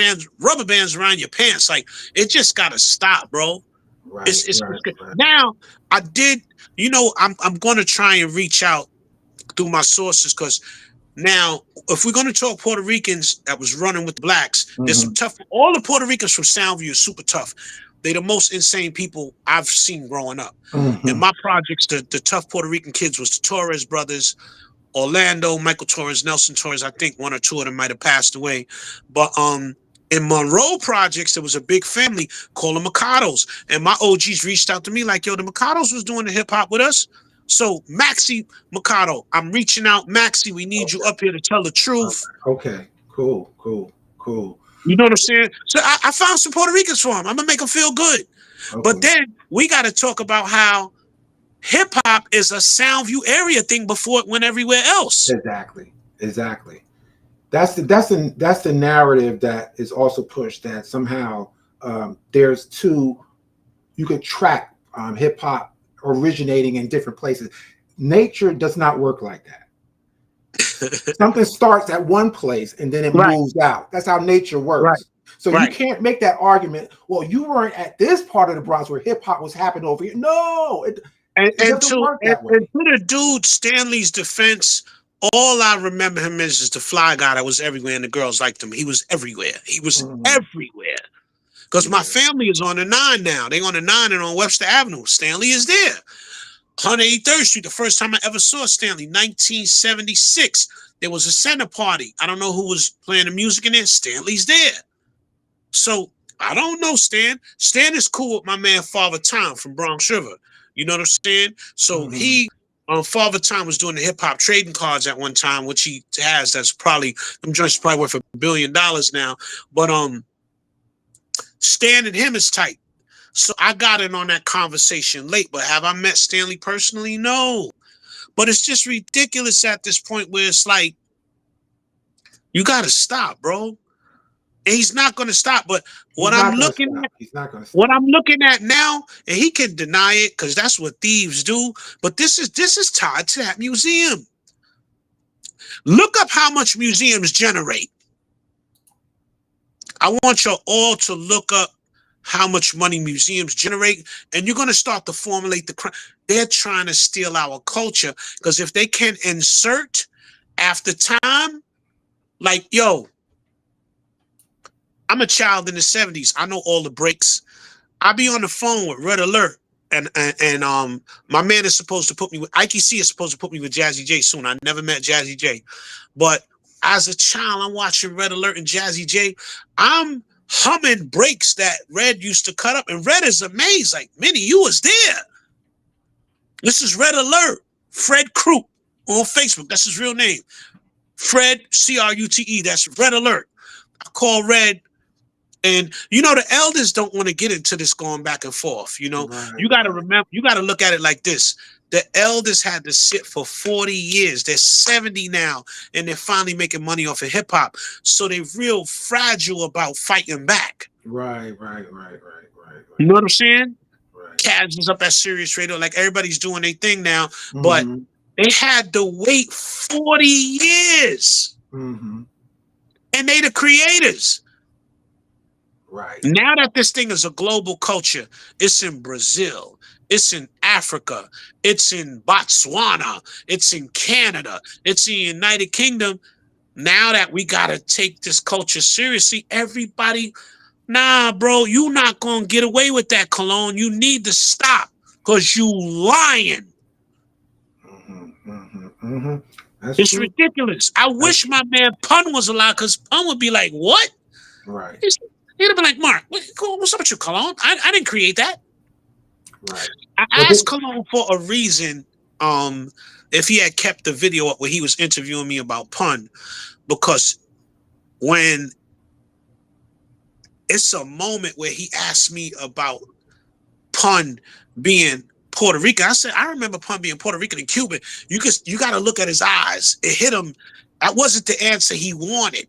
bands around your pants. Like, it just got to stop, bro. Right, it's right. Now, I did, you know, I'm going to try and reach out through my sources, because now, if we're going to talk Puerto Ricans that was running with the blacks, there's some tough, all the Puerto Ricans from Soundview are super tough. They're the most insane people I've seen growing up. In my projects, the tough Puerto Rican kids was the Torres brothers, Orlando, Michael Torres, Nelson Torres. I think one or two of them might have passed away. But in Monroe projects, there was a big family called the Mikados. And my OGs reached out to me like, yo, the Mikados was doing the hip hop with us. So Maxie Mikado, I'm reaching out. Maxie, we need you up here to tell the truth. Okay, cool. You know what I'm saying? So I found some Puerto Ricans for him. I'm gonna make them feel good. Okay. But then we got to talk about how hip hop is a Soundview area thing before it went everywhere else. Exactly. That's the narrative that is also pushed, that somehow there's two, you could track hip hop originating in different places. Nature does not work like that. Something starts at one place and then it moves out. That's how nature works. So you can't make that argument, well, you weren't at this part of the Bronx where hip hop was happening over here. No, and to the dude Stanley's defense, all I remember him is the fly guy that was everywhere and the girls liked him. He was everywhere. He was everywhere. Because my family is on the 9 now. They on the 9 and on Webster Avenue. Stanley is there. 183rd Street, the first time I ever saw Stanley, 1976. There was a center party. I don't know who was playing the music in there. Stanley's there. So I don't know Stan. Stan is cool with my man Father Time from Bronx River. You know what I'm saying? So he, Father Time was doing the hip hop trading cards at one time, which he has. That's probably, them joints probably worth $1 billion now. But Stan and him is tight. So I got in on that conversation late, but have I met Stanley personally? No. But it's just ridiculous at this point where it's like, you got to stop, bro. And he's not going to stop. But what I'm looking at now, and he can deny it because that's what thieves do. But this is tied to that museum. Look up how much museums generate. I want you all to look up how much money museums generate, and you're going to start to formulate the crime. They're trying to steal our culture, because if they can insert after time, like, yo, I'm a child in the 70s. I know all the breaks. I be on the phone with Red Alert, and my man is supposed to put me with, Ike C is supposed to put me with Jazzy J soon. I never met Jazzy J, but as a child, I'm watching Red Alert and Jazzy J. I'm humming breaks that Red used to cut up, and Red is amazed. Like, Minnie, you was there. This is Red Alert. Fred Croup on Facebook. That's his real name. Fred, C-R-U-T-E. That's Red Alert. I call Red And you know, the elders don't want to get into this going back and forth. You know, Right, you got to remember, you got to look at it like this. The elders had to sit for 40 years. They're 70 now, and they're finally making money off of hip hop. So they're real fragile about fighting back. right. You know what I'm saying? Right. Cavs is up at Sirius Radio. Like, everybody's doing their thing now, but Mhm. they had to wait 40 years. Mhm. And they the creators. Right. Now that this thing is a global culture, it's in Brazil, it's in Africa, it's in Botswana, it's in Canada, it's in the United Kingdom. Now that we gotta take this culture seriously, everybody, nah, bro, you not gonna get away with that, Cologne. You need to stop, because you lying. That's It's true. ridiculous. I wish my man Pun was alive, because Pun would be like, what? Right. He'd have been like, Mark, what's up with you, Cologne? I didn't create that. Right. I asked Cologne for a reason, if he had kept the video up where he was interviewing me about Pun, because when it's a moment where he asked me about Pun being Puerto Rican, I said, I remember Pun being Puerto Rican and Cuban. You got to look at his eyes. It hit him. That wasn't the answer he wanted.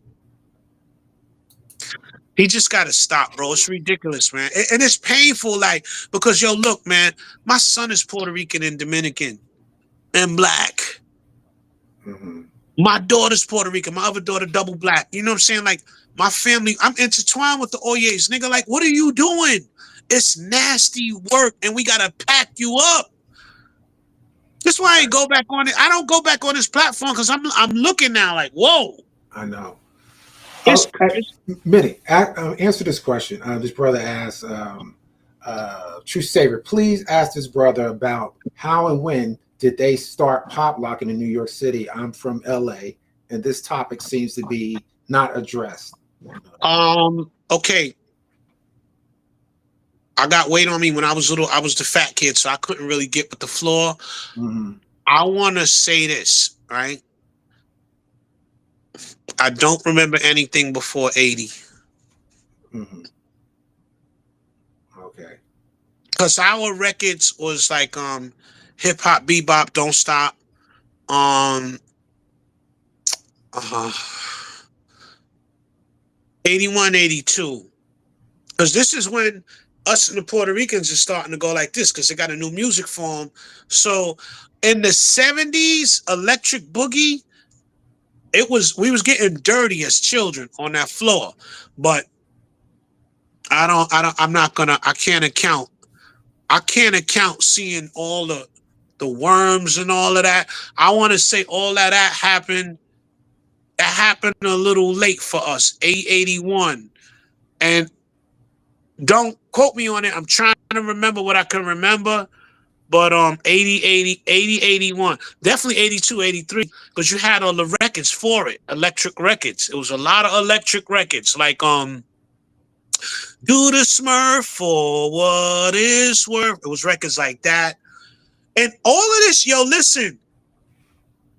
He just got to stop, bro. It's ridiculous, man. And it's painful, like, because, yo, look, man, my son is Puerto Rican and Dominican and black. Mm-hmm. My daughter's Puerto Rican. My other daughter, double black. You know what I'm saying? Like, my family, I'm intertwined with the Oyes. Nigga, like, what are you doing? It's nasty work, and we got to pack you up. That's why I ain't go back on it. I don't go back on this platform, because I'm looking now like, whoa. I know. It's Minnie, answer this question. This brother asked, True Savior, please ask this brother about how and when did they start pop locking in New York City? I'm from LA, and this topic seems to be not addressed. Okay. I got weight on me when I was little. I was the fat kid, so I couldn't really get with the floor. Mm-hmm. I want to say this, right? I don't remember anything before 80. Mm-hmm. Okay. Because our records was like hip hop, bebop, don't stop. 81, 82. Because this is when us and the Puerto Ricans are starting to go like this, because they got a new music form. So in the 70s, Electric Boogie, we was getting dirty as children on that floor. But I can't account seeing all the worms and all of that. I want to say all of that happened. That happened a little late for us, 81. And don't quote me on it. I'm trying to remember what I can remember. But 80, 81. Definitely 82, 83. Because you had all the records for it. Electric records. It was a lot of electric records. Like Do the Smurf for what it's worth. It was records like that. And all of this, yo, listen.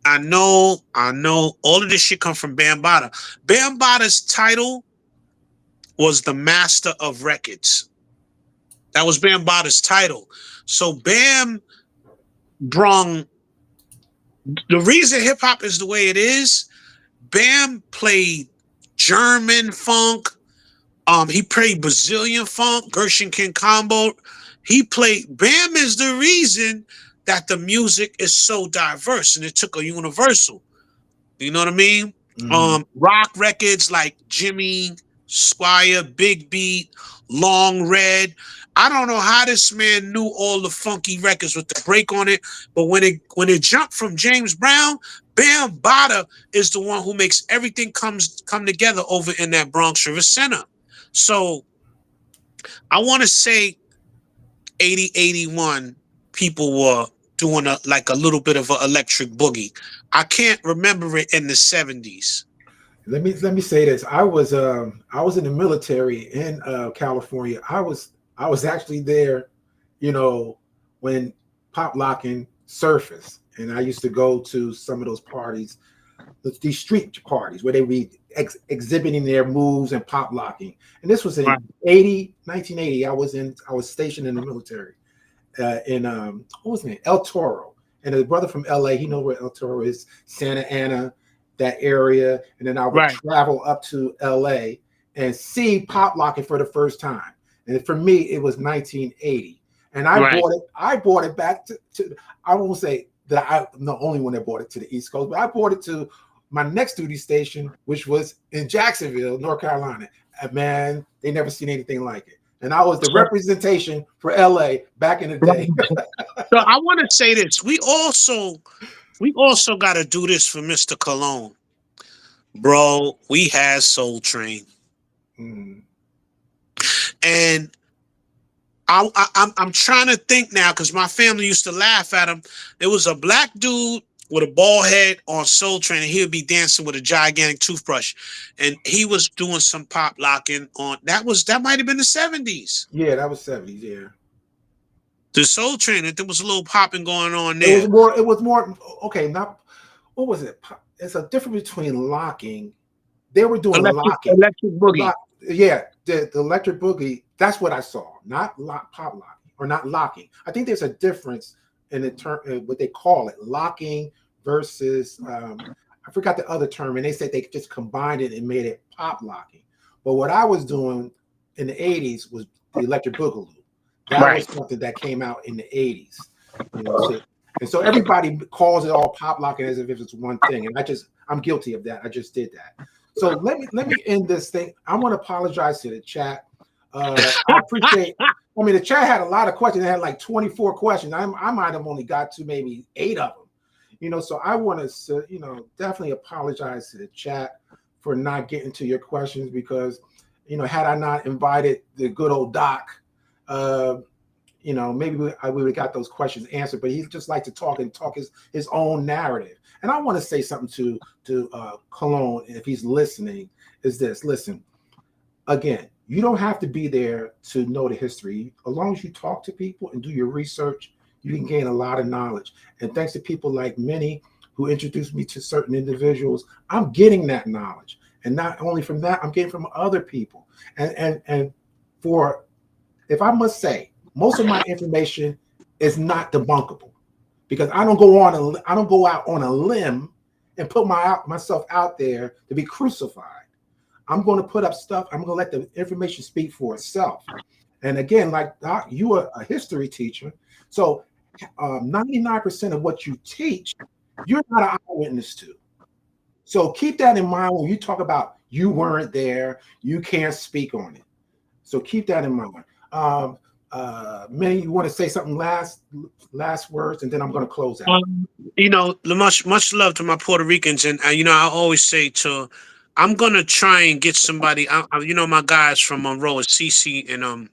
I know all of this shit come from Bambaataa. Bambaata's title was the Master of Records. That was Bambaata's title. So Bam brung the reason hip hop is the way it is. Bam played German funk. He played Brazilian funk, Gershon King combo. Bam is the reason that the music is so diverse, and it took a universal. You know what I mean? Mm-hmm. Rock records like Jimmy, Squire, Big Beat, Long Red. I don't know how this man knew all the funky records with the break on it, but when it jumped from James Brown, Bambaataa is the one who makes everything come together over in that Bronx River Center. So I want to say 80, 81 people were doing a little bit of an electric boogie. I can't remember it in the 70s. Let me say this. I was in the military in California. I was actually there, you know, when pop locking surfaced, and I used to go to some of those parties. these street parties where they be exhibiting their moves and pop locking. And this was in 1980. I was stationed in the military in what was his name? El Toro. And his brother from LA, he knows where El Toro is, Santa Ana, that area. And then I would travel up to LA and see pop locking for the first time. And for me, it was 1980. And I bought it back to I won't say that I'm the only one that bought it to the East Coast, but I bought it to my next duty station, which was in Jacksonville, North Carolina. And man, they never seen anything like it. And I was the representation for LA back in the day. So I want to say this. We also got to do this for Mr. Cologne. Bro, we had Soul Train. And I'm trying to think now because my family used to laugh at him. There was a black dude with a bald head on Soul Train, and he would be dancing with a gigantic toothbrush, and he was doing some pop locking on. That might have been the 70s. Yeah, that was 70s. Yeah, the Soul Train. There was a little popping going on there. It was more. Okay, not what was it? It's a difference between locking. They were doing locking. Electric boogie. The electric boogie. That's what I saw. Not pop locking or not locking. I think there's a difference in the term, what they call it, locking versus I forgot the other term, and they said they just combined it and made it pop locking. But what I was doing in the 80s was the electric boogaloo. That was something that came out in the 80s. You know, and so everybody calls it all pop locking as if it's one thing, and I'm guilty of that. I just did that. So let me end this thing. I want to apologize to the chat. I appreciate. I mean, the chat had a lot of questions. They had like 24 questions. I might have only got to maybe 8 of them. You know, so I want to, definitely apologize to the chat for not getting to your questions because, had I not invited the good old Doc, maybe we would have got those questions answered. But he just likes to talk his own narrative. And I want to say something to Cologne, if he's listening, is this. Listen, again, you don't have to be there to know the history. As long as you talk to people and do your research, you can gain a lot of knowledge. And thanks to people like Minnie who introduced me to certain individuals, I'm getting that knowledge. And not only from that, I'm getting from other people. And if I must say, most of my information is not debunkable because I don't go out on a limb and put myself out there to be crucified. I'm going to put up stuff. I'm going to let the information speak for itself. And again, like Doc, you are a history teacher. So 99% of what you teach, you're not an eyewitness to. So keep that in mind when you talk about you weren't there, you can't speak on it. So keep that in mind. Minnie, you want to say something last words, and then I'm going to close out. Much love to my Puerto Ricans. And, I always say I'm going to try and get somebody, my guys from Monroe, Cece and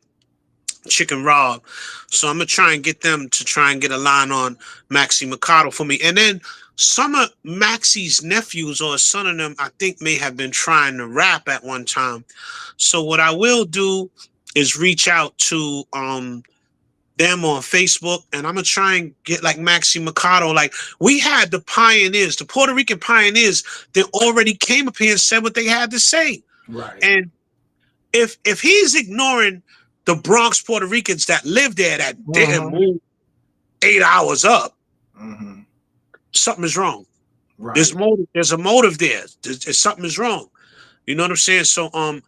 Chicken Rob. So I'm going to try and get them to try and get a line on Maxie Mercado for me. And then some of Maxie's nephews or a son of them, I think may have been trying to rap at one time. So what I will do is reach out to them on Facebook, and I'm gonna try and get like Maxie Mercado. Like we had the pioneers, the Puerto Rican pioneers that already came up here and said what they had to say. Right. And if he's ignoring the Bronx Puerto Ricans that live there that didn't move 8 hours up, something is wrong. Right. There's a motive there. There's something is wrong. You know what I'm saying? So I'm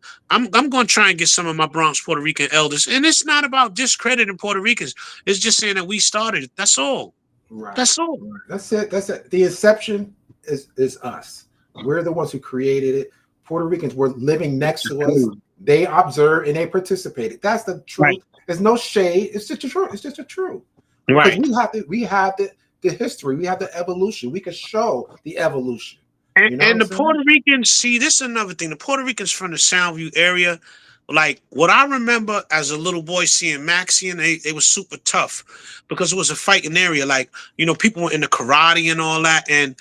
going to try and get some of my Bronx Puerto Rican elders. And it's not about discrediting Puerto Ricans. It's just saying that we started it. That's all. Right. That's all. Right. That's it. The inception is us. We're the ones who created it. Puerto Ricans were living next to us. They observed and they participated. That's the truth. Right. There's no shade. It's just the truth. It's just the truth. Right. We have the history. We have the evolution. We can show the evolution. And the Puerto Ricans, see, this is another thing. The Puerto Ricans from the Soundview area, like what I remember as a little boy seeing Maxie, and they was super tough because it was a fighting area. Like, people were into karate and all that. And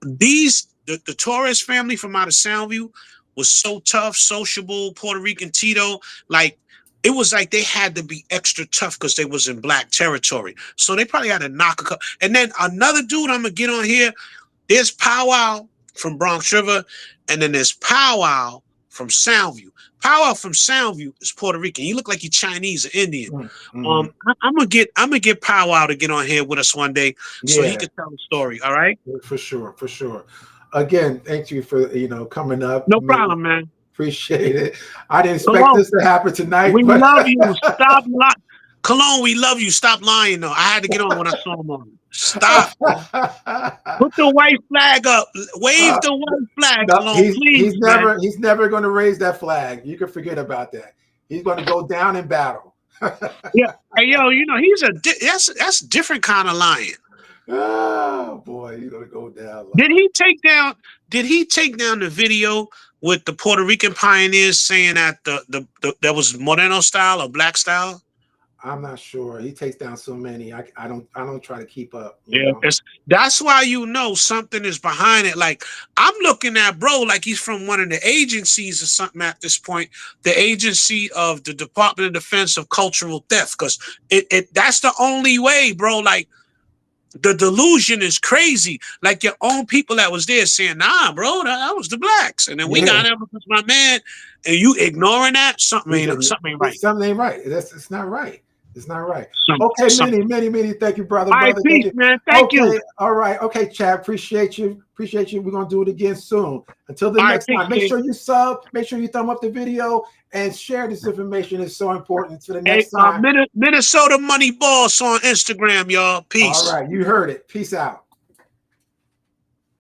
the Torres family from out of Soundview was so tough, sociable, Puerto Rican Tito. Like, it was like they had to be extra tough because they was in black territory. So they probably had to knock a couple. And then another dude I'm going to get on here, there's Powwow from Bronx River, and then there's Powwow from Soundview. Powwow from Soundview is Puerto Rican. You look like you're Chinese or Indian. Mm-hmm. I'm gonna get Powwow to get on here with us one day so he can tell the story. All right, for sure, for sure. Again, thank you for coming up. no problem, man. Appreciate it. I didn't expect this to happen tonight. We but love you. Stop lying. Cologne, we love you. Stop lying, though. I had to get on when I saw him on. Stop. Put the white flag up. Wave the white flag, no, Cologne, please, he's never going to raise that flag. You can forget about that. He's going to go down in battle. Yeah. Hey, yo, that's a different kind of lying. Oh boy, he's going to go down. Did he take down the video with the Puerto Rican pioneers saying that that was Moreno style or black style? I'm not sure. He takes down so many. I don't try to keep up. That's why something is behind it. Like I'm looking at bro like he's from one of the agencies or something at this point. The agency of the Department of Defense of Cultural Theft, because that's the only way, bro. Like the delusion is crazy. Like your own people that was there saying, nah, bro, that was the blacks, and then we got him because my man, and you ignoring that something ain't right. Something ain't right. It's not right. It's not right. Okay, many. Thank you, brother. All right, peace, man. Thank you. All right. Okay, Chad. Appreciate you. We're gonna do it again soon. Until the next time. Make sure you sub. Make sure you thumb up the video and share this information. It's so important. To the next time. Minnesota Money Boss on Instagram, y'all. Peace. All right. You heard it. Peace out.